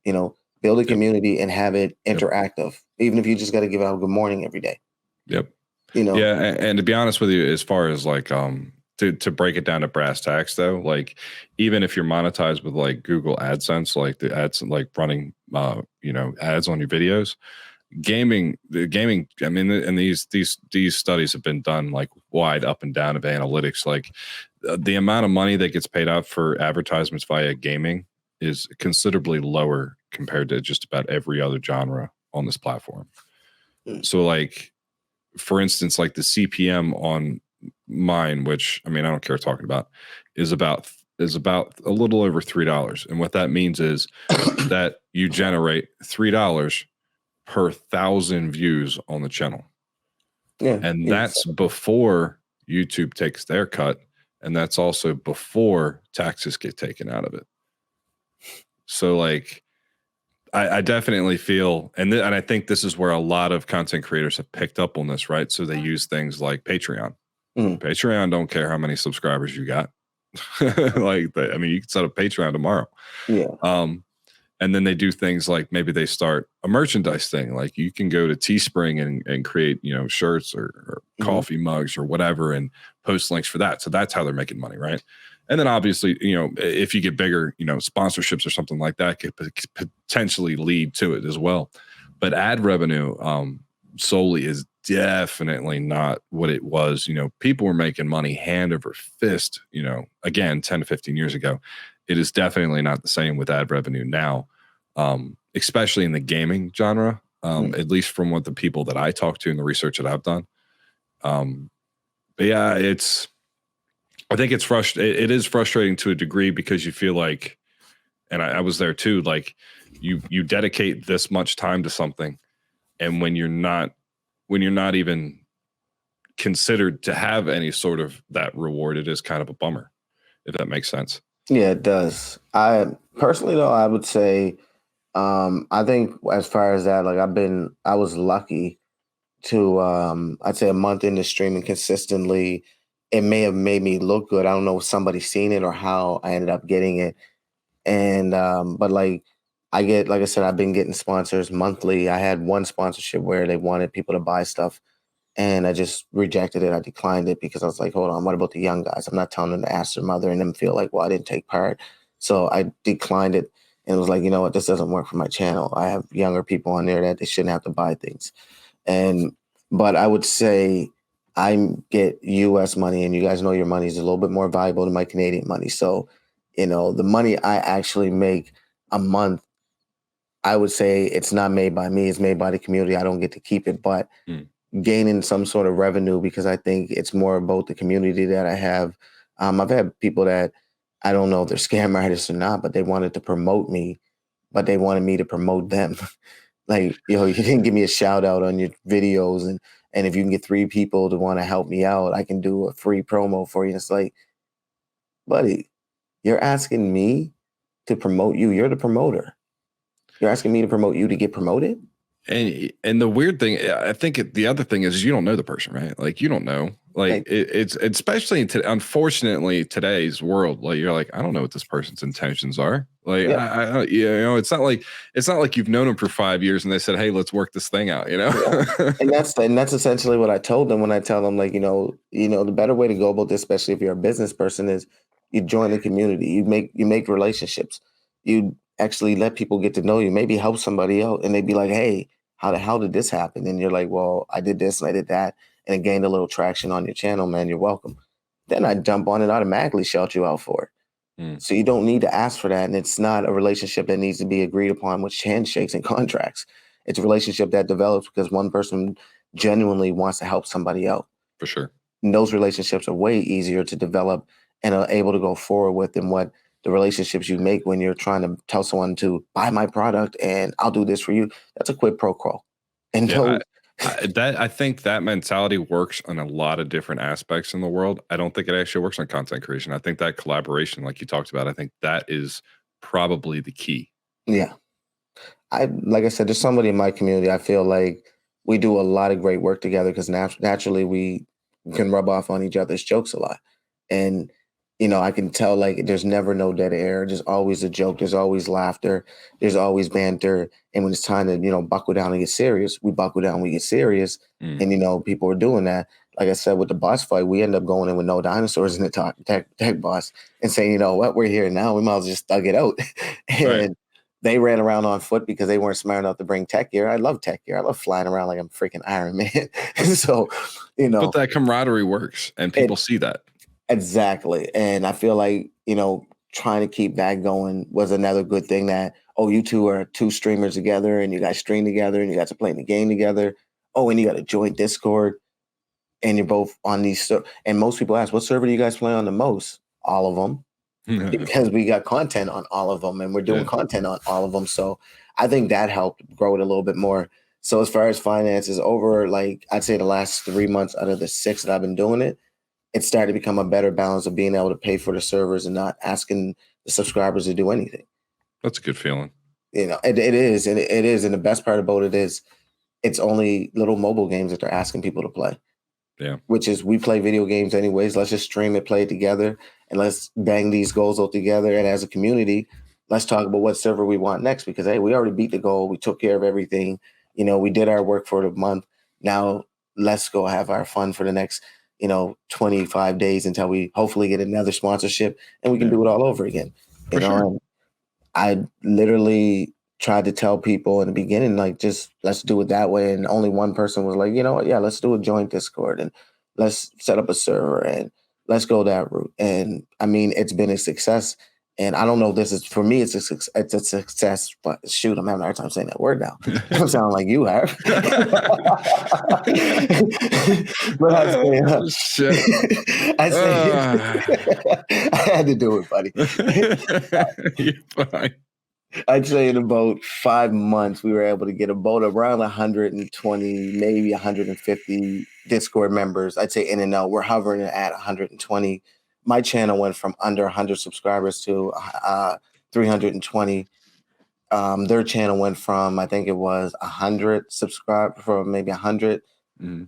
you know, build a Yep. community and have it Yep. interactive, even if you just got to give out good morning every day. Yep. You know, Yeah, and to be honest with you, as far as like to break it down to brass tacks though, like even if you're monetized with like Google AdSense, like the ads like running you know, ads on your videos, the gaming, I mean, and these studies have been done like wide up and down of analytics, like the amount of money that gets paid out for advertisements via gaming is considerably lower compared to just about every other genre on this platform. So like, for instance, like the CPM on mine, which I mean, I don't care talking about, is about a little over $3. And what that means is that you generate $3 per 1,000 views on the channel. yeah, And that's before YouTube takes their cut. And that's also before taxes get taken out of it. So like, I definitely feel, and I think this is where a lot of content creators have picked up on this, right? So they use things like Patreon. Patreon don't care how many subscribers you got. Like, I mean, you can set up Patreon tomorrow. Yeah. And then they do things like maybe they start a merchandise thing. Like you can go to Teespring and create, you know, shirts or coffee mugs or whatever and post links for that. So that's how they're making money, right? And then obviously, you know, if you get bigger, you know, sponsorships or something like that could potentially lead to it as well. But ad revenue solely is definitely not what it was. You know, people were making money hand over fist, you know, again, 10 to 15 years ago. It is definitely not the same with ad revenue now, especially in the gaming genre, at least from what the people that I talk to and the research that I've done. But yeah, I think it's frustrating. It is frustrating to a degree because you feel like, and I was there too, like you dedicate this much time to something, and when you're not even considered to have any sort of that reward, it is kind of a bummer, if that makes sense. Yeah, it does. I personally, though, I would say, I think as far as that, like I was lucky to, I'd say a month into streaming consistently. It may have made me look good. I don't know if somebody's seen it or how I ended up getting it. And, but like like I said, I've been getting sponsors monthly. I had one sponsorship where they wanted people to buy stuff, and I just rejected it. I declined it because I was like, hold on, what about the young guys? I'm not telling them to ask their mother and them feel like, well, I didn't take part. So I declined it and was like, you know what, this doesn't work for my channel. I have younger people on there that they shouldn't have to buy things. But I would say I get US money, and you guys know your money is a little bit more valuable than my Canadian money. So, you know, the money I actually make a month, I would say it's not made by me, it's made by the community. I don't get to keep it, but gaining some sort of revenue because I think it's more about the community that I have. I've had people that I don't know if they're scam artists or not, but they wanted to promote me, but they wanted me to promote them. Like, you didn't give me a shout out on your videos, and if you can get 3 people to want to help me out, I can do a free promo for you. It's like, buddy, you're asking me to promote you. You're the promoter. You're asking me to promote you to get promoted? And the weird thing, I think the other thing is you don't know the person, right? Like you don't know. Like it's especially unfortunately today's world. Like you're like, I don't know what this person's intentions are. Like I it's not like you've known them for 5 years and they said, hey, let's work this thing out. And that's essentially what I told them when I tell them, like, the better way to go about this, especially if you're a business person, is you join the community. You make relationships. You actually let people get to know you. Maybe help somebody out, and they'd be like, hey, how the hell did this happen? And you're like, well, I did this and I did that, and it gained a little traction on your channel, man. You're welcome. Then I jump on and automatically shout you out for it. So you don't need to ask for that. And it's not a relationship that needs to be agreed upon with handshakes and contracts. It's a relationship that develops because one person genuinely wants to help somebody out. For sure. And those relationships are way easier to develop and are able to go forward with than what the relationships you make when you're trying to tell someone to buy my product and I'll do this for you. That's a quid pro quo. And I think that mentality works on a lot of different aspects in the world. I don't think it actually works on content creation. I think that collaboration, like you talked about, I think that is probably the key. Yeah. Like I said, there's somebody in my community, I feel like we do a lot of great work together because naturally we can rub off on each other's jokes a lot. And, I can tell, like, there's never no dead air. There's always a joke. There's always laughter. There's always banter. And when it's time to, buckle down and get serious, we buckle down, we get serious. And, people are doing that. Like I said, with the boss fight, we end up going in with no dinosaurs in the tech boss and saying, you know what, we're here now. We might as well just thug it out. And they ran around on foot because they weren't smart enough to bring tech gear. I love tech gear. I love flying around like I'm freaking Iron Man. So, But that camaraderie works and people see that. Exactly. And I feel like, trying to keep that going was another good thing that, you two are two streamers together and you guys stream together and you guys are playing the game together. Oh, and you got a joint Discord and you're both on these. And most people ask, what server do you guys play on the most? All of them. Because we got content on all of them and we're doing content on all of them. So I think that helped grow it a little bit more. So as far as finances, over, like, I'd say the last 3 months out of the 6 that I've been doing it, it started to become a better balance of being able to pay for the servers and not asking the subscribers to do anything. That's a good feeling. It is. And it is. And the best part about it is it's only little mobile games that they're asking people to play. Yeah. Which is, we play video games anyways. Let's just stream it, play it together, and let's bang these goals out together. And as a community, let's talk about what server we want next because, hey, we already beat the goal. We took care of everything. We did our work for the month. Now let's go have our fun for the next 25 days until we hopefully get another sponsorship and we can do it all over again. And I literally tried to tell people in the beginning, like, just let's do it that way. And only one person was like, you know what? Yeah, let's do a joint Discord and let's set up a server and let's go that route. And I mean, it's been a success. And I don't know if this is, for me, it's a success, but shoot, I'm having a hard time saying that word now. I'm sounding like you have. But I had to do it, buddy. You're fine. I'd say in about 5 months, we were able to get about around 120, maybe 150 Discord members. I'd say in and out, we're hovering at 120. My channel went from under 100 subscribers to 320. Their channel went from, I think it was 100 subscribed from maybe 100,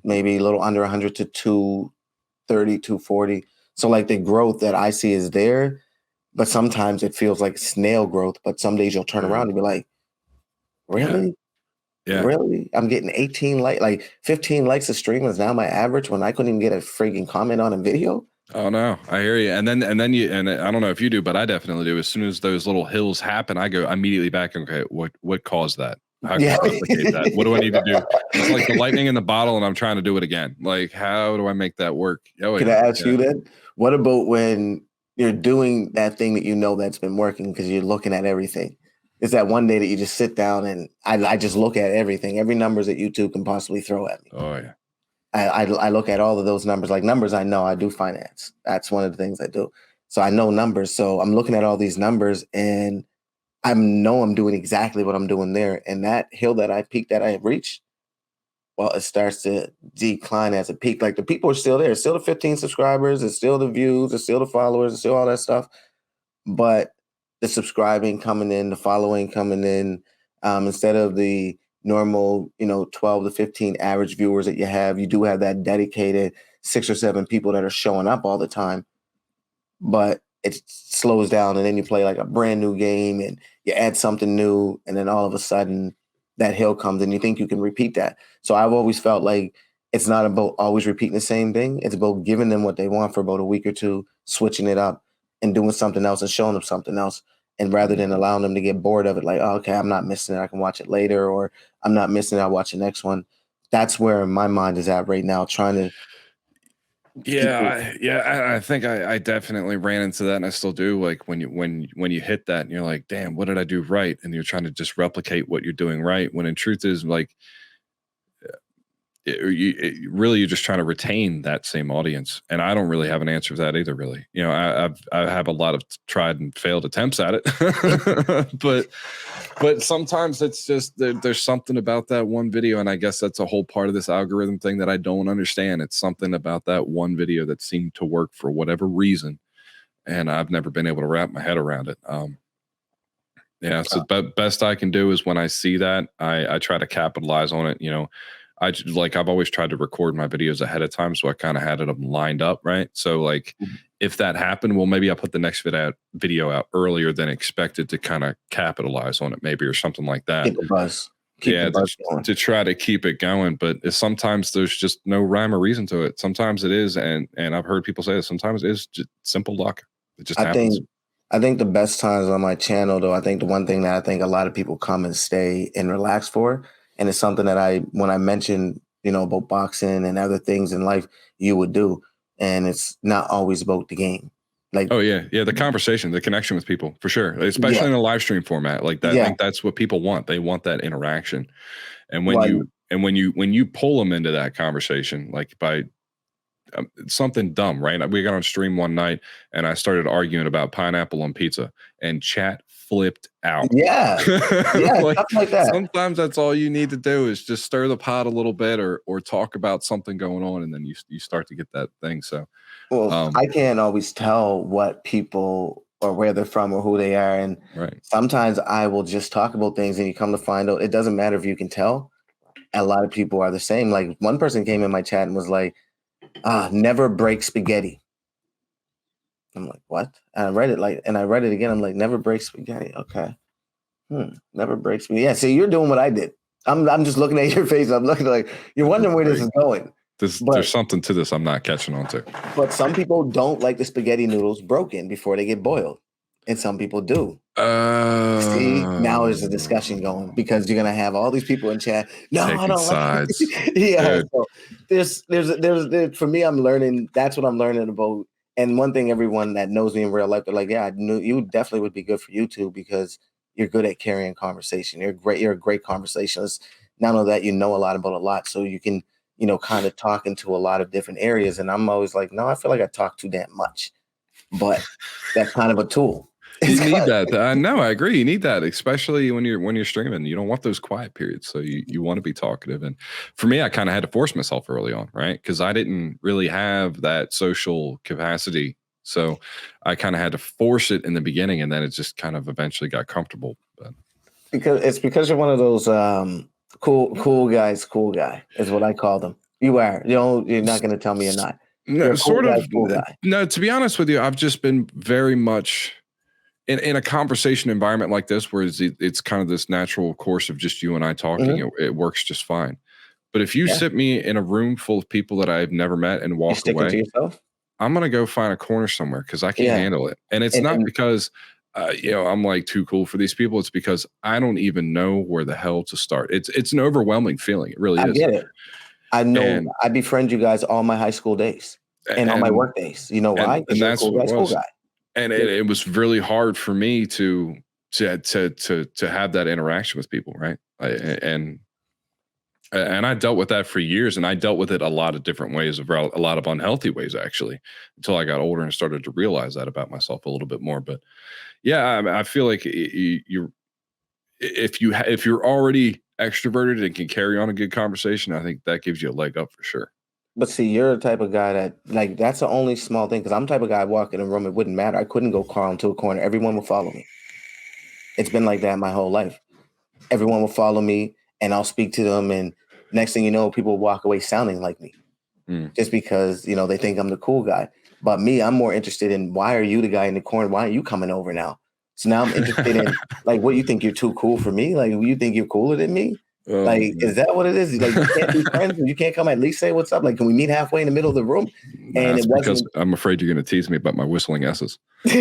maybe a little under 100 to 230, 240. So like the growth that I see is there, but sometimes it feels like snail growth. But some days you'll turn around and be like, really? Yeah. Really? I'm getting 18 like 15 likes a stream is now my average when I couldn't even get a freaking comment on a video. Oh no, I hear you. And then I don't know if you do, but I definitely do. As soon as those little hills happen, I go immediately back and okay, what caused that? How can I replicate that? What do I need to do? It's like the lightning in the bottle, and I'm trying to do it again. Like, how do I make that work? Can I ask you then? What about when you're doing that thing that that's been working because you're looking at everything? It's that one day that you just sit down and I just look at everything, every numbers that YouTube can possibly throw at me. Oh yeah. I look at all of those numbers, like numbers I know. I do finance. That's one of the things I do. So I know numbers. So I'm looking at all these numbers and I know I'm doing exactly what I'm doing there. And that hill that I peaked that I have reached, well, it starts to decline as a peak. Like the people are still there. It's still the 15 subscribers. It's still the views. It's still the followers. It's still all that stuff. But the subscribing coming in, the following coming in, instead of the normal, 12 to 15 average viewers that you do have that dedicated 6 or 7 people that are showing up all the time, but it slows down, and then you play like a brand new game and you add something new, and then all of a sudden that hill comes and you think you can repeat that. So I've always felt like it's not about always repeating the same thing. It's about giving them what they want for about a week or two, switching it up and doing something else and showing them something else. And rather than allowing them to get bored of it, like, oh, okay, I'm not missing it, I can watch it later, or I'm not missing it, I'll watch the next one. That's where my mind is at right now, trying to keep it. I think I definitely ran into that, and I still do. Like when you hit that, and you're like, damn, what did I do right? And you're trying to just replicate what you're doing right. When in truth is like, really, you're just trying to retain that same audience. And I don't really have an answer for that either. Really, I have a lot of tried and failed attempts at it, but sometimes it's just there's something about that one video, and I guess that's a whole part of this algorithm thing that I don't understand. It's something about that one video that seemed to work for whatever reason, and I've never been able to wrap my head around it. So best I can do is when I see that, I try to capitalize on it. I've always tried to record my videos ahead of time, so I kind of had it lined up, right? So like, if that happened, well, maybe I'll put the next video out earlier than expected to kind of capitalize on it, maybe, or something like that. Keep the buzz. To try to keep it going. But sometimes there's just no rhyme or reason to it. Sometimes it is, and I've heard people say that sometimes it is just simple luck. It just happens. I think the best times on my channel, though, I think the one thing that I think a lot of people come and stay and relax for, and it's something that when I mentioned, about boxing and other things in life, you would do. And it's not always about the game. Like, oh yeah. The conversation, the connection with people, for sure. Especially in a live stream format like that. I think that's what people want. They want that interaction. And when you pull them into that conversation, like by something dumb, right? We got on stream one night and I started arguing about pineapple on pizza, and chat flipped out. Yeah. Like, stuff like that. Sometimes that's all you need to do is just stir the pot a little bit, or talk about something going on, and then you start to get that thing. So, I can't always tell what people or where they're from or who they are, and sometimes I will just talk about things, and you come to find out it doesn't matter if you can tell. A lot of people are the same. Like, one person came in my chat and was like, never break spaghetti. I'm like, what? And I read it again. I'm like, never break spaghetti. Okay. Never break spaghetti. Yeah. See, you're doing what I did. I'm just looking at your face. I'm looking like you're wondering where this is going. There's something to this I'm not catching on to. But some people don't like the spaghetti noodles broken before they get boiled, and some people do. See, now there's a discussion going, because you're gonna have all these people in chat. No, I don't sides. Like yeah. So there's for me, I'm learning. That's what I'm learning about. And one thing, everyone that knows me in real life, they're like, yeah, I knew you definitely would be good for YouTube because you're good at carrying conversation. You're a great conversationalist. Not only that, you know a lot about a lot, so you can kind of talk into a lot of different areas. And I'm always like, no, I feel like I talk too damn much, but that's kind of a tool. You need that. No, I agree. You need that, especially when you're streaming. You don't want those quiet periods, so you want to be talkative. And for me, I kind of had to force myself early on, right? Because I didn't really have that social capacity, so I kind of had to force it in the beginning, and then it just kind of eventually got comfortable. But because you're one of those cool guy is what I call them. You are. You're not going to tell me you're not. No, sort of. Cool guy. No, to be honest with you, I've just been very much in a conversation environment like this, where it's kind of this natural course of just you and I talking, it works just fine. But if you sit me in a room full of people that I've never met and walk away, to yourself? I'm going to go find a corner somewhere because I can't handle it. And it's not because, I'm like too cool for these people. It's because I don't even know where the hell to start. It's an overwhelming feeling. It really is. I get it. I know. I befriend you guys all my high school days and all my work days. You know why? And that's what it was. Cool guy. And it was really hard for me to have that interaction with people, right? And I dealt with that for years, and I dealt with it a lot of different ways, a lot of unhealthy ways, actually, until I got older and started to realize that about myself a little bit more. But yeah, I feel like if you're already extroverted and can carry on a good conversation, I think that gives you a leg up for sure. But see, you're the type of guy that that's the only small thing, because I'm the type of guy I walk in a room, it wouldn't matter. I couldn't go crawl into a corner. Everyone will follow me. It's been like that my whole life. Everyone will follow me, and I'll speak to them, and next thing you know, people walk away sounding like me. just because, you know, they think I'm the cool guy. But me, I'm more interested in, why are you the guy in the corner? Why are you coming over now? So now I'm interested in, like, what, you think you're too cool for me? Like, you think you're cooler than me? Like, is that what it is? Like, you can't be friends? You can't come at least say what's up? Like, can we meet halfway in the middle of the room? Nah, And it's it because wasn't. I'm afraid you're going to tease me about my whistling S's. Oh,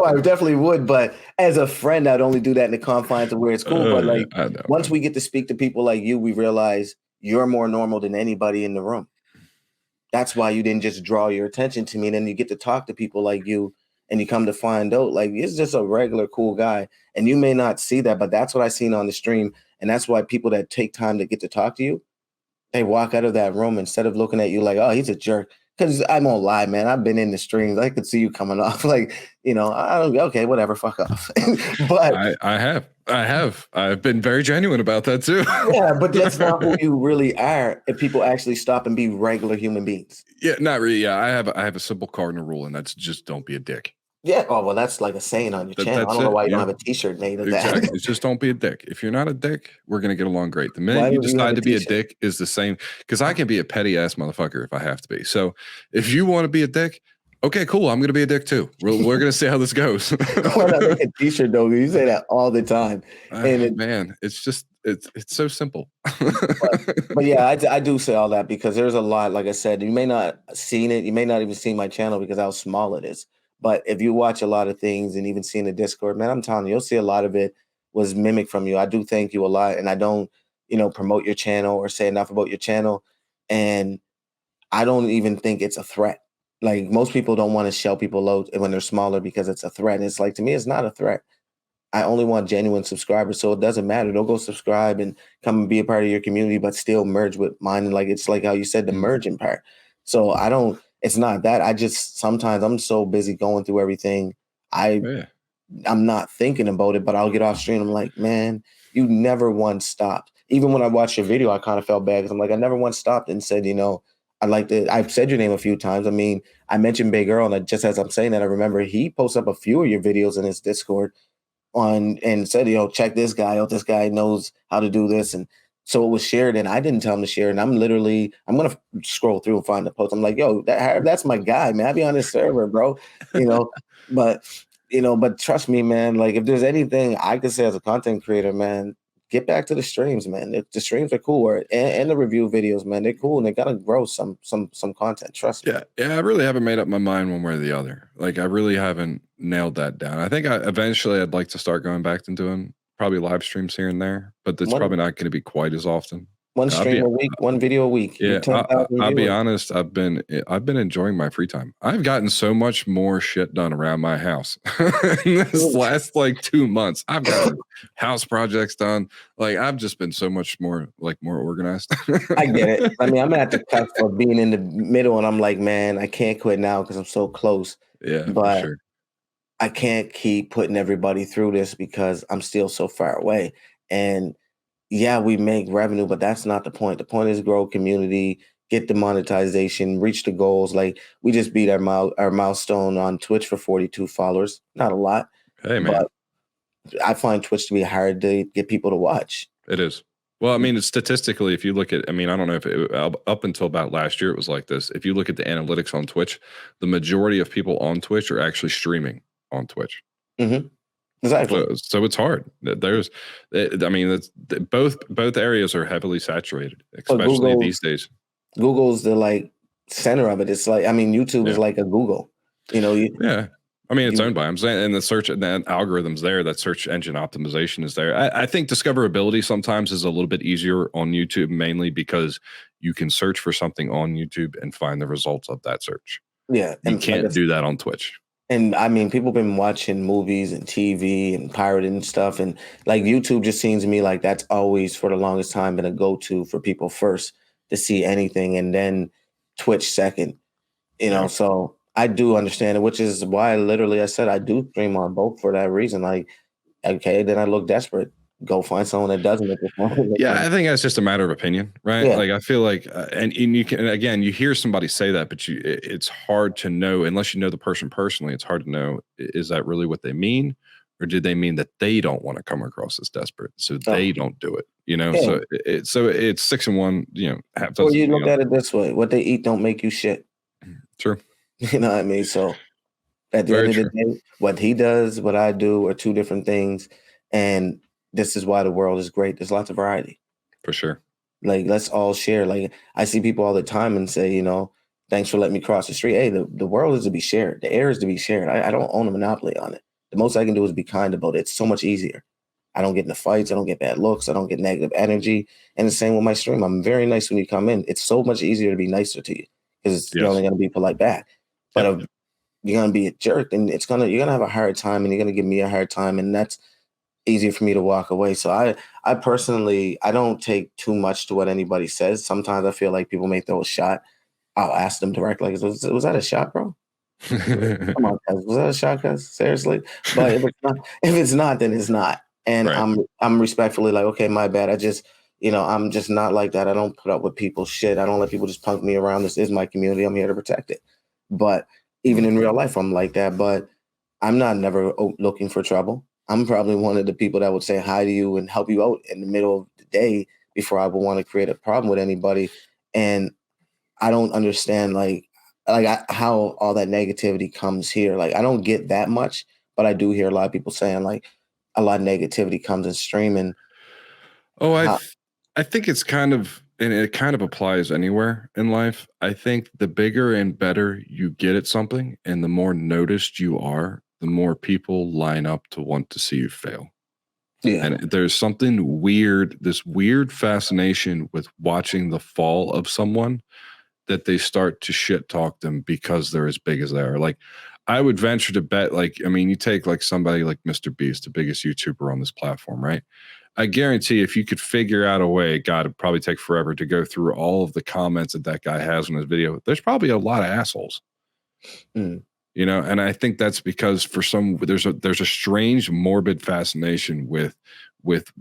I definitely would. But as a friend, I'd only do that in the confines of where it's cool. But like, I know, once we get to speak to people like you, we realize you're more normal than anybody in the room. That's why you didn't just draw your attention to me. And then you get to talk to people like you, and you come to find out, like, it's just a regular cool guy. And you may not see that, but that's what I seen on the stream. And that's why people that take time to get to talk to you, they walk out of that room instead of looking at you like, oh, he's a jerk. Because I won't lie, man. I've been in the streams. I could see you coming off like, you know, okay, whatever, fuck off. But I've been very genuine about that too. yeah, but that's not who you really are if people actually stop and be regular human beings. Yeah, not really. Yeah, I have a simple cardinal rule, and that's just don't be a dick. Yeah. Oh, well, that's like a saying on your channel. I don't know why you don't have a t-shirt made of exactly. that. It's just don't be a dick. If you're not a dick, we're going to get along great. The Why minute you don't you have decide a to be a t-shirt? dick is the same, because I can be a petty ass motherfucker if I have to be. So if you want to be a dick, okay, cool. I'm going to be a dick too. We're going to see how this goes. Why not make a t-shirt though? You say that all the time. And man, it's just, it's so simple. but yeah, I do say all that because there's a lot, like I said, you may not seen it. You may not even see my channel because how small it is. But if you watch a lot of things and even see in the Discord, man, I'm telling you, you'll see a lot of it was mimicked from you. I do thank you a lot. And I don't, you know, promote your channel or say enough about your channel. And I don't even think it's a threat. Like, most people don't want to shell people out when they're smaller because it's a threat. And it's like, to me, it's not a threat. I only want genuine subscribers. So it doesn't matter. Don't go subscribe and come and be a part of your community, but still merge with mine. And like, it's like how you said, the merging part. So it's not that. I just, sometimes I'm so busy going through everything. I'm not thinking about it, but I'll get off stream. I'm like, man, you never once stopped. Even when I watched your video, I kind of felt bad because I'm like, I never once stopped and said, you know, I've said your name a few times. I mean, I mentioned Big Earl, and just as I'm saying that, I remember he posted up a few of your videos in his Discord and said, you know, check this guy out. This guy knows how to do this. And so it was shared, and I didn't tell him to share. And I'm going to scroll through and find the post. I'm like, yo, that's my guy, man. I be on this server, bro. But trust me, man, like, if there's anything I could say as a content creator, man, get back to the streams, man. The streams are cool, and the review videos, man. They're cool, and they gotta grow some content. Trust me. Yeah. I really haven't made up my mind one way or the other. Like, I really haven't nailed that down. I think eventually I'd like to start going back and doing probably live streams here and there, but it's probably not going to be quite as often. One stream a week, one video a week. Yeah, I'll be honest. I've been enjoying my free time. I've gotten so much more shit done around my house in this last like 2 months. I've got house projects done. Like, I've just been so much more organized. I get it. I mean, I'm at the cusp of being in the middle, and I'm like, man, I can't quit now because I'm so close. Yeah, but for sure. I can't keep putting everybody through this because I'm still so far away. And yeah, we make revenue, but that's not the point. The point is grow community, get the monetization, reach the goals. Like, we just beat our milestone on Twitch for 42 followers. Not a lot. Hey, man. But I find Twitch to be hard to get people to watch. It is. Well, I mean, statistically, if you look at, I mean, I don't know if up until about last year, it was like this. If you look at the analytics on Twitch, the majority of people on Twitch are actually streaming on Twitch. Mm-hmm. Exactly. So it's hard. Both areas are heavily saturated, especially these days. Google's the like center of it. It's like, I mean, YouTube is like a Google. Yeah. I mean, it's owned by them. And the search and the algorithms there, that search engine optimization is there. I think discoverability sometimes is a little bit easier on YouTube, mainly because you can search for something on YouTube and find the results of that search. Yeah. You can't do that on Twitch. And I mean, people been watching movies and TV and pirated and stuff. And like, YouTube just seems to me like that's always, for the longest time, been a go-to for people first to see anything, and then Twitch second, so I do understand it, which is why I said I do stream on both for that reason. Like, okay, then I look desperate. Go find someone that doesn't at this point. Yeah, I think that's just a matter of opinion, right? Yeah. Like, I feel like, and you can, again, you hear somebody say that, but it's hard to know, unless you know the person personally, it's hard to know, is that really what they mean? Or did they mean that they don't want to come across as desperate, so they don't do it? you know. Yeah. So it's 6 and 1, you know, half Or dozen, you you look know. at it this way: what they eat don't make you shit. True. You know what I mean? So at the end Very of the true. day, what he does, what I do, are two different things, and this is why the world is great. There's lots of variety. For sure. Like, let's all share. Like, I see people all the time and say, you know, thanks for letting me cross the street. Hey, the world is to be shared. The air is to be shared. I don't own a monopoly on it. The most I can do is be kind about it. It's so much easier. I don't get into fights. I don't get bad looks. I don't get negative energy. And the same with my stream. I'm very nice when you come in. It's so much easier to be nicer to you because you're only Yes. going to be polite back. But Yep. if you're going to be a jerk, and you're gonna have a hard time, and you're going to give me a hard time, and that's easier for me to walk away. So I personally, I don't take too much to what anybody says. Sometimes I feel like people may throw a shot. I'll ask them directly, like, was that a shot, bro? Come on, cuz. Was that a shot, cuz? Seriously? But if it's not, then it's not. And Right. I'm respectfully like, okay, my bad. I just, you know, I'm just not like that. I don't put up with people's shit. I don't let people just punk me around. This is my community. I'm here to protect it. But even in real life, I'm like that. But I'm not never looking for trouble. I'm probably one of the people that would say hi to you and help you out in the middle of the day before I would want to create a problem with anybody. And I don't understand how all that negativity comes here. Like, I don't get that much, but I do hear a lot of people saying like a lot of negativity comes in streaming. Oh, How, I think it's kind of, and it kind of applies anywhere in life. I think the bigger and better you get at something and the more noticed you are, the more people line up to want to see you fail. yeah, And there's something weird, this weird fascination with watching the fall of someone, that they start to shit talk them because they're as big as they are. Like, I would venture to bet, like, I mean, you take like somebody like Mr. Beast, the biggest YouTuber on this platform, right? I guarantee if you could figure out a way, God, it'd probably take forever to go through all of the comments that guy has on his video. There's probably a lot of assholes, mm. you know, and I think that's because for some there's a strange morbid fascination with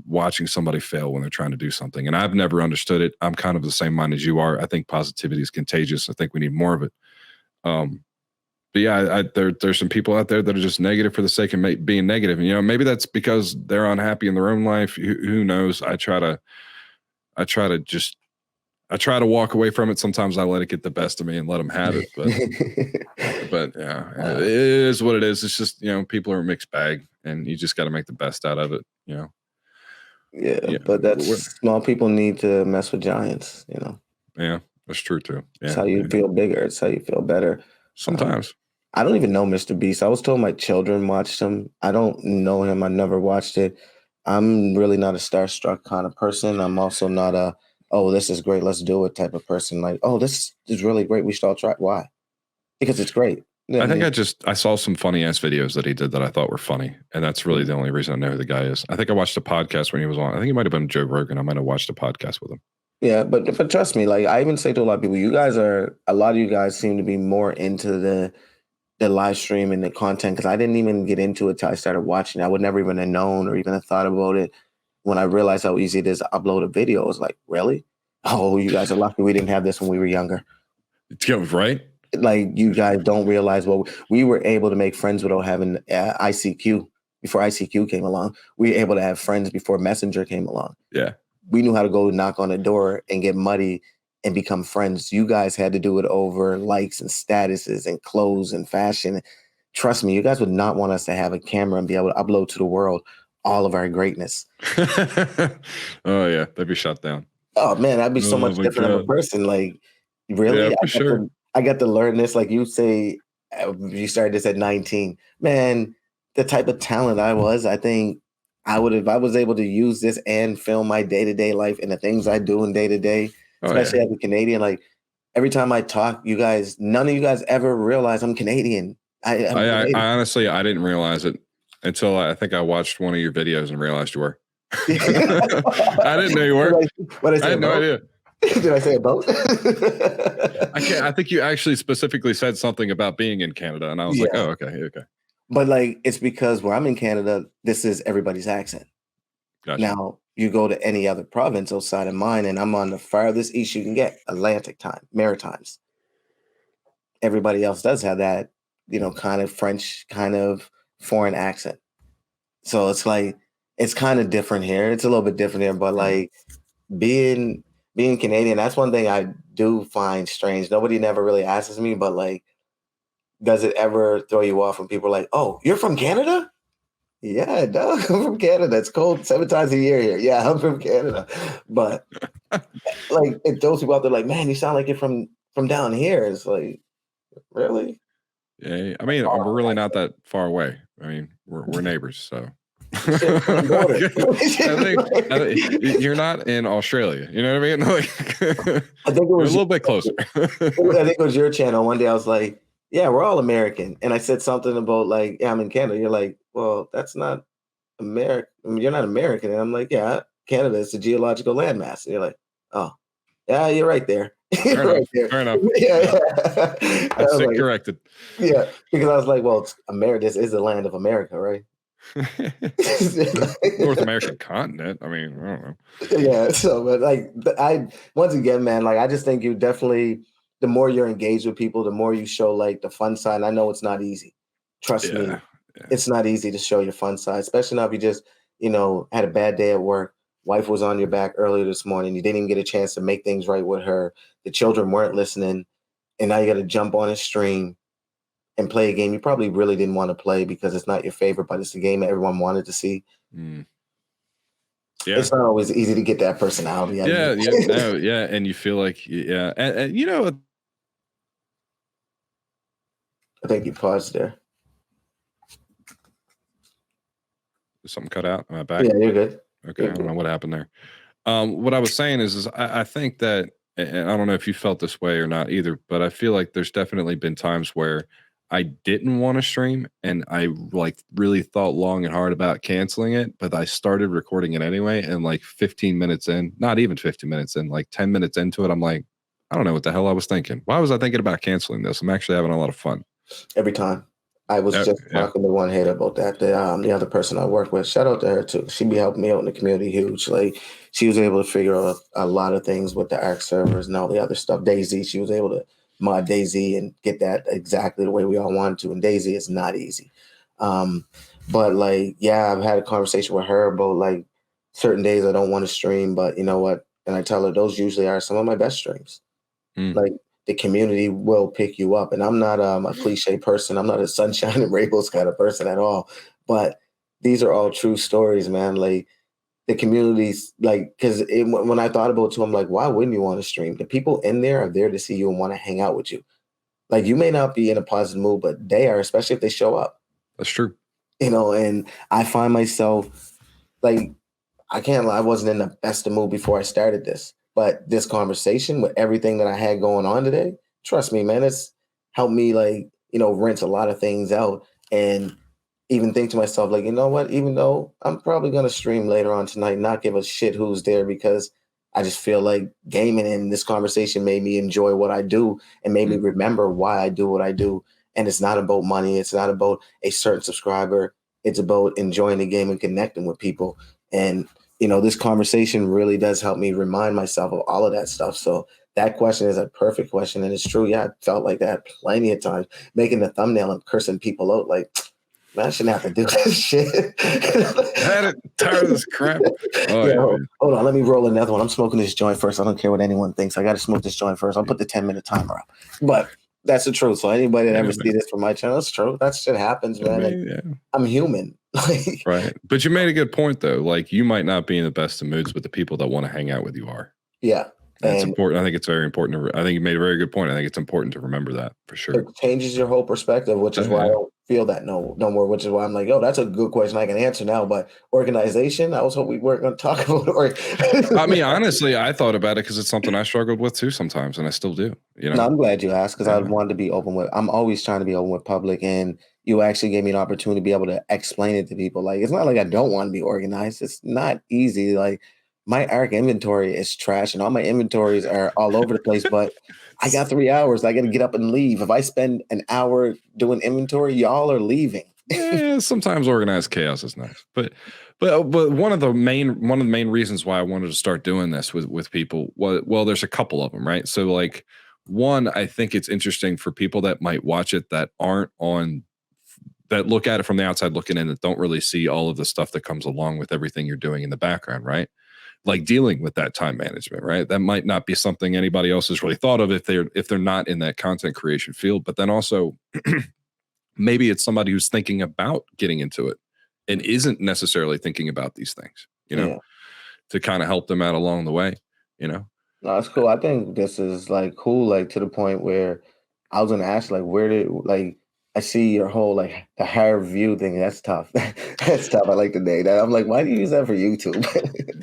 watching somebody fail when they're trying to do something, and I've never understood it. I'm kind of the same mind as you are. I think positivity is contagious. I think we need more of it. But yeah, there's some people out there that are just negative for the sake of being negative, and you know, maybe that's because they're unhappy in their own life. Who knows? I try to just I try to walk away from it. Sometimes I let it get the best of me and let them have it. But yeah, it is what it is. It's just, you know, people are a mixed bag, and you just got to make the best out of it. You know. Yeah, Yeah. but that's small people need to mess with giants, you know. Yeah, that's true too. It's Yeah. how you feel bigger. It's how you feel better. Sometimes. I don't even know Mr. Beast. I was told my children watched him. I don't know him. I never watched it. I'm really not a starstruck kind of person. I'm also not a, oh, this is great, let's do it type of person. Like, oh, this is really great, we should all try. Why? Because it's great. You know I what I think mean? I saw some funny ass videos that he did that I thought were funny, and that's really the only reason I know who the guy is. I think I watched a podcast when he was on. I think he might have been Joe Rogan. I might have watched a podcast with him. Yeah, but trust me, like I even say to a lot of people, a lot of you guys seem to be more into the live stream and the content because I didn't even get into it till I started watching. I would never even have known or even have thought about it. When I realized how easy it is to upload a video, I was like, really? Oh, you guys are lucky we didn't have this when we were younger. Yeah, right. Like, you guys don't realize, well, we were able to make friends without having ICQ. Before ICQ came along, we were able to have friends before Messenger came along. Yeah. We knew how to go knock on a door and get muddy and become friends. You guys had to do it over likes and statuses and clothes and fashion. Trust me, you guys would not want us to have a camera and be able to upload to the world all of our greatness. Oh yeah, they'd be shut down. Oh man, I'd be so much my different of a God. person. Like, really? Yeah, for sure. I got to learn this. Like you say, you started this at 19. Man, the type of talent I was, I think I would, if I was able to use this and film my day-to-day life and the things I do in day-to-day, Oh especially yeah. as a Canadian, like every time I talk, you guys, none of you guys ever realize I'm Canadian. I'm I Canadian. honestly I didn't realize it until I think I watched one of your videos and realized you were. I didn't know you were. What I I had no idea. Did I say a boat? I think you actually specifically said something about being in Canada, and I was like, Yeah. oh, okay. But like, it's because where I'm in Canada, this is everybody's accent. Gotcha. Now, you go to any other province outside of mine, and I'm on the farthest east you can get, Atlantic time, Maritimes. Everybody else does have that, you know, kind of French, kind of foreign accent. So it's like, It's kind of different here. It's a little bit different here, but like being Canadian, that's one thing I do find strange. Nobody never really asks me, but like, does it ever throw you off when people are like, "Oh, you're from Canada?" Yeah, dog, I'm from Canada. It's cold 7 times a year here. Yeah, I'm from Canada. But like it throws people out there like, man, you sound like you're from down here. It's like, really? Yeah, I mean, we're really not that far away. I mean, we're neighbors, so. Shit, border. I think you're not in Australia. You know what I mean? Like, I think it was a little bit closer. I think it was your channel. One day I was like, yeah, we're all American. And I said something about like, yeah, I'm in Canada. You're like, well, that's not American. I mean, you're not American. And I'm like, yeah, Canada is a geological landmass. And you're like, oh, yeah, you're right there. Fair enough. Right there. Fair enough. Yeah. I sit like, corrected. Yeah, because I was like, well, America, this is the land of America, right? North American continent. I mean, I don't know. Yeah. So, but like, once again, man, like, I just think you definitely, the more you're engaged with people, the more you show like the fun side. And I know it's not easy. Trust me, it's not easy to show your fun side, especially now if you just, had a bad day at work. Wife was on your back earlier this morning. You didn't even get a chance to make things right with her. The children weren't listening. And now you got to jump on a stream and play a game you probably really didn't want to play because it's not your favorite, but it's the game that everyone wanted to see. Yeah. It's not always easy to get that personality. And you feel like, and I think you paused there. Something cut out. Am I back? Yeah, you're good. Okay, I don't know what happened there. What I was saying is I think that, and I don't know if you felt this way or not either, but I feel like there's definitely been times where I didn't want to stream and I like really thought long and hard about canceling it, but I started recording it anyway. And like 15 minutes in, not even 15 minutes in, like 10 minutes into it, I'm like, I don't know what the hell I was thinking. Why was I thinking about canceling this? I'm actually having a lot of fun. Every time. I was just talking to one hater about that. The other person I work with, shout out to her too. She be helping me out in the community huge. Like she was able to figure out a lot of things with the ARC servers and all the other stuff. Daisy, she was able to mod Daisy and get that exactly the way we all wanted to. And Daisy is not easy. But like, yeah, I've had a conversation with her about like certain days I don't want to stream, but you know what? And I tell her those usually are some of my best streams. Like the community will pick you up. And I'm not a cliche person. I'm not a sunshine and rainbows kind of person at all. But these are all true stories, man. Like the communities, like, because when I thought about it too, I'm like, why wouldn't you want to stream? The people in there are there to see you and want to hang out with you. Like you may not be in a positive mood, but they are, especially if they show up. That's true. And I find myself like, I can't lie, I wasn't in the best of mood before I started this. But this conversation with everything that I had going on today, trust me, man, it's helped me like, rinse a lot of things out and even think to myself, like, you know what, even though I'm probably going to stream later on tonight, not give a shit who's there because I just feel like gaming and this conversation made me enjoy what I do and made me remember why I do what I do. And it's not about money. It's not about a certain subscriber. It's about enjoying the game and connecting with people. And this conversation really does help me remind myself of all of that stuff. So that question is a perfect question. And it's true. Yeah, I felt like that plenty of times, making the thumbnail and cursing people out. Like, man, I shouldn't have to do this shit. Tired of this crap. Hold on. Let me roll another one. I'm smoking this joint first. I don't care what anyone thinks. I got to smoke this joint first. I'll put the 10-minute timer up. But that's the truth. So anybody that ever see this from my channel, it's true. That shit happens, man. I'm human. Right. But you made a good point, though. Like, you might not be in the best of moods, but the people that want to hang out with you are. Yeah. That's important. I think it's very important. I think you made a very good point. I think it's important to remember that for sure. It changes your whole perspective, which is why I don't feel that no more, which is why I'm like, oh, that's a good question I can answer now. But organization, I was hoping we weren't going to talk about. I mean, honestly, I thought about it because it's something I struggled with too sometimes, and I still do. No, I'm glad you asked because I wanted to be open with. I'm always trying to be open with public, and you actually gave me an opportunity to be able to explain it to people. Like, it's not like I don't want to be organized. It's not easy. Like, my ARC inventory is trash and all my inventories are all over the place, but I got 3 hours. I got to get up and leave. If I spend an hour doing inventory, y'all are leaving. Yeah, sometimes organized chaos is nice, but one of the main reasons why I wanted to start doing this with people was, well, there's a couple of them, right? So like one, I think it's interesting for people that might watch it that aren't on that look at it from the outside looking in, that don't really see all of the stuff that comes along with everything you're doing in the background, right? Like dealing with that time management, right? That might not be something anybody else has really thought of if they're not in that content creation field. But then also maybe it's somebody who's thinking about getting into it and isn't necessarily thinking about these things, to kind of help them out along the way, No, that's cool. I think this is like cool, like to the point where I was gonna ask, like, where did like I see your whole like the Harv view thing. That's tough. That's tough. I like the name. That I'm like, why do you use that for YouTube?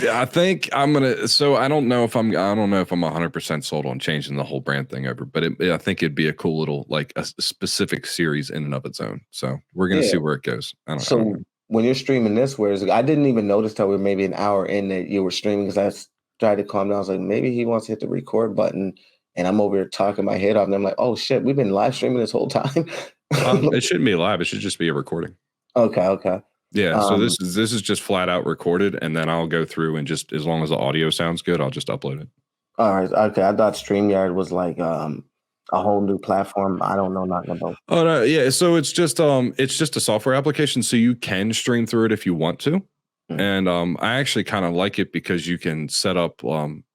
I think I'm gonna. So I don't know if I'm 100% sold on changing the whole brand thing over, but I think it'd be a cool little like a specific series in and of its own. So we're gonna see where it goes. I don't know. When you're streaming this, I didn't even notice till we were maybe an hour in that you were streaming, because I tried to calm down. I was like, maybe he wants to hit the record button, and I'm over here talking my head off, and I'm like, oh shit, we've been live streaming this whole time. It shouldn't be live. It should just be a recording. Okay. Yeah. So this is just flat out recorded, and then I'll go through and just, as long as the audio sounds good, I'll just upload it. All right. Okay. I thought StreamYard was like a whole new platform. I don't know nothing about. Oh no, yeah. So it's just a software application, so you can stream through it if you want to. And I actually kind of like it because you can set up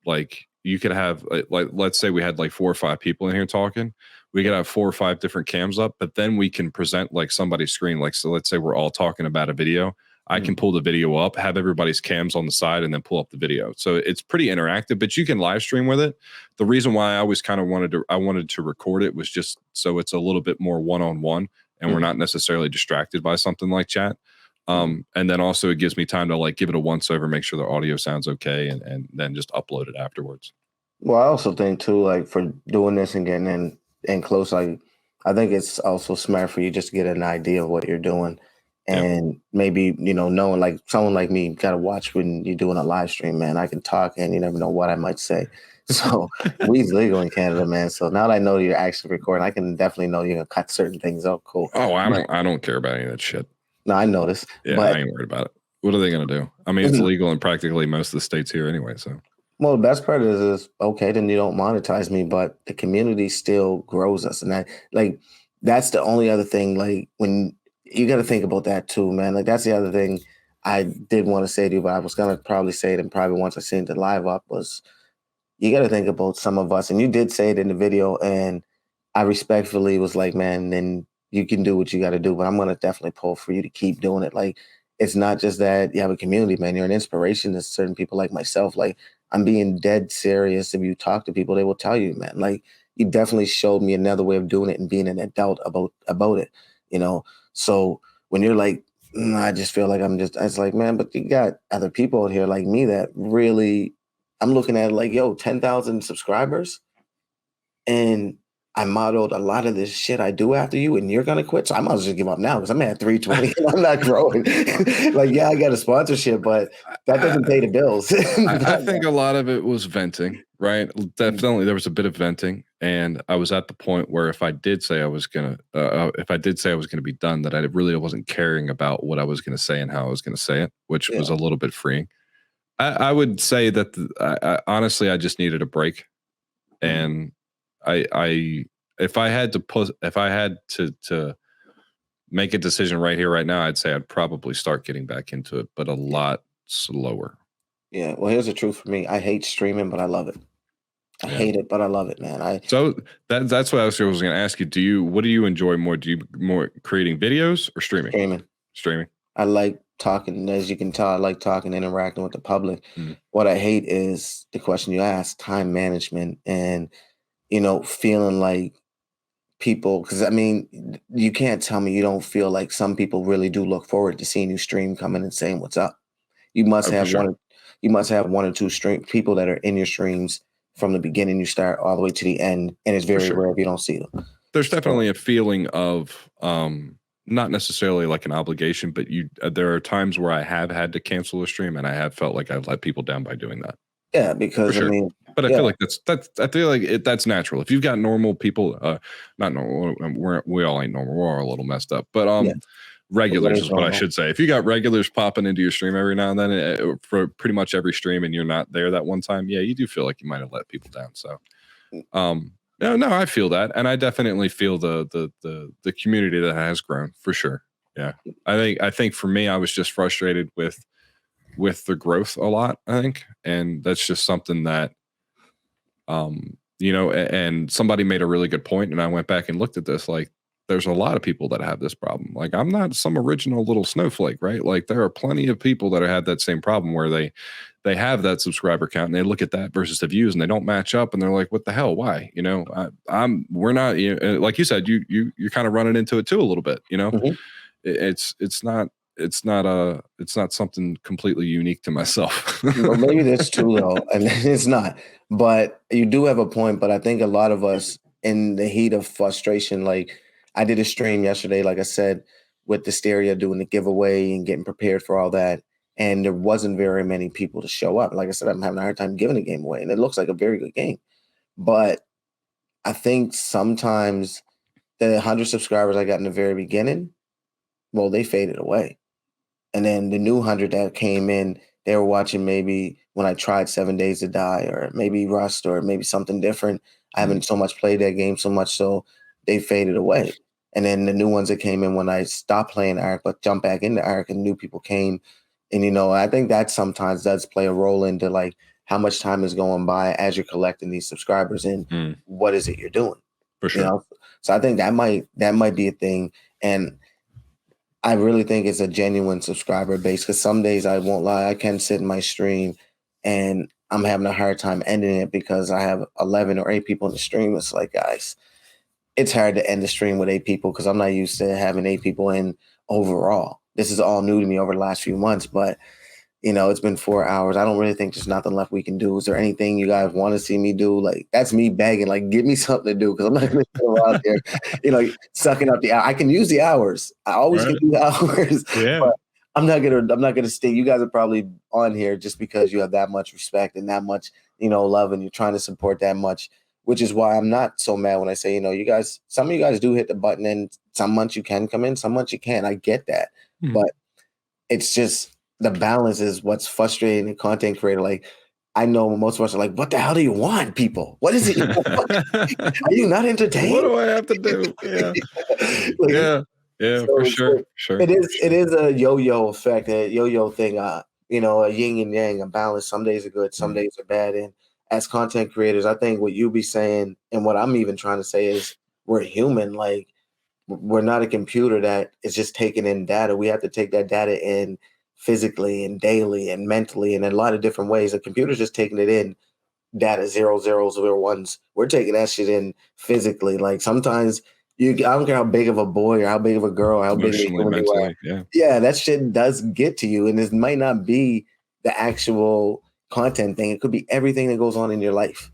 like you could have like, let's say we had like 4 or 5 people in here talking. We could have 4 or 5 different cams up, but then we can present like somebody's screen. Like, so let's say we're all talking about a video. I can pull the video up, have everybody's cams on the side, and then pull up the video. So it's pretty interactive, but you can live stream with it. The reason why I always kind of wanted to record it was just so it's a little bit more one-on-one, and we're not necessarily distracted by something like chat. And then also it gives me time to like give it a once over, make sure the audio sounds okay, and then just upload it afterwards. Well, I also think too, like for doing this and getting in close, like I think it's also smart for you just to get an idea of what you're doing. And maybe, knowing like someone like me, got to watch when you're doing a live stream, man. I can talk and you never know what I might say. So weed's legal in Canada, man. So now that I know you're actually recording, I can definitely know you're going to cut certain things out. Cool. Oh, I don't care about any of that shit. No, I noticed. Yeah, but I ain't worried about it. What are they going to do? I mean, it's legal in practically most of the states here anyway. So, well, the best part is okay, then you don't monetize me, but the community still grows us. And that's the only other thing, like when you got to think about that too, man. Like that's the other thing I did want to say to you, but I was going to probably say it, and probably once I seen the live up, was you got to think about some of us. And you did say it in the video, and I respectfully was like, man, then you can do what you got to do, but I'm going to definitely pull for you to keep doing it. Like, it's not just that you have a community, man. You're an inspiration to certain people like myself. Like, I'm being dead serious. If you talk to people, they will tell you, man, like you definitely showed me another way of doing it and being an adult about it, So when you're like, I just feel like it's like, man, but you got other people out here like me that really, I'm looking at it like, 10,000 subscribers. And I modeled a lot of this shit I do after you, and you're going to quit. So I might as well just give up now because I'm at 320 and I'm not growing. Like, yeah, I got a sponsorship, but that doesn't pay the bills. I think a lot of it was venting, right? Definitely there was a bit of venting. And I was at the point where if I did say I was going to be done, that I really wasn't caring about what I was going to say and how I was going to say it, which was a little bit freeing. I would say that honestly, I just needed a break. And if I had to make a decision right here, right now, I'd say I'd probably start getting back into it, but a lot slower. Yeah. Well, here's the truth for me. I hate streaming, but I love it. I hate it, but I love it, man. So that's what I was going to ask you. What do you enjoy more? Do you more creating videos or streaming? Streaming. I like talking, as you can tell. I like talking, interacting with the public. What I hate is the question you asked: time management, and feeling like people. Because I mean, you can't tell me you don't feel like some people really do look forward to seeing you stream, coming and saying what's up. You must have one. You must have 1 or 2 stream people that are in your streams from the beginning. You start all the way to the end, and it's very rare if you don't see them. There's definitely a feeling of not necessarily like an obligation, but there are times where I have had to cancel a stream, and I have felt like I've let people down by doing that. Yeah, because I mean, but I feel like that's natural. If you've got normal people, not normal, we all ain't normal. We're all a little messed up, but regulars is what I should say. If you got regulars popping into your stream every now and then for pretty much every stream, and you're not there that one time, you do feel like you might have let people down. So, no, I feel that, and I definitely feel the community that has grown for sure. Yeah. I think for me, I was just frustrated with the growth a lot, I think. And that's just something that, and somebody made a really good point, and I went back and looked at this. Like, there's a lot of people that have this problem. Like, I'm not some original little snowflake, right? Like, there are plenty of people that have had that same problem where they have that subscriber count and they look at that versus the views and they don't match up, and they're like, what the hell? Why? We're not, like you said, you're kind of running into it too a little bit, Mhm. It's not something completely unique to myself. Well, maybe that's true though, and it's not. But you do have a point. But I think a lot of us, in the heat of frustration, like I did a stream yesterday, like I said, with the stereo doing the giveaway and getting prepared for all that, and there wasn't very many people to show up. Like I said, I'm having a hard time giving the game away, and it looks like a very good game. But I think sometimes the 100 subscribers I got in the very beginning, well, they faded away. And then the new 100 that came in, they were watching maybe when I tried 7 Days to Die or maybe Rust or maybe something different. I haven't so much played that game so much, so they faded away. And then the new ones that came in when I stopped playing Ark but jumped back into Ark and new people came. And, I think that sometimes does play a role into like how much time is going by as you're collecting these subscribers and what is it you're doing. For sure. So I think that might be a thing. And I really think it's a genuine subscriber base because some days I won't lie, I can sit in my stream and I'm having a hard time ending it because I have 11 or 8 people in the stream. It's like, guys, it's hard to end the stream with 8 people because I'm not used to having 8 people in overall. This is all new to me over the last few months, but it's been 4 hours. I don't really think there's nothing left we can do. Is there anything you guys want to see me do? Like, that's me begging, like, give me something to do because I'm not going to sit out there, sucking up the hour. I can use the hours. I always can do the hours. Yeah. But I'm not gonna stay. You guys are probably on here just because you have that much respect and that much, love, and you're trying to support that much, which is why I'm not so mad when I say, you guys, some of you guys do hit the button and some months you can come in, some months you can't. I get that. But it's just the balance is what's frustrating a content creator. Like, I know most of us are like, what the hell do you want, people? What is it? Are you not entertained? What do I have to do? Yeah. Yeah, So for sure. It is a yo-yo effect, a yo-yo thing, a yin and yang, a balance. Some days are good, some days are bad. And as content creators, I think what you be saying and what I'm even trying to say is we're human. Like, we're not a computer that is just taking in data. We have to take that data in physically and daily and mentally and in a lot of different ways. The computer's just taking it in data 0, 0, 0, 1s. We're taking that shit in physically. Like, sometimes I don't care how big of a boy or how big of a girl, or how big of a human you are. Yeah, that shit does get to you. And it might not be the actual content thing. It could be everything that goes on in your life.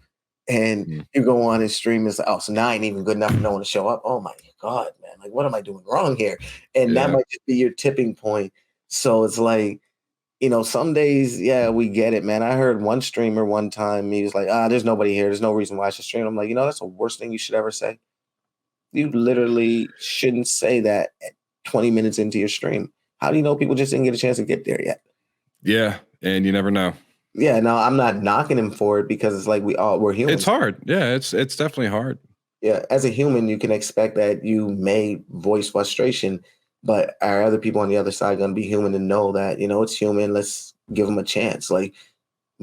And you go on and stream and say, oh, so now I ain't even good enough for no one to show up. Oh my God, man. Like, what am I doing wrong here? And that might just be your tipping point. So it's like, some days, yeah, we get it, man. I heard one streamer one time, he was like, there's nobody here. There's no reason why I should stream. I'm like, that's the worst thing you should ever say. You literally shouldn't say that at 20 minutes into your stream. How do you know people just didn't get a chance to get there yet? Yeah, and you never know. Yeah, no, I'm not knocking him for it because it's like we're humans. It's hard. Yeah, it's definitely hard. Yeah, as a human, you can expect that you may voice frustration, but are other people on the other side going to be human and know that, it's human, let's give him a chance. Like,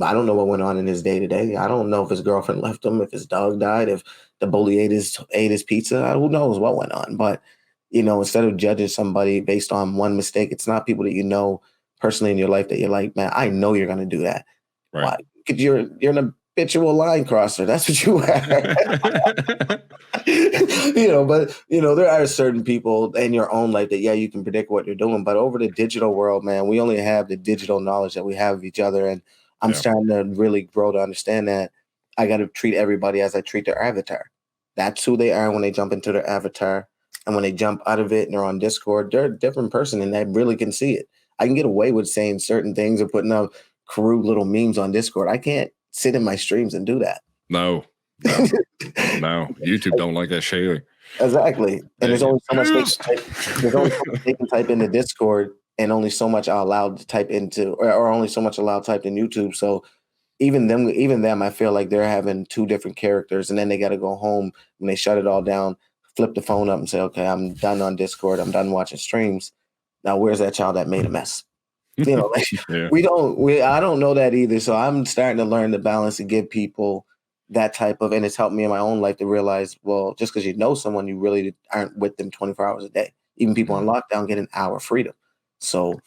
I don't know what went on in his day to day. I don't know if his girlfriend left him, if his dog died, if the bully ate his pizza. Who knows what went on? But, instead of judging somebody based on one mistake, it's not people that you know personally in your life that you're like, man, I know you're going to do that. Right. Why? Because you're an habitual line crosser. That's what you are. But there are certain people in your own life that, yeah, you can predict what you're doing. But over the digital world, man, we only have the digital knowledge that we have of each other. And I'm starting to really grow to understand that I got to treat everybody as I treat their avatar. That's who they are when they jump into their avatar. And when they jump out of it and they're on Discord, they're a different person and I really can see it. I can get away with saying certain things or putting up crude little memes on Discord. I can't sit in my streams and do that. No. YouTube don't like that shit. Exactly. And there's only so much they can type into Discord and only so much are allowed to type into, or only so much allowed typed in YouTube. So even them, I feel like they're having 2 different characters and then they got to go home when they shut it all down, flip the phone up and say, okay, I'm done on Discord. I'm done watching streams. Now, where's that child that made a mess? Like Yeah. I don't know that either. So I'm starting to learn the balance to give people that type of, and it's helped me in my own life to realize, well, just because you know someone, you really aren't with them 24 hours a day. Even people on lockdown get an hour freedom. So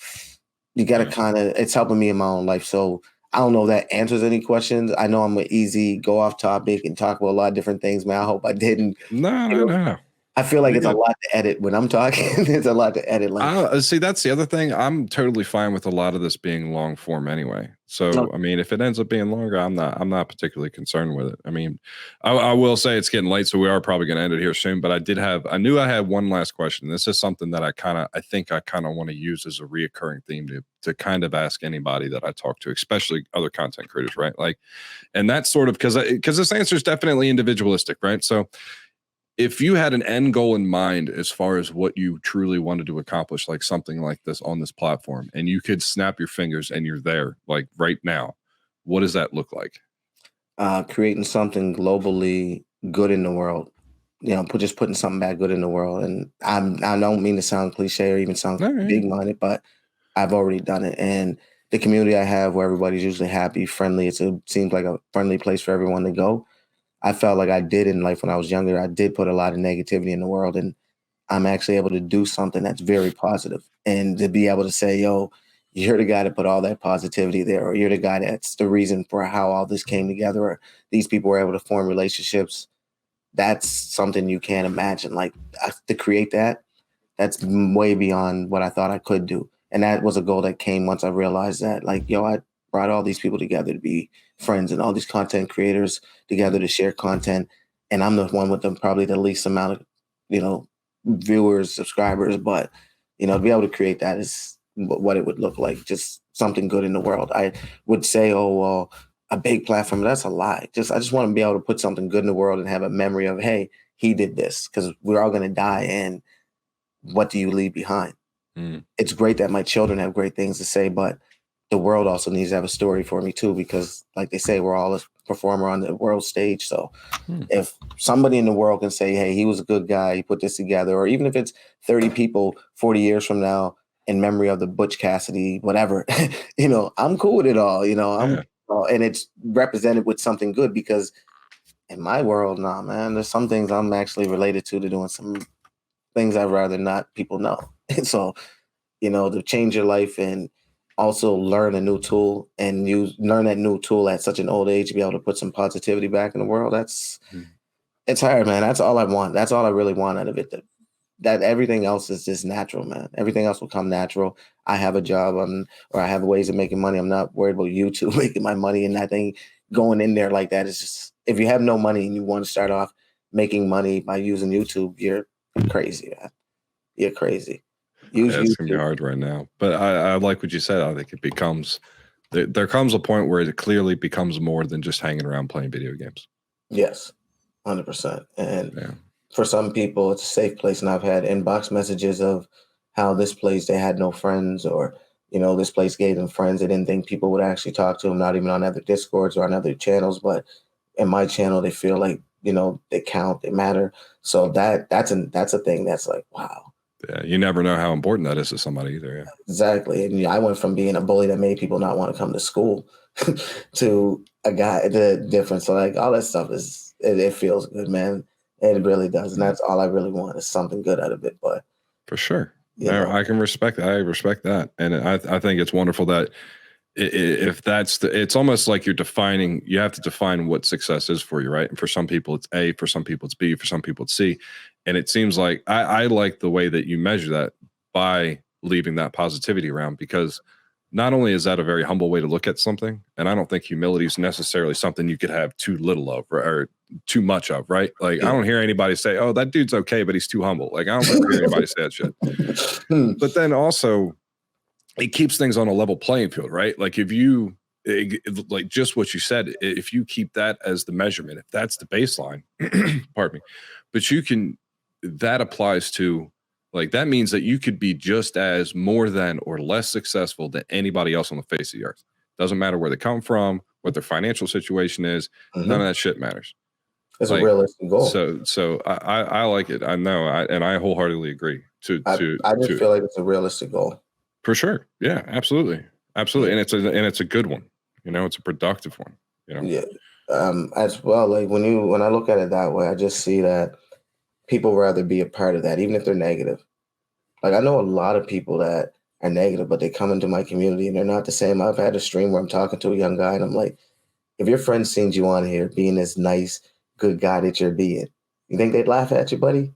you got to it's helping me in my own life. So I don't know if that answers any questions. I know I'm an easy go off topic and talk about a lot of different things, man. I hope I didn't. No. I feel like it's a lot to edit when I'm talking. It's a lot to edit. Like, see, that's the other thing. I'm totally fine with a lot of this being long form anyway. So, I mean, if it ends up being longer, I'm not particularly concerned with it. I mean, I will say it's getting late, so we are probably going to end it here soon. But I knew I had one last question. This is something that I think I want to use as a reoccurring theme to kind of ask anybody that I talk to, especially other content creators, right? Like, and that's sort of because this answer is definitely individualistic, right? So, if you had an end goal in mind as far as what you truly wanted to accomplish, like something like this on this platform, and you could snap your fingers and you're there, like right now, what does that look like? Creating something globally good in the world, just putting something back good in the world. And I don't mean to sound cliche or even sound big-minded, but I've already done it. And the community I have where everybody's usually happy, friendly, seems like a friendly place for everyone to go. I felt like I did in life when I was younger. I did put a lot of negativity in the world, and I'm actually able to do something that's very positive. And to be able to say, yo, you're the guy that put all that positivity there, or you're the guy that's the reason for how all this came together, or these people were able to form relationships. That's something you can't imagine. Like, to create that's way beyond what I thought I could do. And that was a goal that came once I realized that, like, yo, I brought all these people together to be friends and all these content creators together to share content. And I'm the one with probably the least amount of, viewers, subscribers, but, to be able to create that is what it would look like. Just something good in the world. I would say, oh, well, a big platform, that's a lie. I just want to be able to put something good in the world and have a memory of, hey, he did this, because we're all going to die. And what do you leave behind? It's great that my children have great things to say, but the world also needs to have a story for me too, because like they say, we're all a performer on the world stage. So if somebody in the world can say, hey, he was a good guy, he put this together, or even if it's 30 people 40 years from now in memory of the Butch Cassidy, whatever, I'm cool with it all, and it's represented with something good, because in my world, nah, man, there's some things I'm actually related to doing some things I'd rather not people know. So, to change your life and also learn a new tool, and learn that new tool at such an old age to be able to put some positivity back in the world. It's hard, man. That's all I want. That's all I really want out of it. That everything else is just natural, man. Everything else will come natural. I have a job, or I have ways of making money. I'm not worried about YouTube making my money, and I think going in there like that is just, if you have no money and you want to start off making money by using YouTube, you're crazy, man. You're crazy. It's gonna be hard right now, but I like what you said. I think it becomes there comes a point where it clearly becomes more than just hanging around playing video games. Yes, 100%. And for some people, it's a safe place. And I've had inbox messages of how this place, they had no friends, or this place gave them friends. They didn't think people would actually talk to them, not even on other Discords or on other channels, but in my channel, they feel like they count, they matter. So that's a thing that's like, wow. Yeah, you never know how important that is to somebody either. Yeah, exactly. And I went from being a bully that made people not want to come to school to a guy. The difference, so like all that stuff it feels good, man. It really does, and that's all I really want is something good out of it. But for sure, I can respect that. I respect that, and I think it's wonderful that if that's it's almost like you have to define what success is for you, right? And for some people it's A, for some people it's B, for some people it's C. And it seems like I like the way that you measure that by leaving that positivity around, because not only is that a very humble way to look at something, and I don't think humility is necessarily something you could have too little of or too much of, right? Like, I don't hear anybody say, oh, that dude's okay, but he's too humble. Like, I don't hear anybody say that shit. But then also, it keeps things on a level playing field, right? Like, if you, like just what you said, if you keep that as the measurement, if that's the baseline, pardon me, but that applies to, like, that means that you could be just as more than or less successful than anybody else on the face of the earth. Doesn't matter where they come from, what their financial situation is. None of that shit matters. It's a realistic goal. So I like it. I know, and I wholeheartedly agree I just feel like it's a realistic goal. For sure. Yeah, absolutely. Absolutely. And it's a good one. It's a productive one. Yeah. As well, like when I look at it that way, I just see that people rather be a part of that, even if they're negative. Like I know a lot of people that are negative, but they come into my community and they're not the same. I've had a stream where I'm talking to a young guy and I'm like, if your friend sees you on here being this nice, good guy that you're being, you think they'd laugh at you, buddy?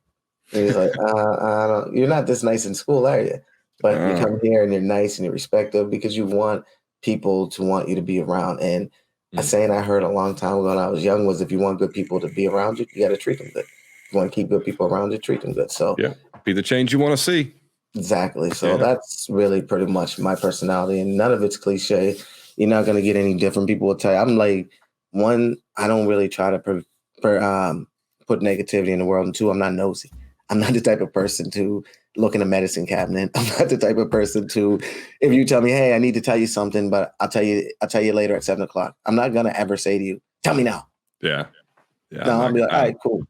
And he's like, I don't, you're not this nice in school, are you? But you come here and you're nice and you're respectful because you want people to want you to be around. And a saying I heard a long time ago when I was young was if you want good people to be around you, you got to treat them good. If you want to keep good people around you, treat them good. So yeah, be the change you want to see. Exactly. So that's really pretty much my personality, and none of it's cliche. You're not going to get any different. People will tell you. I'm like, one, I don't really try to put negativity in the world, and two, I'm not nosy. I'm not the type of person to look in a medicine cabinet. I'm not the type of person to, if you tell me, hey, I need to tell you something, but I'll tell you later at 7:00. I'm not going to ever say to you, tell me now. Yeah. No, I'll be like, all right, cool.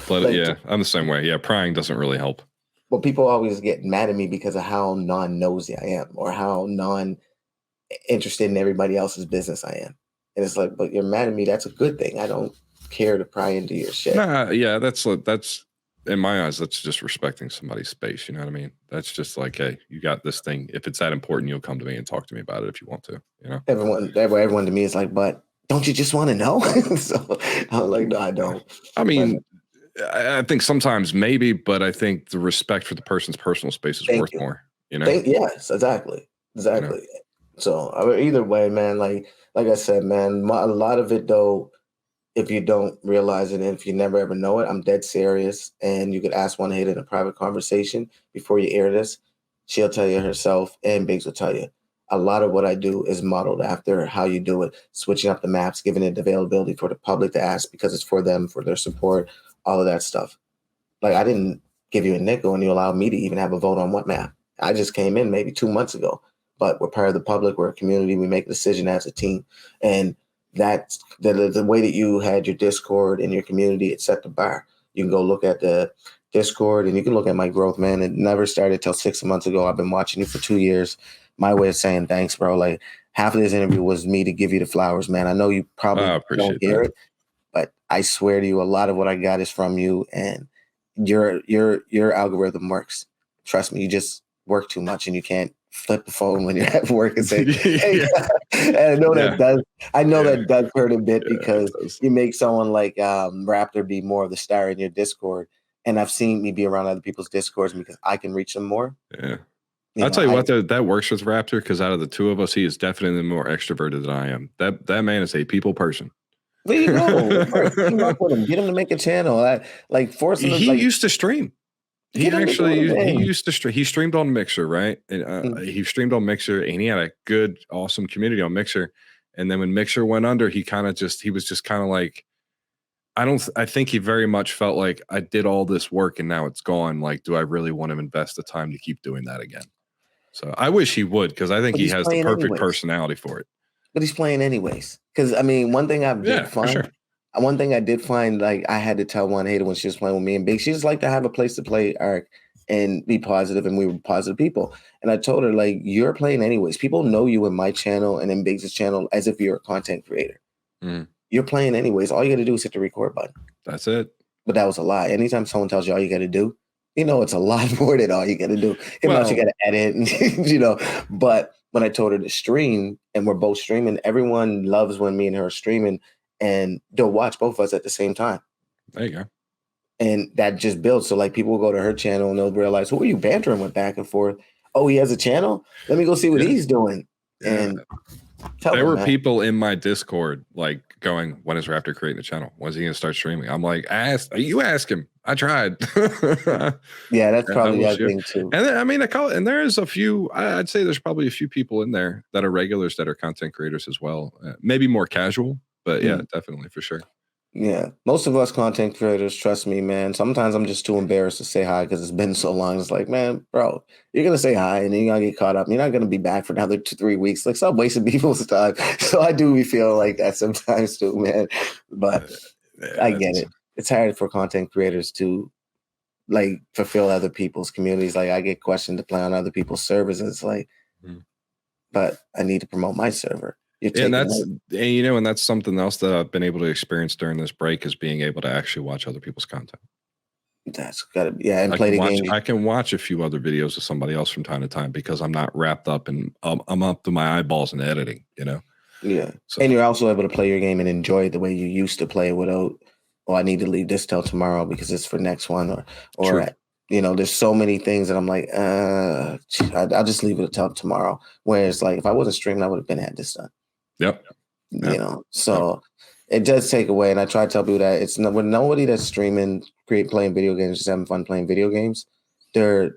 But I'm the same way. Yeah, prying doesn't really help. Well, people always get mad at me because of how non-nosy I am or how non-interested in everybody else's business I am. And it's like, but you're mad at me. That's a good thing. I don't care to pry into your shit. Nah, yeah, that's in my eyes, that's just respecting somebody's space. You know what I mean? That's just like, hey, you got this thing. If it's that important, you'll come to me and talk to me about it if you want to. Everyone to me is like, but don't you just want to know? So I'm like, no, I don't. I mean, I think sometimes maybe, but I think the respect for the person's personal space is worth more. Yes, exactly. So either way, man, like I said, man, a lot of it though, if you don't realize it and if you never ever know it, I'm dead serious. And you could ask one hit in a private conversation before you air this. She'll tell you herself, and Biggs will tell you. A lot of what I do is modeled after how you do it, switching up the maps, giving it availability for the public to ask because it's for them, for their support, all of that stuff. Like I didn't give you a nickel and you allowed me to even have a vote on what map. I just came in maybe 2 months ago, but we're part of the public. We're a community. We make a decision as a team. And that's the way that you had your Discord in your community, it set the bar. You can go look at the Discord and you can look at my growth, man. It never started till 6 months ago. I've been watching you for 2 years. My way of saying thanks, bro. Like half of this interview was me to give you the flowers, man. I know you probably don't hear it, but I swear to you, a lot of what I got is from you, and your algorithm works. Trust me, you just work too much and you can't flip the phone when you're at work and say, hey, and I know that does. I know that does hurt a bit because you make someone like Raptor be more of the star in your Discord. And I've seen me be around other people's Discords because I can reach them more. Yeah. I'll tell you what, that works with Raptor because out of the two of us, he is definitely more extroverted than I am. That man is a people person. There you go. Team up with him. Get him to make a channel. Force him. He used to stream. He used to stream. He streamed on Mixer, right? And he streamed on Mixer, and he had a good, awesome community on Mixer. And then when Mixer went under, he was just kind of like, I think he very much felt like I did all this work and now it's gone. Like, do I really want to invest the time to keep doing that again? So I wish he would, because I think he has the perfect personality for it. But he's playing anyways. Because I mean, one thing I did find, like I had to tell one hater when she was playing with me and Big, she just liked to have a place to play Arc and be positive, and we were positive people. And I told her, like, you're playing anyways. People know you in my channel and in Biggs' channel as if you're a content creator. You're playing anyways. All you got to do is hit the record button. That's it. But that was a lie. Anytime someone tells you all you got to do, it's a lot more than all you got to do. You got to edit, and, But when I told her to stream, and we're both streaming, everyone loves when me and her are streaming, and they'll watch both of us at the same time. There you go. And that just builds. So like people will go to her channel and they'll realize, who are you bantering with back and forth? Oh, he has a channel? Let me go see what he's doing. Yeah. And there were people in my Discord like going, when is Raptor creating a channel? When's he going to start streaming? I'm like, you ask him. I tried. Yeah, that's probably the other thing too. And then, I mean, and there is a few, I'd say there's probably a few people in there that are regulars that are content creators as well. Maybe more casual, but yeah, definitely for sure. Yeah, most of us content creators, trust me, man. Sometimes I'm just too embarrassed to say hi because it's been so long. It's like, man, bro, you're gonna say hi and then you're gonna get caught up. You're not gonna be back for another 2-3 weeks. Like, stop wasting people's time. So I do feel like that sometimes too, man. But I get it. It's hard for content creators to like fulfill other people's communities. Like I get questioned to play on other people's servers, and it's like, but I need to promote my server. And that's something else that I've been able to experience during this break is being able to actually watch other people's content. That's gotta be, and play the game. I can watch a few other videos of somebody else from time to time because I'm not wrapped up and I'm up to my eyeballs in editing, Yeah. So, and you're also able to play your game and enjoy it the way you used to play without, I need to leave this till tomorrow because it's for next one, or there's so many things that I'm like, I'll just leave it till tomorrow. Whereas like if I wasn't streaming, I would have been had this done. Yep. So it does take away, and I try to tell people that it's when nobody that's streaming, playing video games, just having fun playing video games, they're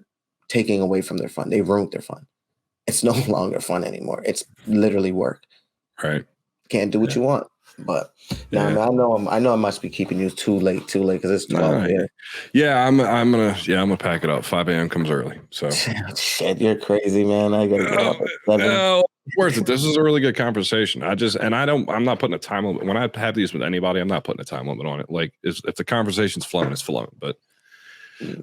taking away from their fun. They ruined their fun. It's no longer fun anymore. It's literally work. Right. Can't do what you want. But I know I must be keeping you too late because it's 12 here. Yeah, I'm gonna pack it up. 5 a.m. comes early. So shit, you're crazy, man. I gotta get up at 7. No, worth it. This is a really good conversation. I'm not putting a time limit. When I have these with anybody, I'm not putting a time limit on it. Like if the conversation's flowing, it's flowing. But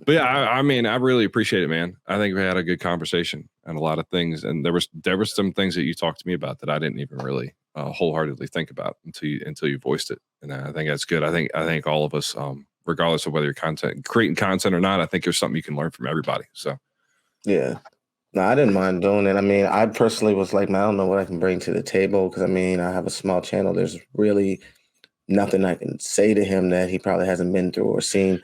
yeah, I mean, I really appreciate it, man. I think we had a good conversation and a lot of things. And there were some things that you talked to me about that I didn't even really wholeheartedly think about until you voiced it. And I think that's good. I think all of us, regardless of whether you're creating content or not, I think there's something you can learn from everybody. So yeah. No, I didn't mind doing it. I mean, I personally was like, man, I don't know what I can bring to the table because I mean, I have a small channel. There's really nothing I can say to him that he probably hasn't been through or seen.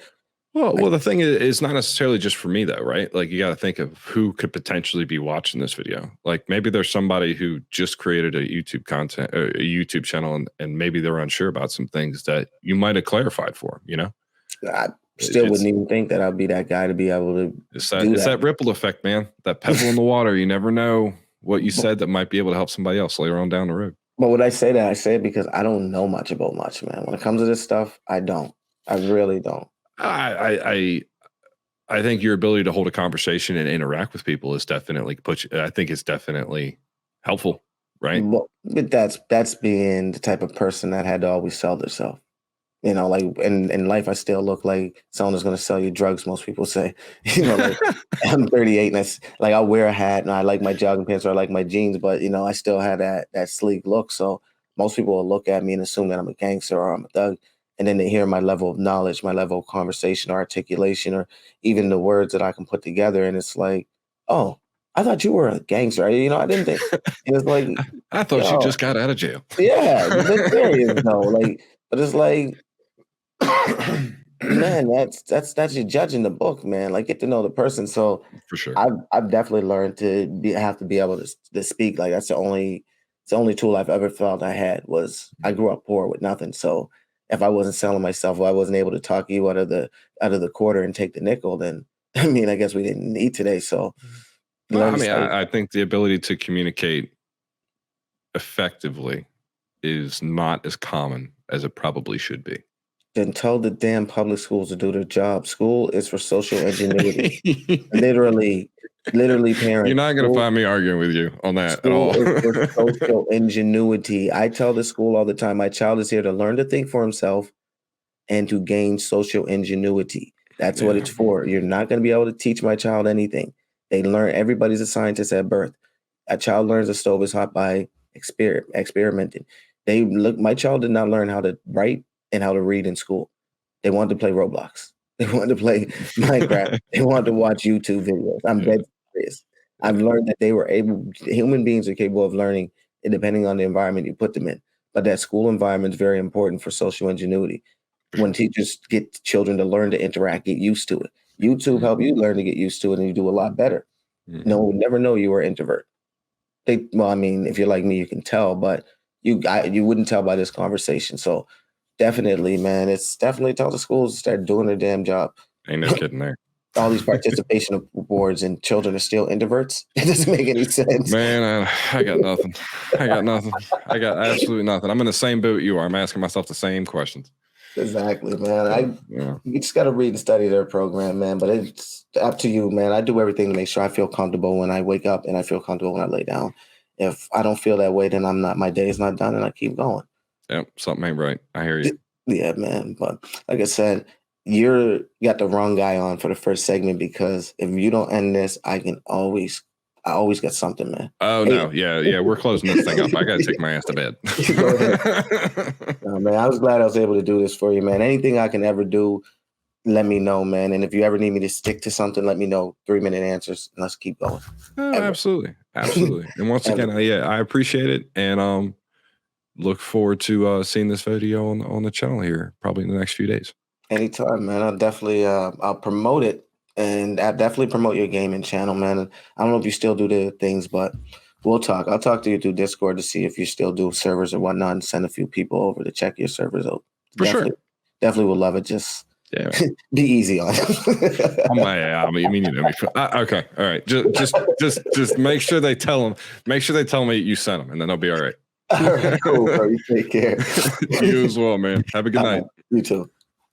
Well, the thing is, it's not necessarily just for me, though, right? Like, you got to think of who could potentially be watching this video. Like, maybe there's somebody who just created a YouTube channel, and maybe they're unsure about some things that you might have clarified for them, I still wouldn't even think that I'd be that guy to be able to. It's that ripple effect, man. That pebble in the water. You never know what you said that might be able to help somebody else later on down the road. But when I say that, I say it because I don't know much about much, man. When it comes to this stuff, I don't. I really don't. I think your ability to hold a conversation and interact with people is definitely it's definitely helpful, right? Well, but that's being the type of person that had to always sell themselves. Like in life, I still look like someone who's going to sell you drugs. Most people say, like I'm 38 and like I'll wear a hat and I like my jogging pants or I like my jeans, but I still have that sleek look. So most people will look at me and assume that I'm a gangster or I'm a thug. And then they hear my level of knowledge, my level of conversation or articulation, or even the words that I can put together. And it's like, oh, I thought you were a gangster. I didn't think. And it's like, I thought you just got out of jail. Yeah, serious though. Like, but it's like, man, that's you judging the book, man. Like, get to know the person. So for sure, I've definitely learned to have to be able to speak. Like that's the only tool I've ever felt I had was I grew up poor with nothing. So if I wasn't selling myself, or I wasn't able to talk you out of the quarter and take the nickel, then I mean, I guess we didn't eat today. So, I think the ability to communicate effectively is not as common as it probably should be. Then tell the damn public schools to do their job. School is for social ingenuity. Literally, parents. You're not going to find me arguing with you on that at all. Is for social ingenuity. I tell the school all the time, my child is here to learn to think for himself and to gain social ingenuity. That's what it's for. You're not going to be able to teach my child anything. They learn, everybody's a scientist at birth. A child learns a stove is hot by experimenting. My child did not learn how to write and how to read in school. They wanted to play Roblox. They wanted to play Minecraft. They wanted to watch YouTube videos. I'm dead serious. I've learned that human beings are capable of learning depending on the environment you put them in. But that school environment is very important for social ingenuity. When teachers get children to learn to interact, get used to it. YouTube help you learn to get used to it and you do a lot better. No one would never know you were an introvert. If you're like me, you can tell, but you wouldn't tell by this conversation. So definitely, man, it's definitely tell the schools to start doing their damn job. Ain't no kidding there. All these participation boards and children are still introverts. It doesn't make any sense. Man, I got nothing. I got absolutely nothing. I'm in the same boat you are. I'm asking myself the same questions. Exactly, man. You just got to read and study their program, man. But it's up to you, man. I do everything to make sure I feel comfortable when I wake up and I feel comfortable when I lay down. If I don't feel that way, then my day is not done and I keep going. Yep, something ain't right. I hear you. Yeah, man. But like I said, you got the wrong guy on for the first segment, because if you don't end this, I always got something, man. Oh, hey. No. Yeah. We're closing this thing up. I got to take my ass to bed. Go ahead. No, man, I was glad I was able to do this for you, man. Anything I can ever do, let me know, man. And if you ever need me to stick to something, let me know. 3-minute answers. And let's keep going. Oh, absolutely. And once again, I appreciate it. And look forward to seeing this video on the channel here, probably in the next few days. Anytime, man. I'll definitely I'll promote it, and I'll definitely promote your gaming channel, man. And I don't know if you still do the things, but we'll talk. I'll talk to you through Discord to see if you still do servers or whatnot, and send a few people over to check your servers out. For sure. Definitely would love it. Just be easy on it. I mean, you know me. Okay, all right. Just make sure they tell them. Make sure they tell me you sent them, and then they'll be all right. All right, cool, bro. You take care. You as well, man. Have a good night. You too.